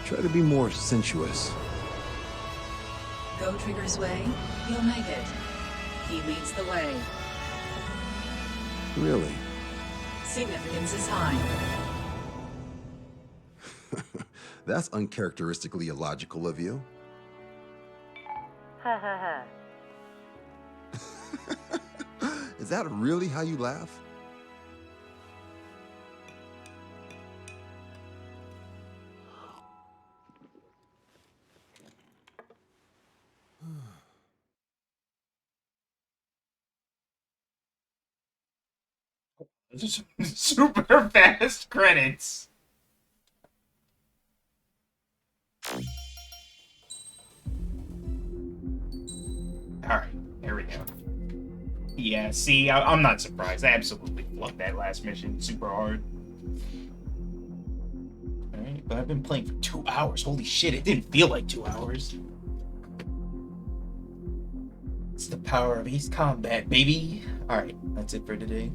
Speaker 18: Try to be more sensuous.
Speaker 19: Go Trigger's way, you'll make it. He leads the way.
Speaker 18: Really?
Speaker 19: Significance is high.
Speaker 18: That's uncharacteristically illogical of you.
Speaker 21: Ha ha ha.
Speaker 18: Is that really how you laugh?
Speaker 2: Super fast credits. Alright, there we go. Yeah, see, I'm not surprised. I absolutely flunked that last mission super hard. Alright, but I've been playing for 2 hours. Holy shit, it didn't feel like 2 hours. It's the power of Ace Combat, baby. Alright, that's it for today.